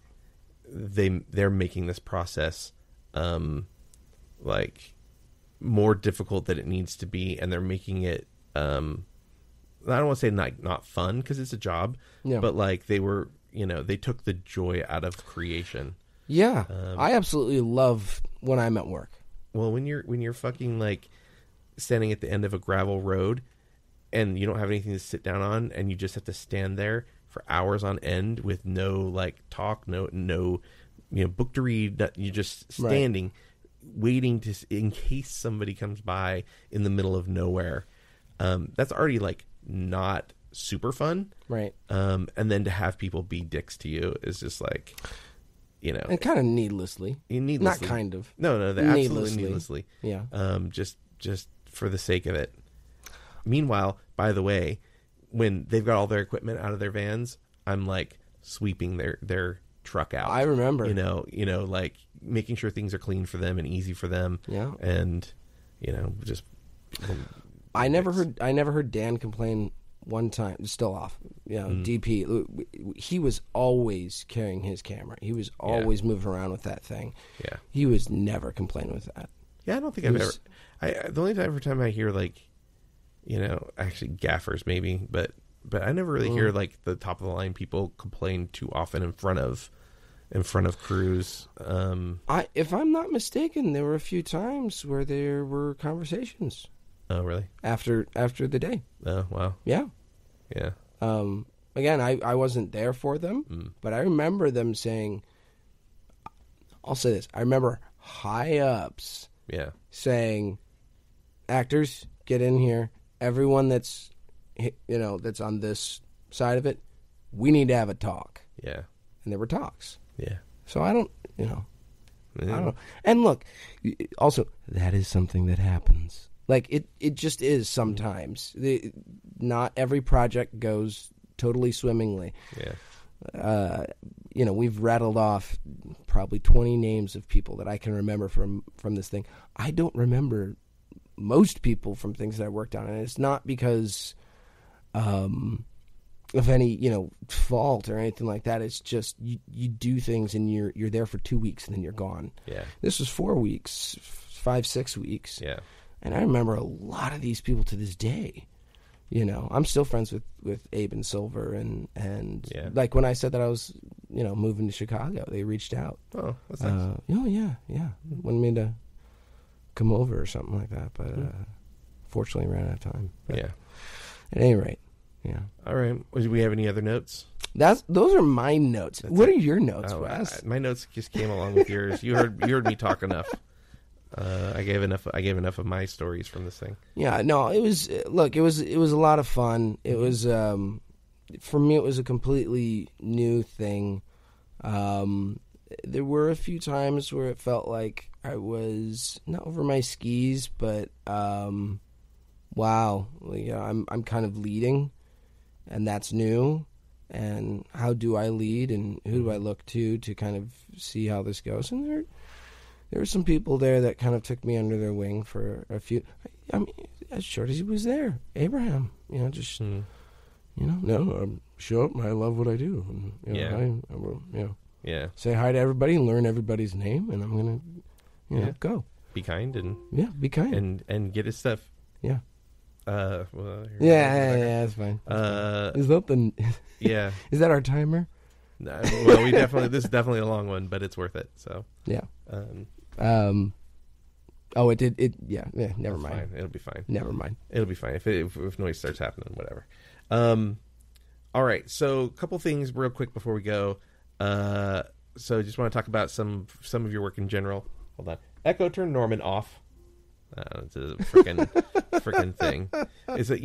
they're making this process like more difficult than it needs to be, and they're making it I don't want to say not fun, because it's a job, but like they took the joy out of creation. Yeah, I absolutely love when I'm at work. Well, when you're fucking like standing at the end of a gravel road and you don't have anything to sit down on, and you just have to stand there for hours on end with no like talk, no book to read. You're just standing, waiting in case somebody comes by in the middle of nowhere. That's already like not super fun, right? And then to have people be dicks to you is just like, and kind of needlessly. Not kind of. No, they absolutely needlessly. Yeah. Just for the sake of it. Meanwhile, by the way, when they've got all their equipment out of their vans, I'm like sweeping their truck out. I remember. Like making sure things are clean for them and easy for them. Yeah. And just. I never heard Dan complain one time. Still off. DP. He was always carrying his camera. He was always moving around with that thing. Yeah. He was never complaining with that. Yeah, I don't think I've ever. The only time I hear like, actually gaffers maybe, but I never really hear like the top of the line people complain too often in front of crews. If I'm not mistaken, there were a few times where there were conversations. Oh, really? After the day. Oh, wow. Yeah. Yeah. Again, I wasn't there for them, but I remember them saying, I'll say this, I remember high ups saying, actors, get in here. Everyone that's on this side of it, we need to have a talk. Yeah. And there were talks. Yeah. So I don't know. And look, also, that is something that happens. Like, it just is sometimes. Not every project goes totally swimmingly. Yeah. We've rattled off probably 20 names of people that I can remember from this thing. I don't remember most people from things that I worked on, and it's not because of any fault or anything like that. It's just you do things and you're there for 2 weeks and then you're gone. Yeah. This was 4 weeks, 5-6 weeks. Yeah. And I remember a lot of these people to this day. I'm still friends with Abe and Silver, and like when I said that I was moving to Chicago, they reached out. Oh, that's nice. Yeah, wanted me to come over or something like that, but fortunately ran out of time. But yeah. At any rate, yeah. All right. Do we have any other notes? Those are my notes. What are your notes, Wes? My notes just came along with yours. You heard me talk enough. I gave enough of my stories from this thing. Yeah, no, it was a lot of fun. It was for me, it was a completely new thing. There were a few times where it felt like I was not over my skis, but wow, I'm kind of leading, and that's new. And how do I lead, and who do I look to kind of see how this goes? And there were some people there that kind of took me under their wing for a few. I mean, as short as he was there, Abraham. Show up. I love what I do. And, I will, say hi to everybody and learn everybody's name, and I'm gonna, go. Be kind and be kind and get his stuff. Yeah. That's fine. Is that the? Yeah. Is that our timer? Well, this is definitely a long one, but it's worth it. So yeah. It did. Yeah. Never mind. Fine. It'll be fine. Never mind. It'll be fine if noise starts happening. Whatever. All right. So a couple things real quick before we go. So just want to talk about some of your work in general. Hold on. Echo, turn Norman off. It's a freaking thing. Is that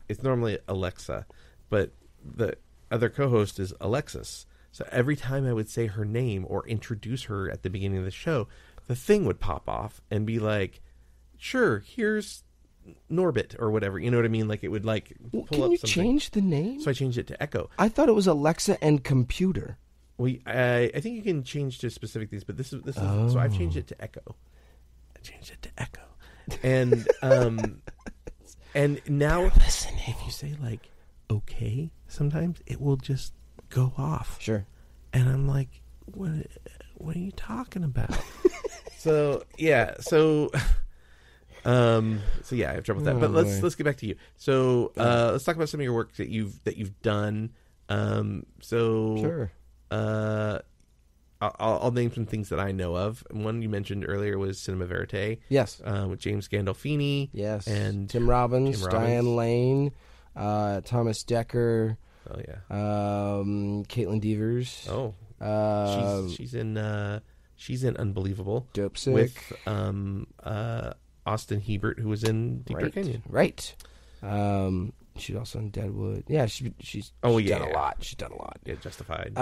it's normally Alexa, but the other co-host is Alexis. So every time I would say her name or introduce her at the beginning of the show, the thing would pop off and be like, "Sure, here's Norbit," or whatever. You know what I mean? Like it would like pull up something. Can you change the name? So I changed it to Echo. I thought it was Alexa and computer. I think you can change to specific things, but this is so I've changed it to Echo. I changed it to Echo, and and now if you say like okay sometimes, it will just go off. Sure. And I'm like, what are you talking about? So yeah, I have trouble with that. But let's get back to you. So let's talk about some of your work that you've done. Sure. I'll name some things that I know of. One you mentioned earlier was Cinema Verite. Yes. With James Gandolfini. Yes. And Tim Robbins, Diane Lane, Thomas Dekker. Oh yeah. Caitlin Devers. Oh. She's in Unbelievable. Dope Sick. With Austin Hebert, who was in Deeper Canyon. Right. She's also in Deadwood. Yeah, she's done a lot. She's done a lot. Yeah, Justified.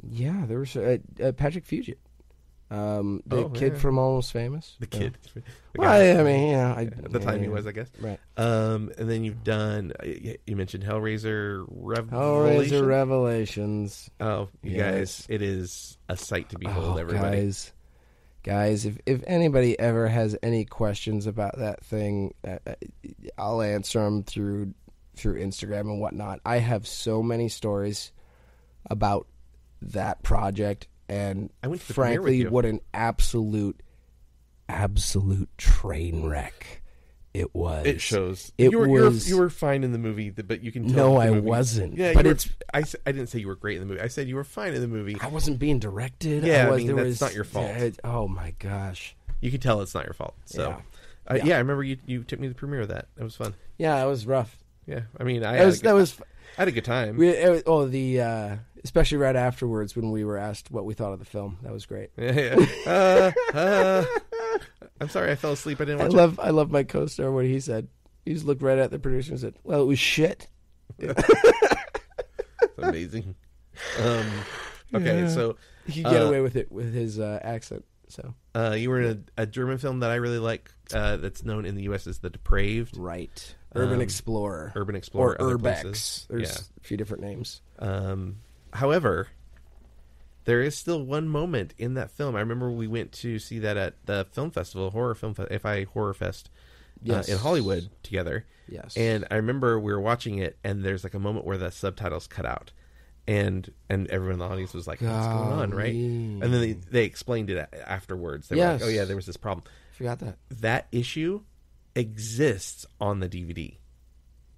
Yeah, there was Patrick Fugit. The kid from Almost Famous. The kid. Well, I mean, at the time he was, I guess. Right. And then you've done, you mentioned Hellraiser Revelations. Hellraiser Revelations. Oh, you guys, it is a sight to behold, everybody. Guys, if anybody ever has any questions about that thing, I'll answer them through Instagram and whatnot. I have so many stories about that project, and I went to the frankly, what an absolute train wreck it was. It shows. You were fine in the movie, but you can tell. No, I wasn't. Yeah, but I didn't say you were great in the movie. I said you were fine in the movie. I wasn't being directed. Yeah, that's not your fault. Oh my gosh. You can tell it's not your fault. So, I remember you took me to the premiere of that. It was fun. Yeah, it was rough. Yeah, I mean, I had a good time. Especially right afterwards when we were asked what we thought of the film. That was great. Yeah. I'm sorry, I fell asleep. I didn't watch it. I love my co-star what he said. He just looked right at the producer and said, "Well, it was shit." It's amazing. Okay, so he could get away with it with his accent. So you were in a German film that I really like. That's known in the U.S. as The Depraved. Right. Urban Explorer. Urban Explorer. Or Urbex. There's a few different names. However, there is still one moment in that film. I remember we went to see that at the film festival, FI Horror Fest, in Hollywood together. Yes. And I remember we were watching it, and there's like a moment where the subtitles cut out, and everyone in the audience was like, "What's going on?" Right? And then they explained it afterwards. They were like, "Oh yeah, there was this problem." Forgot that. That issue exists on the DVD.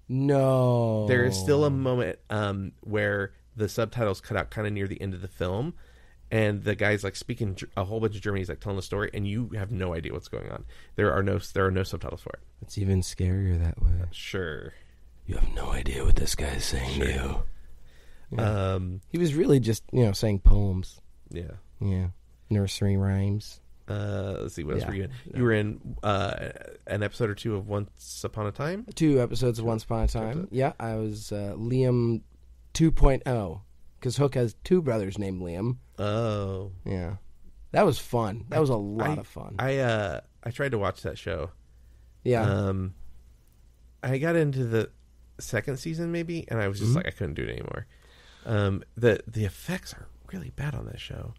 No. There is still a moment where the subtitles cut out kind of near the end of the film, and the guy's like speaking a whole bunch of German. He's like telling the story, and you have no idea what's going on. There are no subtitles for it. It's even scarier that way. Sure. You have no idea what this guy's saying to you. Yeah. He was really just, saying poems. Yeah. Yeah. Nursery rhymes. Let's see, what else were you in? You were in an episode or two of Once Upon a Time? 2 episodes of Once Upon a Time. Yeah, I was Liam 2.0, because Hook has 2 brothers named Liam. Oh. Yeah. That was fun. That was a lot of fun. I tried to watch that show. Yeah. I got into the second season maybe, and I was just like, I couldn't do it anymore. The effects are really bad on that show.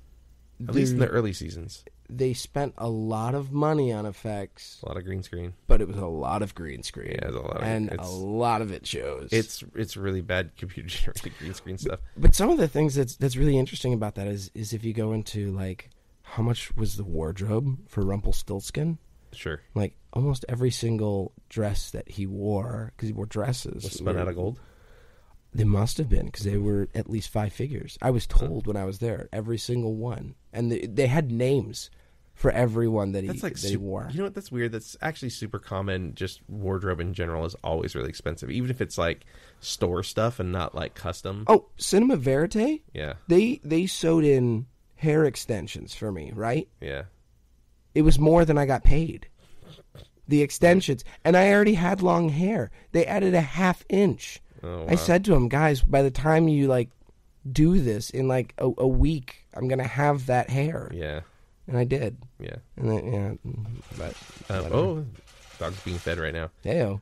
At least in the early seasons. They spent a lot of money on effects. A lot of green screen. But it was a lot of green screen. Yeah, it was a lot of a lot of it shows. It's really bad computer-generated green screen stuff. But some of the things that's really interesting about that is if you go into, like, how much was the wardrobe for Rumpelstiltskin? Sure. Like, almost every single dress that he wore, because he wore dresses. Was spun out of gold? They must have been, because they were at least 5 figures. I was told when I was there, every single one. And they had names for everyone that he wore. You know what? That's weird. That's actually super common. Just wardrobe in general is always really expensive, even if it's like store stuff and not like custom. Oh, Cinema Verite? Yeah. They sewed in hair extensions for me, right? Yeah. It was more than I got paid. The extensions. And I already had long hair. They added a 1/2 inch. Oh, wow. I said to him, guys, by the time you like do this in like a week, I'm gonna have that hair. Yeah, and I did. Yeah, and then, but dog's being fed right now. Heyo.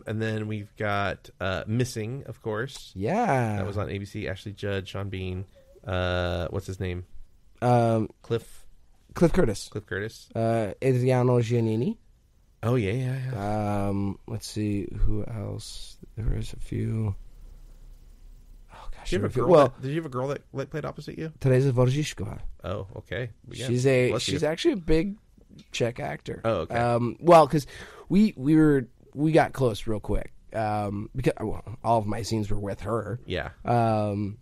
And then we've got Missing, of course. Yeah, that was on ABC. Ashley Judd, Sean Bean. What's his name? Cliff Curtis. Cliff Curtis. Adriano Giannini. Oh yeah. Let's see who else. There was a few. Oh gosh, Did you have a girl? Well, did you have a girl that played opposite you? Teresa Vorzhiskova. Oh, okay. Yeah. She's actually a big Czech actor. Oh, okay. Well, because we got close real quick. Because all of my scenes were with her. Yeah. And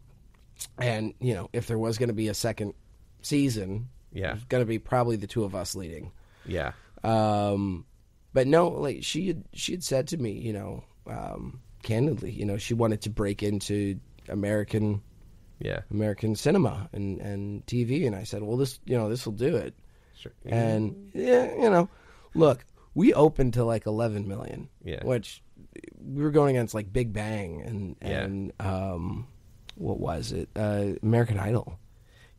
if there was going to be a second season, Yeah. it was going to be probably the two of us leading. Yeah. But no, like she had said to me, candidly, she wanted to break into American cinema and TV, and I said, well, this will do it. Sure. And look, we opened to like 11 million, which we were going against like Big Bang and what was it? American Idol.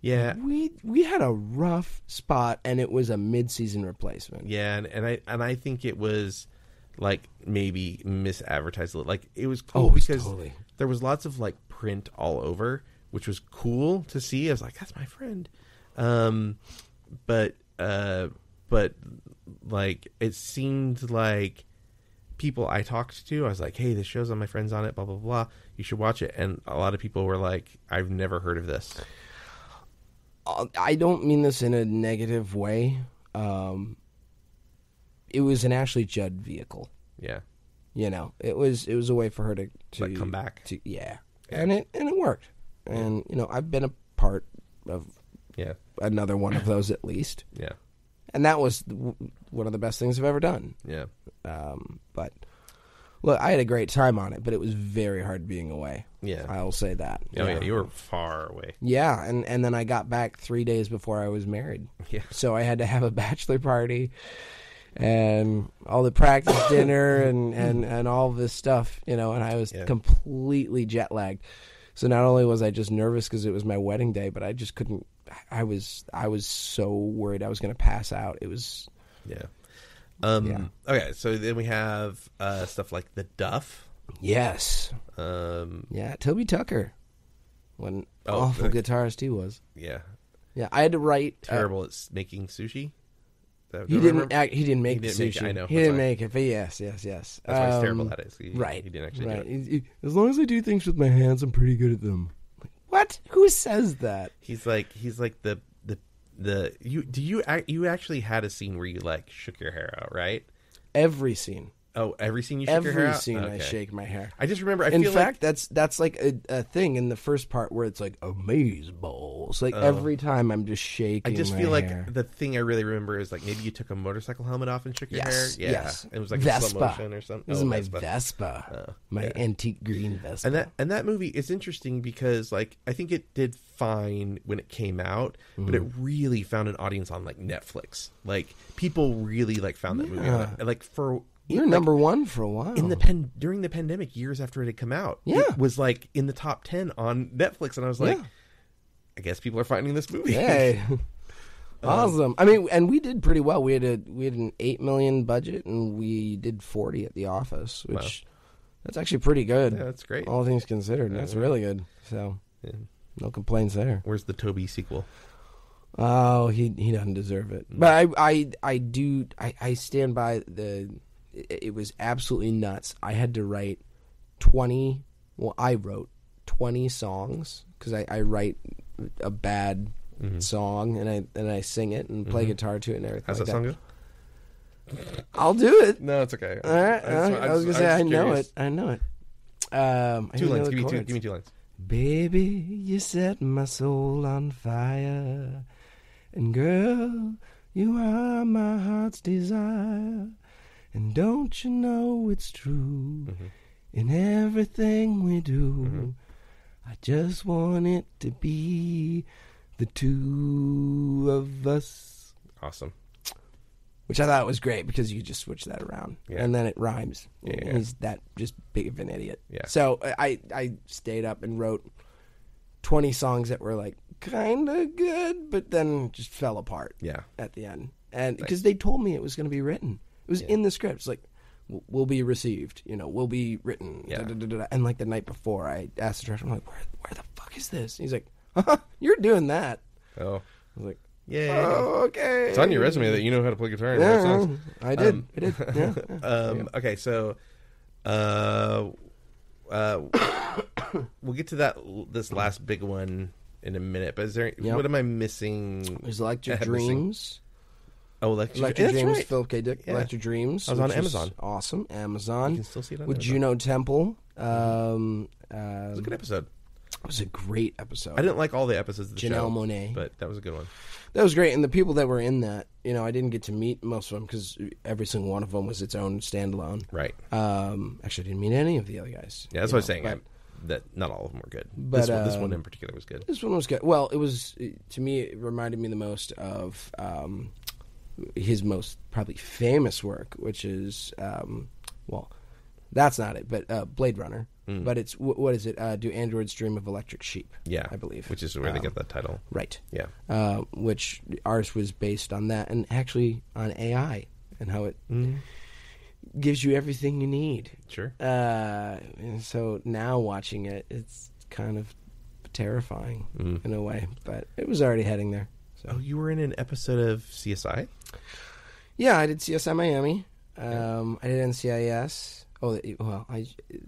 Yeah. We had a rough spot, and it was a mid-season replacement. Yeah, and I think it was like maybe misadvertised a little. Like it was cool because totally. There was lots of like print all over, which was cool to see. I was like, that's my friend. But like it seemed like people I talked to, I was like, hey, this show's on, my friend's on it, blah blah blah. You should watch it. And a lot of people were like, I've never heard of this. I don't mean this in a negative way. It was an Ashley Judd vehicle. Yeah. It was a way for her to like come back. And it worked. And I've been a part of another one of those at least. Yeah. And that was one of the best things I've ever done. Yeah. But look, I had a great time on it, but it was very hard being away. Yeah. I'll say that. Oh yeah, you were far away. Yeah, and then I got back 3 days before I was married. Yeah. So I had to have a bachelor party and all the practice dinner and all this stuff, and I was completely jet lagged. So not only was I just nervous because it was my wedding day, but I just couldn't. I was so worried I was going to pass out. It was Okay, so then we have stuff like The Duff. Yes. Toby Tucker, when awful guitarist he was. Yeah. Yeah, I had to write. Terrible at making sushi. He didn't make the sushi. I know. He didn't make it, but yes. That's why he's terrible at it. Right. He didn't actually do it. As long as I do things with my hands, I'm pretty good at them. What? Who says that? He's like you actually had a scene where you like shook your hair out, right? Every scene. Oh, every scene you shake your hair out? Every scene Okay. I shake my hair. I just remember. In fact, that's like a thing in the first part where it's like amaze balls. Like every time I'm just shaking. I just my feel hair. like the thing I really remember is like maybe you took a motorcycle helmet off and shook your hair. Yes, Yeah, yes. It was like Vespa. a slow motion or something. This is my Vespa, my antique green Vespa. And that movie is interesting because like I think it did fine when it came out, but it really found an audience on like Netflix. Like people really like found that movie on it. Like for. You're number one for a while. During the pandemic, years after it had come out, Yeah. it was like in the top 10 on Netflix, and I was like, I guess people are finding this movie. Hey, awesome! I mean, and we did pretty well. We had an $8 million budget, and we did 40 at the office, which that's actually pretty good. Yeah, that's great. All things considered, that's really good. So, no complaints there. Where's the Toby sequel? Oh, he doesn't deserve it. But I stand by the. It was absolutely nuts. I had to write 20. Well, I wrote 20 songs because I write a bad song and I sing it and play guitar to it and everything. How's like that song go? I'll do it. No, it's okay. All right. I was gonna say I know it. I know it. 2 lines. Give me 2 lines. Baby, you set my soul on fire, and girl, you are my heart's desire. And don't you know it's true in everything we do? I just want it to be the two of us. Awesome. Which I thought was great because you just switch that around. Yeah. And then it rhymes. Yeah. He's that just big of an idiot. Yeah. So I stayed up and wrote 20 songs that were like kind of good, but then just fell apart at the end. And because they told me it was going to be written. It was in the script. It's like, will be received, will be written. Yeah. And like the night before, I asked the director, I'm like, where the fuck is this? And he's like, you're doing that. Oh. I was like, Yeah. Oh, okay. It's on your resume that you know how to play guitar and write songs. I did. Yeah. Okay, so we'll get to this last big one in a minute. But what am I missing? There's Electric Dreams. Oh, Electric Dreams. Right. Philip K. Dick. Yeah. Electric Dreams. I was on Amazon. Awesome. Amazon. You can still see it on with Amazon. Juno Temple. It was a good episode. It was a great episode. I didn't like all the episodes of the show. Janelle Monáe. But that was a good one. That was great. And the people that were in that, I didn't get to meet most of them because every single one of them was its own standalone. Right. Actually, I didn't meet any of the other guys. Yeah, that's what I was saying. That not all of them were good. But this one in particular was good. This one was good. Well, to me, it reminded me the most of his most probably famous work, which is, that's not it, but Blade Runner. But it's, what is it? Do Androids Dream of Electric Sheep? Yeah. I believe. Which is where they get that title. Right. Yeah. Which ours was based on that, and actually on AI and how it gives you everything you need. Sure. And so now watching it, it's kind of terrifying in a way, but it was already heading there. So. Oh, you were in an episode of CSI? Yeah, I did CSI Miami. I did NCIS. Oh, the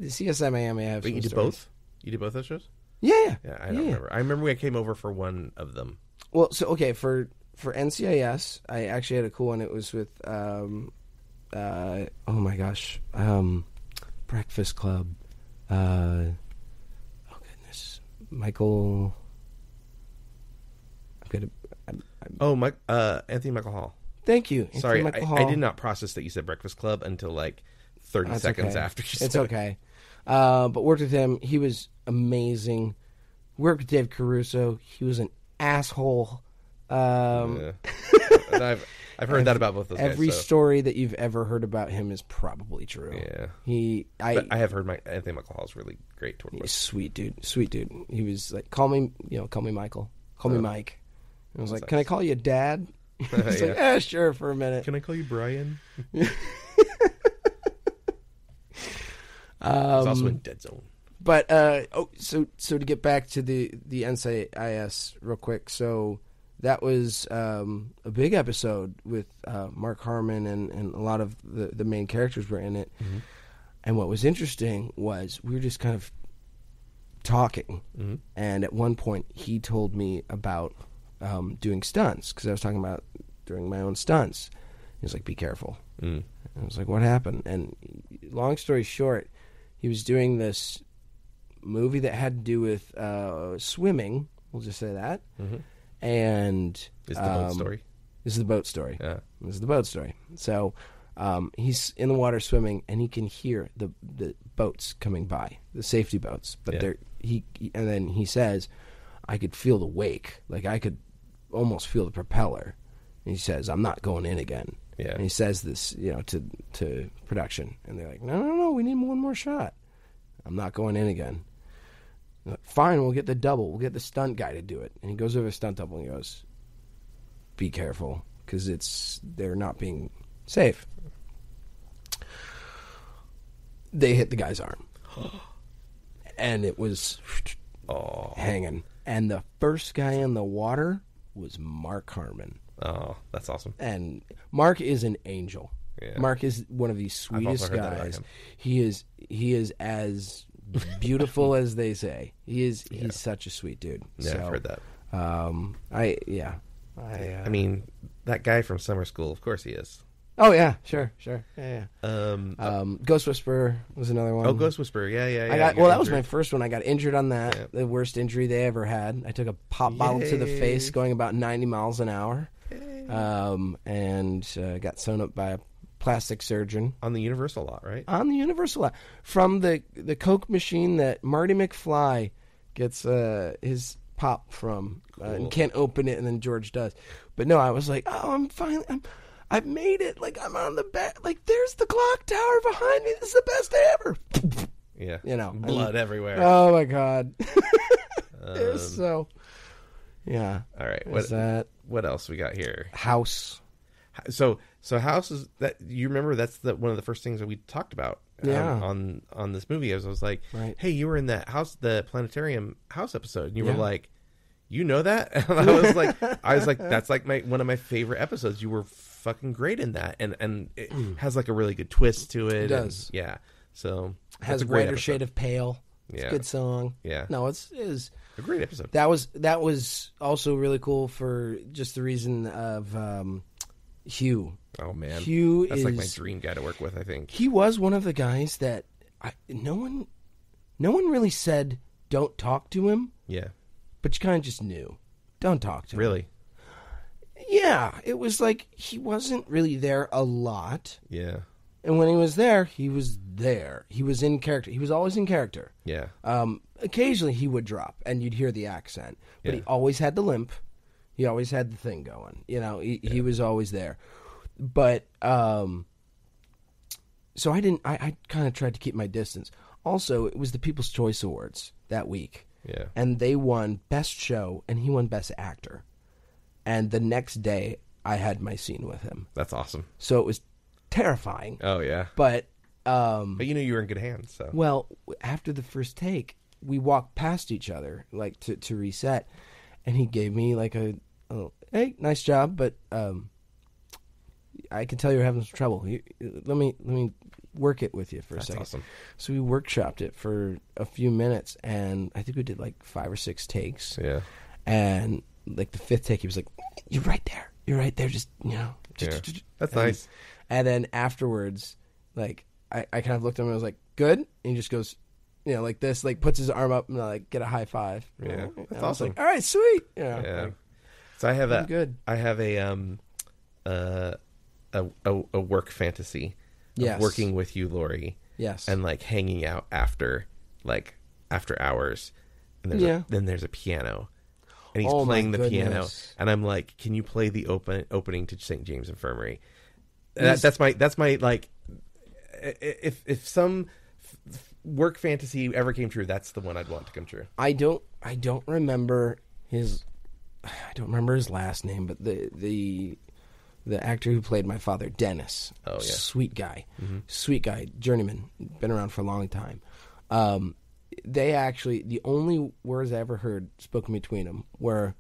CSI Miami. I have. Wait, you did both? You did both those shows? Yeah. Yeah, I don't remember. I remember I came over for one of them. Well, so okay, for NCIS, I actually had a cool one. It was with oh my gosh, Breakfast Club. Oh goodness, Michael. Anthony Michael Hall. Thank you. Sorry, Michael Hall. I did not process that you said Breakfast Club until like 30 seconds after you said it. It's okay. But worked with him. He was amazing. Worked with Dave Caruso. He was an asshole. I've heard that about both those guys. Every story that you've ever heard about him is probably true. Yeah. I have heard Anthony Michael Hall is really great to work with. Sweet dude. He was like, call me Michael. Call me Mike. I was like, nice. Can I call you Dad? He's like, sure, for a minute. Can I call you Brian? He's also in Dead Zone. But so to get back to the NCIS real quick, so that was a big episode with Mark Harmon and a lot of the main characters were in it. Mm-hmm. And what was interesting was we were just kind of talking, and at one point he told me about doing stunts because I was talking about doing my own stunts. He was like, "Be careful." I was like, "What happened?" And long story short, he was doing this movie that had to do with swimming. We'll just say that. Mm-hmm. And is the boat story? This is the boat story. Yeah, this is the boat story. So he's in the water swimming, and he can hear the boats coming by, the safety boats. But and then he says, "I could feel the wake, like I could almost feel the propeller." And he says, "I'm not going in again." Yeah. And he says this, to production, and they're like, "No, we need one more shot. I'm not going in again." Like, fine, we'll get the double. We'll get the stunt guy to do it. And he goes over to the stunt double and he goes, "Be careful, because they're not being safe." They hit the guy's arm, and it was hanging. And the first guy in the water was Mark Harmon. Oh, that's awesome. And Mark is an angel. Yeah. Mark is one of the sweetest guys. He is as beautiful as they say. He's such a sweet dude. Yeah, so, I've heard that. I mean, that guy from summer school, of course he is. Oh yeah, sure. Yeah. Ghost Whisperer was another one. Oh, Ghost Whisperer, yeah. That was my first one. I got injured on that. Yeah. The worst injury they ever had. I took a pop bottle to the face, going about 90 miles an hour, and got sewn up by a plastic surgeon on the Universal lot, right? On the Universal lot, from the Coke machine that Marty McFly gets his pop from, and can't open it, and then George does. But no, I was like, I've made it. Like, I'm on the back. Like, there's the clock tower behind me. This is the best day ever. Yeah. Blood everywhere. Oh, my God. Yeah. All right. What else we got here? House. So House is that, you remember that's one of the first things that we talked about on this movie. I was like, right. Hey, you were in that house, the planetarium house episode. And you were like, you know that? And I was like, that's like one of my favorite episodes. You were fucking great in that, and it has like a really good twist to it. It does. And, yeah. So Has a great Whiter episode. Shade of Pale. It's Yeah. a good song. Yeah. No, it is A great episode. that was also really cool for just the reason of Hugh. Oh man, Hugh that's like my is- dream guy to work with. I think. He was one of the guys that no one really said don't talk to him, Yeah. but you kind of just knew. Don't talk to him. Really. Yeah, it was like he wasn't really there a lot. Yeah. And when he was there, he was there. He was in character. He was always in character. Yeah. Occasionally he would drop, and you'd hear the accent. But Yeah. he always had the limp. He always had the thing going. You know, he was always there. But, so I kind of tried to keep my distance. Also, it was the People's Choice Awards that week. Yeah. And they won Best Show, and he won Best Actor. And the next day, I had my scene with him. That's awesome. So it was terrifying. Oh yeah. But But you knew you were in good hands. So. well, after the first take, we walked past each other like to reset, and he gave me like a hey, nice job, but I can tell you're having some trouble. Let me work it with you for a That's second. awesome. So we workshopped it for a few minutes, and I think we did like 5 or 6 takes. Yeah. And like the 5th take, he was like, "You're right there. You're right there. Just Yeah. That's And- nice. And then afterwards, like I kind of looked at him and I was like, "Good," and he just goes, you know, like this, like puts his arm up and like get a high five. Yeah, And that's I was awesome. like, all right, sweet. You know, Yeah. like, So I have I'm good. I have a work fantasy of Yes. working with you, Lori, yes, and like hanging out after hours. And then there's a piano. And he's Oh, my playing the piano, goodness. and I'm like, "Can you play the opening to St. James Infirmary?" He's- That's my like. If some work fantasy ever came true, that's the one I'd want to come true. I don't remember his last name, but the actor who played my father, Dennis. Oh, yeah. Sweet guy, Mm-hmm. sweet guy, journeyman, been around for a long time. They actually, the only words I ever heard spoken between them were,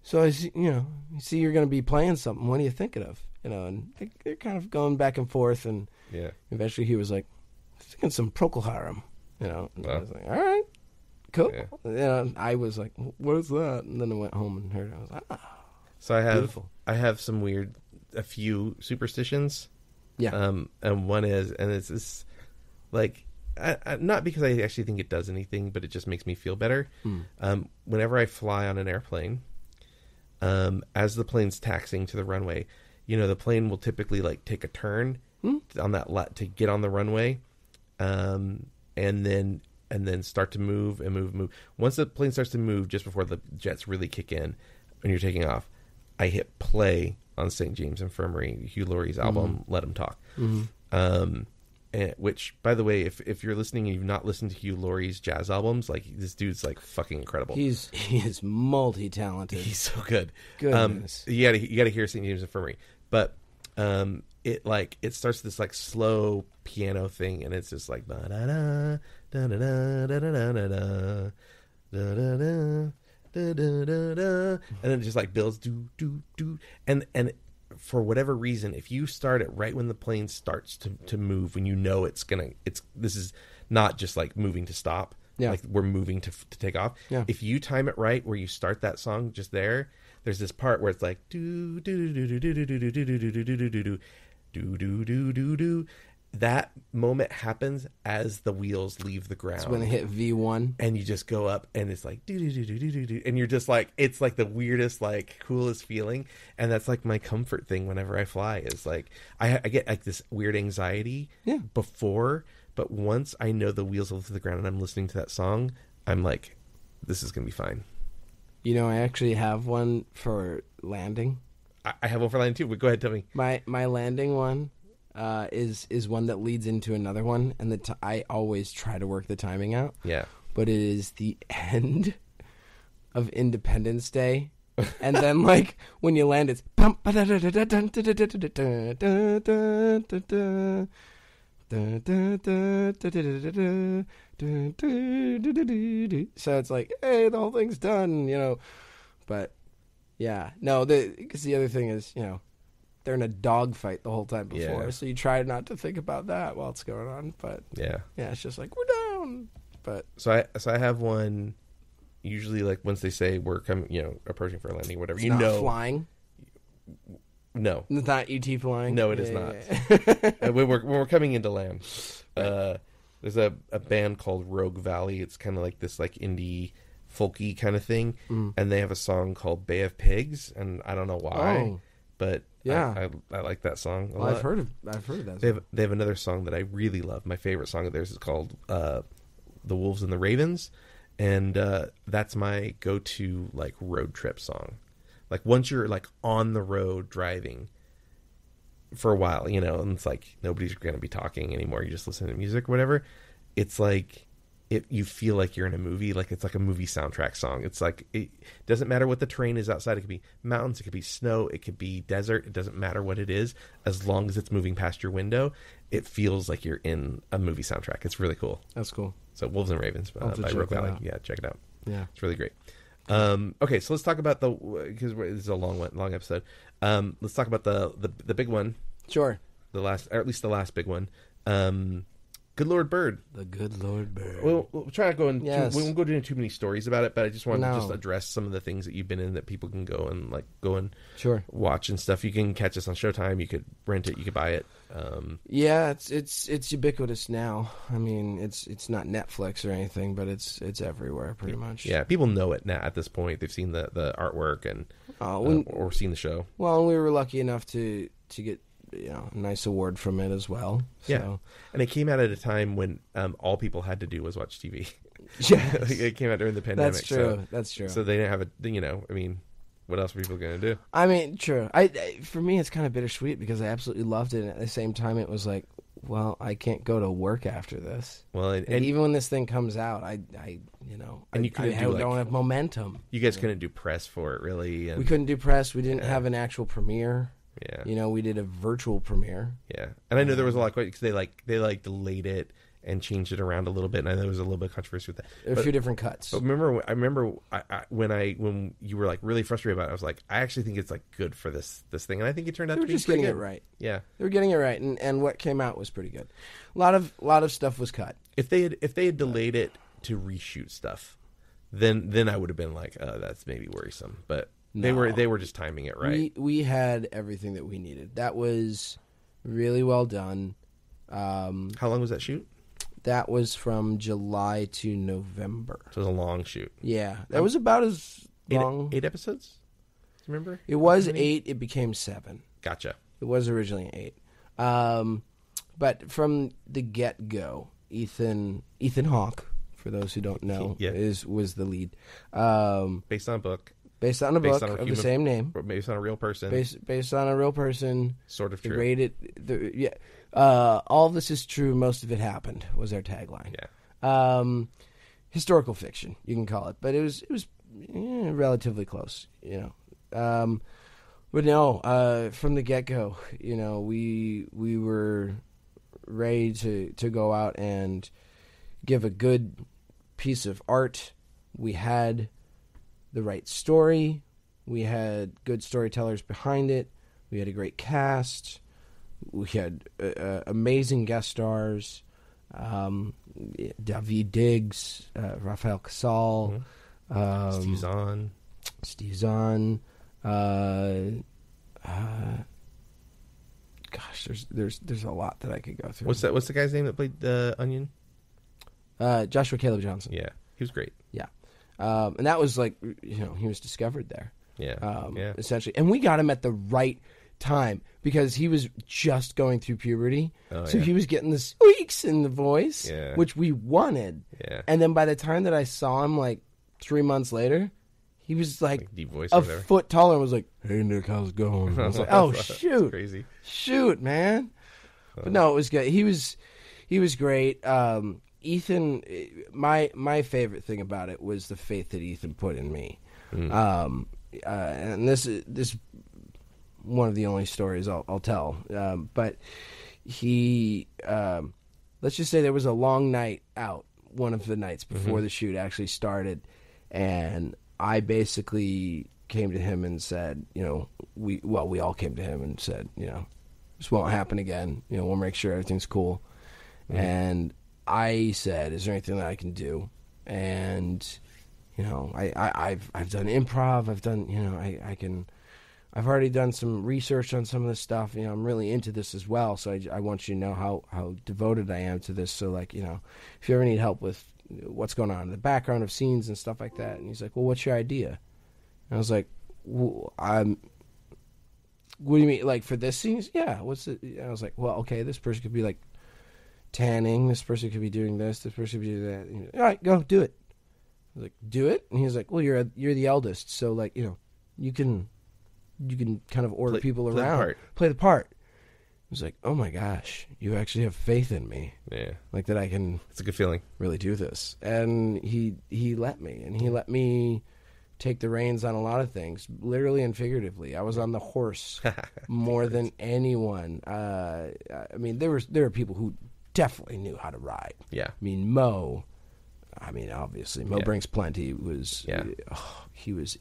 "So I see, you see you're going to be playing something. What are you thinking of?" You know, and they're kind of going back and forth, and Yeah. eventually he was like, "Thinking some Procol Harum." You know, and I Wow. was like, "All right, cool." Yeah. You know, I was like, "What is that?" And then I went home and heard it. I was like, "Ah, So Beautiful. I have a few superstitions. yeah, And one is, and it's this, like, not because I actually think it does anything, but it just makes me feel better. Whenever I fly on an airplane, as the plane's taxiing to the runway, the plane will typically like take a turn on that to get on the runway, and then start to move and move. Once the plane starts to move, just before the jets really kick in, when you're taking off, I hit play on St. James Infirmary, Hugh Laurie's album, Let 'Em Talk. Which, by the way, if you're listening and you've not listened to Hugh Laurie's jazz albums, like, this dude's like fucking incredible. he is multi-talented. He's so good. Goodness. You gotta hear St. James Infirmary, but it starts this like slow piano thing, and it's just like da da da da da da da da da da da, and then it just like builds do do do, and for whatever reason, if you start it right when the plane starts to move, when this is not just like moving to stop, like we're moving to take off. Yeah. If you time it right, where you start that song just there's this part where it's like do do do do do do do do do do do do do do do do do do. That moment happens as the wheels leave the ground. It's when they hit V1. And you just go up, and it's like do do do do do do do, and you're just like, it's like the weirdest, like, coolest feeling, and that's like my comfort thing whenever I fly. Is like I get like this weird anxiety before, but once I know the wheels will leave the ground and I'm listening to that song, I'm like, this is gonna be fine. I actually have one for landing. I have one for landing too, but go ahead, tell me. My landing one is one that leads into another one, and I always try to work the timing out. Yeah. But it is the end of Independence Day, and then like when you land, it's so it's like, hey, the whole thing's done, But yeah, no, because the other thing is, you know, they're in a dogfight the whole time before, so you try not to think about that while it's going on. But yeah, it's just like we're down. But so I have one. Usually, like once they say we're coming, you know, approaching for a landing, whatever, it's you not know, flying. No, it's not ET flying. No, it is not. When we're coming into land, there's a band called Rogue Valley. It's kind of like this like indie folky kind of thing, and they have a song called Bay of Pigs, and I don't know why, but I like that song a lot. I've heard of that song. They have another song that I really love. My favorite song of theirs is called The Wolves and the Ravens, and that's my go-to like road trip song. Like once you're like on the road driving for a while, you know, and it's like nobody's going to be talking anymore. You just listen to music or whatever. It's like you feel like you're in a movie. Like it's like a movie soundtrack song. It's like it doesn't matter what the terrain is outside. It could be mountains, it could be snow, it could be desert. It doesn't matter what it is. As long as it's moving past your window, it feels like you're in a movie soundtrack. It's really cool. That's cool. So Wolves and Ravens by Rogue Valley. Yeah, check it out. Yeah, it's really great. Okay, so let's talk about because this is a long episode. Let's talk about the big one. Sure. The last, or at least the last big one. Good Lord Bird. The Good Lord Bird. We'll try to go in. We won't go into too many stories about it, but I just want to just address some of the things that you've been in that people can go and sure watch and stuff. You can catch us on Showtime. You could rent it. You could buy it. Yeah, it's ubiquitous now. I mean, it's not Netflix or anything, but it's everywhere pretty much. Yeah, people know it now at this point. They've seen the artwork and or seen the show. Well, we were lucky enough to get a nice award from it as well. Yeah, so. And it came out at a time when all people had to do was watch TV. Yeah, it came out during the pandemic. That's true. That's true. So they didn't have I mean, what else were people going to do? I mean, true. For me, it's kind of bittersweet because I absolutely loved it, and at the same time, it was like, well, I can't go to work after this. Well, and even when this thing comes out, I don't have momentum. You guys couldn't do press for it, really. And, we couldn't do press. We didn't have an actual premiere. Yeah, we did a virtual premiere. Yeah, and I know there was a lot of because they delayed it and changed it around a little bit, and I know there was a little bit of controversy with that. There were a few different cuts. But I remember when you were like really frustrated about it, I was like, I actually think it's like good for this thing, and I think it turned out to be just pretty getting good. It right. Yeah, they were getting it right, and what came out was pretty good. A lot of stuff was cut. If they had delayed it to reshoot stuff, then I would have been like, oh, that's maybe worrisome, but. No. They were just timing it right. We had everything that we needed. That was really well done. How long was that shoot? That was from July to November. So it was a long shoot. Yeah, that was about as long. 8 episodes. Remember? It was 8. It became 7. Gotcha. It was originally 8. But from the get go, Ethan Hawke, for those who don't know, was the lead. Based on a book. Based on a book of the same name. Based on a real person. Based on a real person. Sort of true. All this is true. Most of it happened was our tagline. Yeah. Historical fiction, you can call it. But it was relatively close, But no, from the get-go, we were ready to go out and give a good piece of art. We had the right story. We had good storytellers behind it. We had a great cast. We had amazing guest stars. David Diggs, Rafael Casal, Steve Zahn. Gosh, there's a lot that I could go through. What's the guy's name that played the Onion? Joshua Caleb Johnson. Yeah, he was great. Yeah. And that was like, he was discovered there. Yeah. Essentially. And we got him at the right time because he was just going through puberty. So he was getting the squeaks in the voice, which we wanted. Yeah. And then by the time that I saw him like 3 months later, he was like deep voice a foot taller and was like, "Hey Nick, how's it going?" I was like, "Oh shoot. Crazy. Shoot, man." But no, it was good. He was great. Ethan, my favorite thing about it was the faith that Ethan put in me. And this is one of the only stories I'll tell. But he, let's just say there was a long night out, one of the nights before the shoot actually started, and I basically came to him and said, we all came to him and said, this won't happen again. We'll make sure everything's cool. Mm-hmm. And I said, is there anything that I can do? And, I've done improv. I've done, I've already done some research on some of this stuff. I'm really into this as well. So I want you to know how devoted I am to this. So if you ever need help with what's going on in the background of scenes and stuff like that. And he's like, well, what's your idea? And I was like, what do you mean, like for this scene? Yeah. What's it? And I was like, well, okay, this person could be like tanning. This person could be doing this. This person could be doing that. And all right, go do it. I was like, do it? And he's like, well, you're the eldest. So you can kind of order people around. Play the part. I was like, oh my gosh, you actually have faith in me. Yeah. Like that I can. It's a good feeling. Really do this. And he let me. And he let me take the reins on a lot of things, literally and figuratively. I was on the horse more than anyone. I mean, there were people who definitely knew how to ride. Yeah. I mean, Mo. Obviously, Mo Brings Plenty he was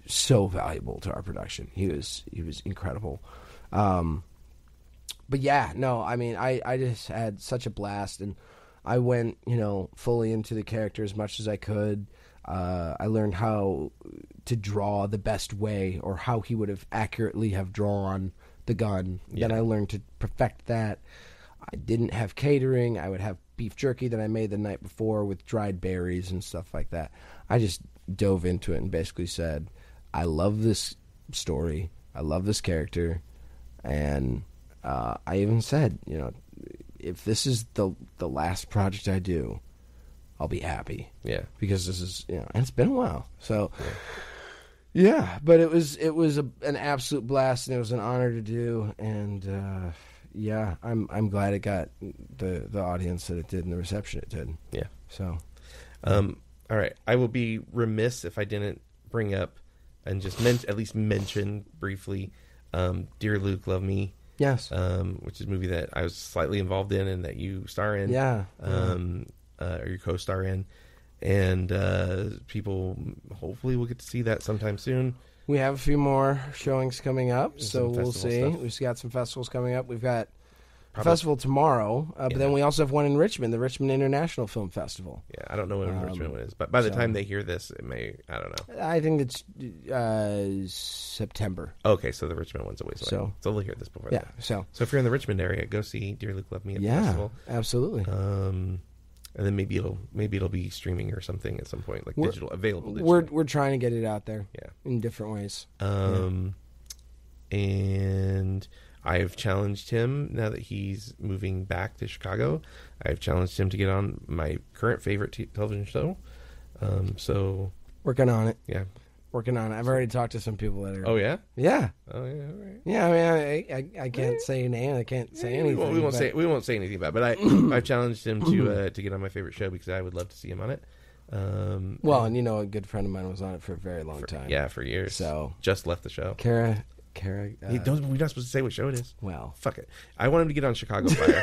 so valuable to our production. He was incredible. But yeah, no, I mean, I just had such a blast, and I went, fully into the character as much as I could. I learned how to draw the best way, or how he would have accurately have drawn the gun. Yeah. Then I learned to perfect that. I didn't have catering. I would have beef jerky that I made the night before with dried berries and stuff like that. I just dove into it and basically said, I love this story. I love this character. And I even said, if this is the last project I do, I'll be happy. Yeah. Because this is, and it's been a while. So, yeah, but it was an absolute blast, and it was an honor to do. And, yeah, I'm glad it got the audience that it did and the reception it did. Yeah. So, all right. I will be remiss if I didn't bring up and just at least mention briefly Dear Luke, Love Me. Yes. Which is a movie that I was slightly involved in and that you star in. Yeah. Or you co-star in. And people hopefully will get to see that sometime soon. We have a few more showings coming up, so we'll see. Stuff. We've got some festivals coming up. We've got a festival tomorrow, but then we also have one in Richmond, the Richmond International Film Festival. Yeah, I don't know when Richmond one is, but by the time they hear this, it may, I don't know. I think it's September. Okay, so the Richmond one's a ways away. So they'll hear this before that. So if you're in the Richmond area, go see Dear Luke, Love Me at the festival. Yeah, absolutely. And then maybe it'll be streaming or something at some point, like available digitally. We're trying to get it out there. Yeah. In different ways. And I've challenged him, now that he's moving back to Chicago, I've challenged him to get on my current favorite television show. So working on it. Yeah. Working on it. I've already talked to some people that are. Oh yeah. Yeah. Oh yeah. All right. Yeah. I mean, I can't say your name. I can't say anything. We won't say anything about it. But I challenged him to get on my favorite show because I would love to see him on it. Well, and a good friend of mine was on it for a very long time. Yeah, for years. So just left the show. Kara. We're not supposed to say what show it is. Well, fuck it. I want him to get on Chicago Fire.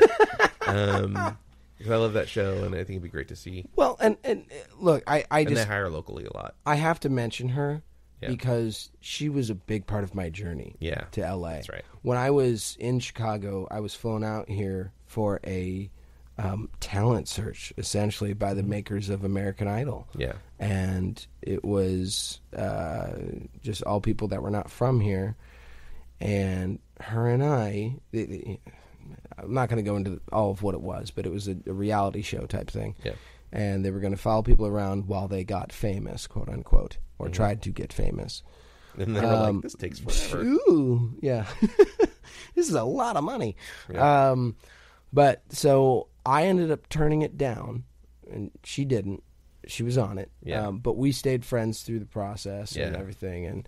Because I love that show, and I think it'd be great to see. Well, and look, I and just they hire locally a lot. I have to mention her because she was a big part of my journey. To LA. That's right. When I was in Chicago, I was flown out here for a talent search, essentially by the makers of American Idol. Yeah, and it was just all people that were not from here, and her and I. I'm not going to go into all of what it was, but it was a reality show type thing. Yeah. And they were going to follow people around while they got famous, quote unquote, or tried to get famous. And they were like, this takes forever. Ooh, yeah. This is a lot of money. Yeah. But so I ended up turning it down, and she didn't. She was on it. Yeah. But we stayed friends through the process and everything. And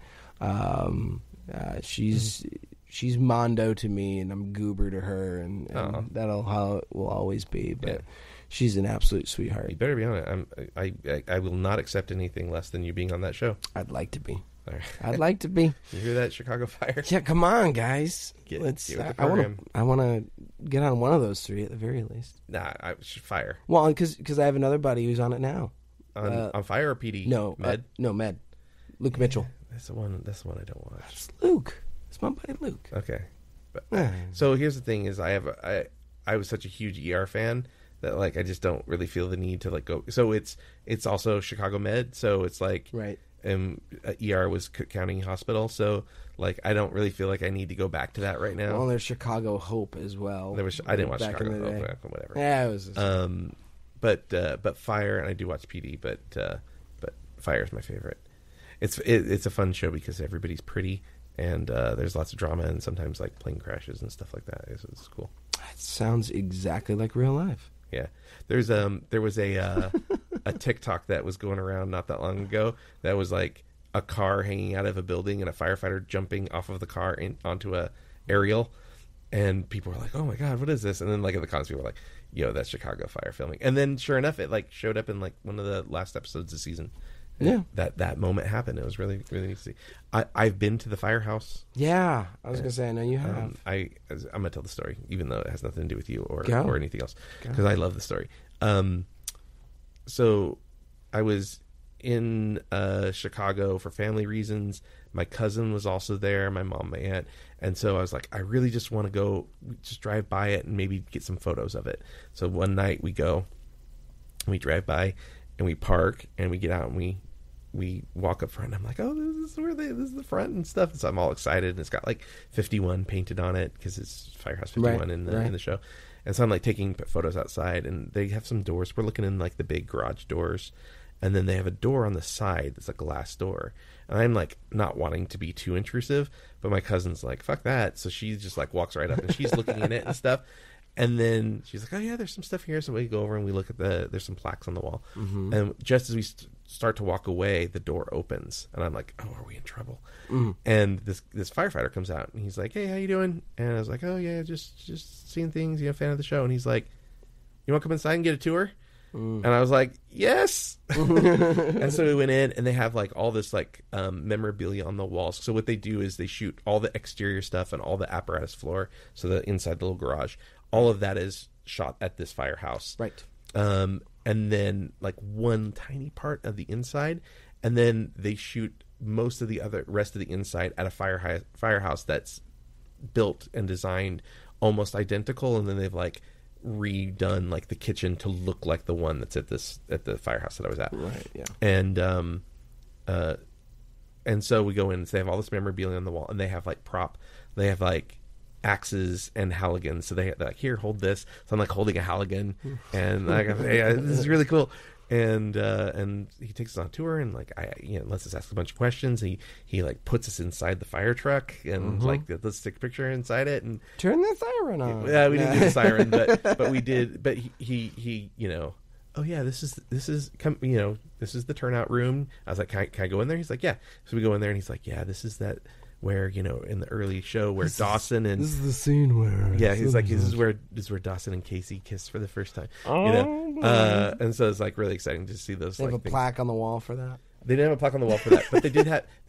she's Mondo to me, and I'm Goober to her, and that'll how it will always be. But she's an absolute sweetheart. You better be on it. I will not accept anything less than you being on that show. I'd like to be. All right. I'd like to be. You hear that, Chicago Fire? Yeah, come on, guys. Let's. I want to get on one of those three at the very least. Nah, I should Fire. Well, because I have another buddy who's on it now. on Fire or PD? No, Med. Med. Luke Mitchell. That's the one. That's the one I don't watch. It's Luke. It's my buddy Luke. Okay. But, so here's the thing: is I was such a huge ER fan that like I just don't really feel the need to like go. So it's also Chicago Med. So it's like right. ER was Cook County Hospital. So like I don't really feel like I need to go back to that right now. Well, there's Chicago Hope as well. I didn't watch back Chicago in the Hope. day. Whatever. Yeah, it was. But Fire, and I do watch PD, but Fire is my favorite. It's a fun show because everybody's pretty. And there's lots of drama and sometimes like plane crashes and stuff like that. It's cool. That sounds exactly like real life. Yeah, there was a TikTok that was going around not that long ago that was like a car hanging out of a building and a firefighter jumping off of the car onto a aerial, and people were like, "Oh my god, what is this?" And then like in the comments, people were like, "Yo, that's Chicago fire filming." And then sure enough, it like showed up in like one of the last episodes of the season. Yeah, that moment happened. It was really really neat to see. I've been to the firehouse. Yeah, I was gonna say I know you have. I'm gonna tell the story, even though it has nothing to do with you or anything else, because I love the story. So I was in Chicago for family reasons. My cousin was also there. My mom, my aunt, and so I was like, I really just want to go, just drive by it and maybe get some photos of it. So one night we drive by. And we park and we get out and we walk up front. And I'm like, oh, this is the front and stuff. And so I'm all excited. And it's got like 51 painted on it because it's Firehouse 51 in the show. And so I'm like taking photos outside, and they have some doors. We're looking in like the big garage doors, and then they have a door on the side that's a glass door. And I'm like not wanting to be too intrusive, but my cousin's like, fuck that. So she just like walks right up and she's looking in it and stuff. And then she's like, oh, yeah, there's some stuff here. So we go over and we look at there's some plaques on the wall. Mm-hmm. And just as we start to walk away, the door opens. And I'm like, oh, are we in trouble? Mm-hmm. And this firefighter comes out. And he's like, hey, how you doing? And I was like, oh, yeah, just seeing things, fan of the show. And he's like, you want to come inside and get a tour? And I was like, yes. And so we went in, and they have like all this like memorabilia on the walls. So what they do is they shoot all the exterior stuff and all the apparatus floor. So the inside the little garage, all of that is shot at this firehouse. Right. And then like one tiny part of the inside, and then they shoot most of the rest of the inside at a firehouse that's built and designed almost identical. And then they've like redone like the kitchen to look like the one that's at the firehouse that I was at. Right. Yeah. And so we go in and they have all this memorabilia on the wall, and they have like they have like axes and Halligans. So they're like, here, hold this. So I'm like holding a Halligan, and like, hey, this is really cool. And he takes us on a tour, and like lets us ask a bunch of questions. He like puts us inside the fire truck, and like let's take a picture inside it, and turn the siren on. Yeah, we didn't do the siren, but we did. But he oh yeah, this is this is the turnout room. I was like, can I go in there? He's like, yeah. So we go in there, and he's like, yeah, this is that where in the early show where Dawson and this is the scene where he's like, this is where Dawson and Casey kissed for the first time. And so it's like really exciting to see those. They have a plaque on the wall for that. They didn't have a plaque on the wall for that, but they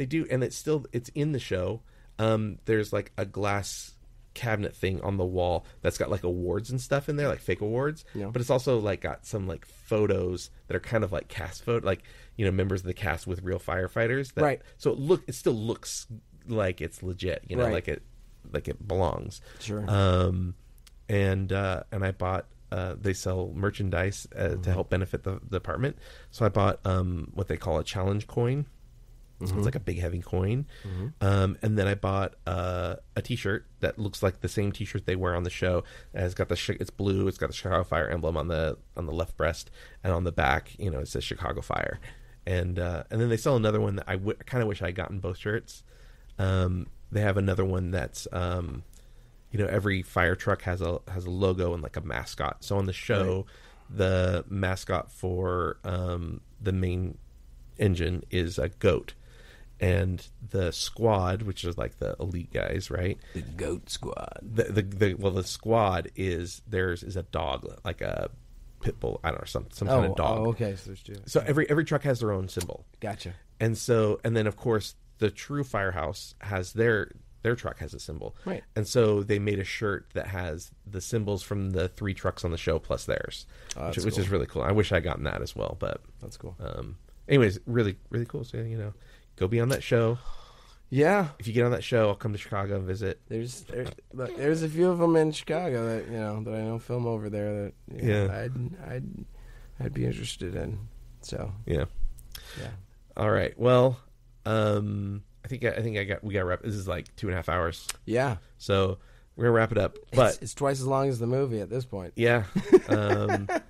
do, and it's in the show. There's like a glass cabinet thing on the wall that's got like awards and stuff in there, like fake awards. Yeah. But it's also like got some like photos that are kind of like cast photo, like members of the cast with real firefighters. Right. So it still looks like it's legit, like it belongs. Sure. And I bought. They sell merchandise to help benefit the department. So I bought what they call a challenge coin. So it's like a big heavy coin. And then I bought a T-shirt that looks like the same T-shirt they wear on the show. It's got it's blue. It's got the Chicago Fire emblem on the left breast, and on the back, it says Chicago Fire. And then they sell another one that I kind of wish I had gotten both shirts. They have another one that's every fire truck has a logo and like a mascot. So on the show, the mascot for the main engine is a goat, and the squad, which is like the elite guys, right? The goat squad. The squad is a dog, like a pit bull. I don't know, some kind of dog. Oh, okay. So there's two. So every truck has their own symbol. Gotcha. And then of course the true firehouse has their their truck has a symbol. Right. And so they made a shirt that has the symbols from the 3 trucks on the show plus theirs, which is really cool. I wish I would gotten that as well, but that's cool. Anyways, really, really cool. So, go be on that show. Yeah. If you get on that show, I'll come to Chicago and visit. There's a few of them in Chicago that that I know film over there that I'd be interested in. So yeah. All right. Well, I think we got to wrap. This is like 2.5 hours. Yeah. So we're gonna wrap it up. But it's twice as long as the movie at this point. Yeah. But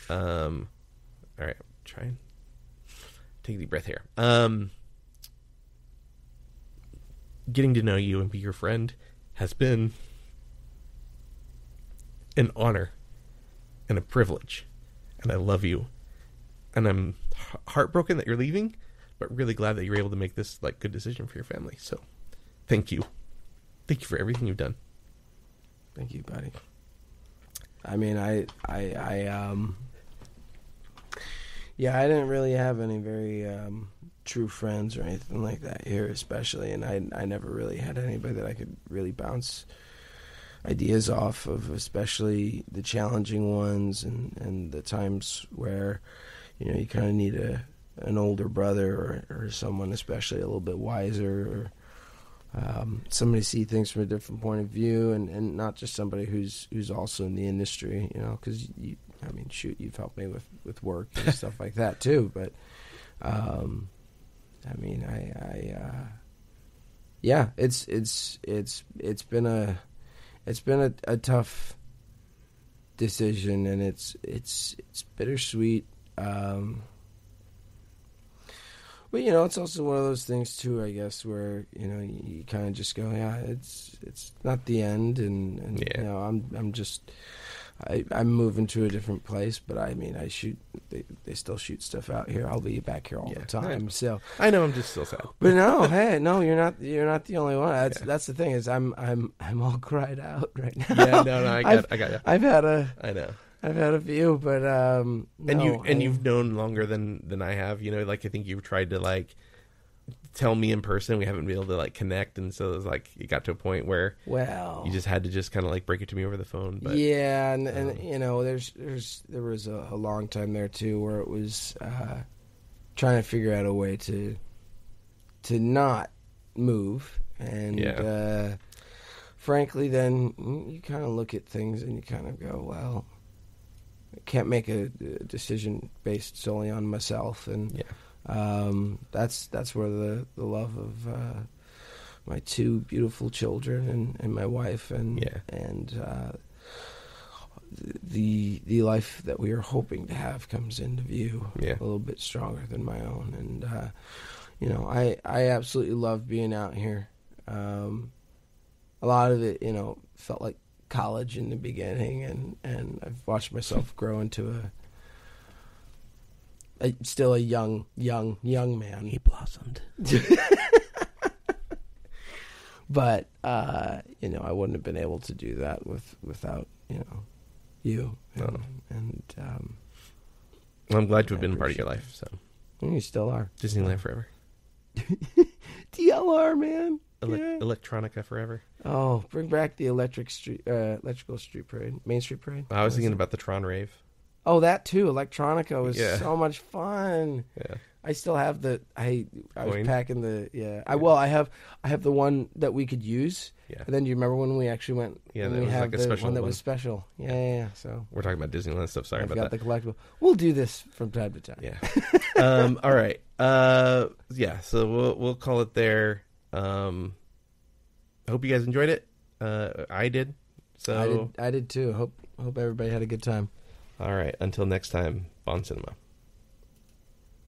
all right. Try and take a deep breath here. Getting to know you and be your friend has been an honor and a privilege, and I love you, and I'm heartbroken that you're leaving, but really glad that you're able to make this good decision for your family. So thank you for everything you've done. Thank you, buddy. I mean, I didn't really have any very true friends or anything like that here, especially, and I never really had anybody that I could really bounce ideas off of, especially the challenging ones and the times where you kind of need an older brother or someone especially a little bit wiser, or somebody see things from a different point of view, and not just somebody who's also in the industry, because you've helped me with work and stuff like that too, but it's been a tough decision, and it's bittersweet. But it's also one of those things too, I guess, where you kind of just go, yeah, it's not the end, and I'm moving to a different place, but I shoot. They still shoot stuff out here. I'll be back here all the time. So I know I'm just still sad. But no, hey, no, you're not the only one. That's the thing is I'm all cried out right now. Yeah, no, I got you. I've had a few, but you've known longer than I have. I think you've tried to tell me in person. We haven't been able to connect, and so it was it got to a point where you just had to just kind of break it to me over the phone. But yeah, and there was a long time there too where it was trying to figure out a way to not move, and frankly, then you kind of look at things and you kind of go, well, I can't make a decision based solely on myself, and that's where the love of my 2 beautiful children and my wife and the life that we are hoping to have comes into view a little bit stronger than my own, and I absolutely love being out here. A lot of it felt like college in the beginning, and I've watched myself grow into still a young man. He blossomed. But I wouldn't have been able to do that without you. And well, I'm glad to have been part of your life. So you still are. Disneyland forever. DLR, man. Electronica forever. Oh, bring back the electrical street parade, Main Street Parade. I was thinking about the Tron rave. Oh, that too. Electronica was so much fun. Yeah. I still have I was packing the I have the one that we could use. Yeah. And then do you remember when we actually went? Yeah, that was a special one that was special. Yeah. So we're talking about Disneyland stuff. Sorry about that. I've got the collectible. We'll do this from time to time. Yeah. All right. So we'll call it there. I hope you guys enjoyed it. I did. So I did too. Hope everybody had a good time. All right. Until next time, Bon Cinema.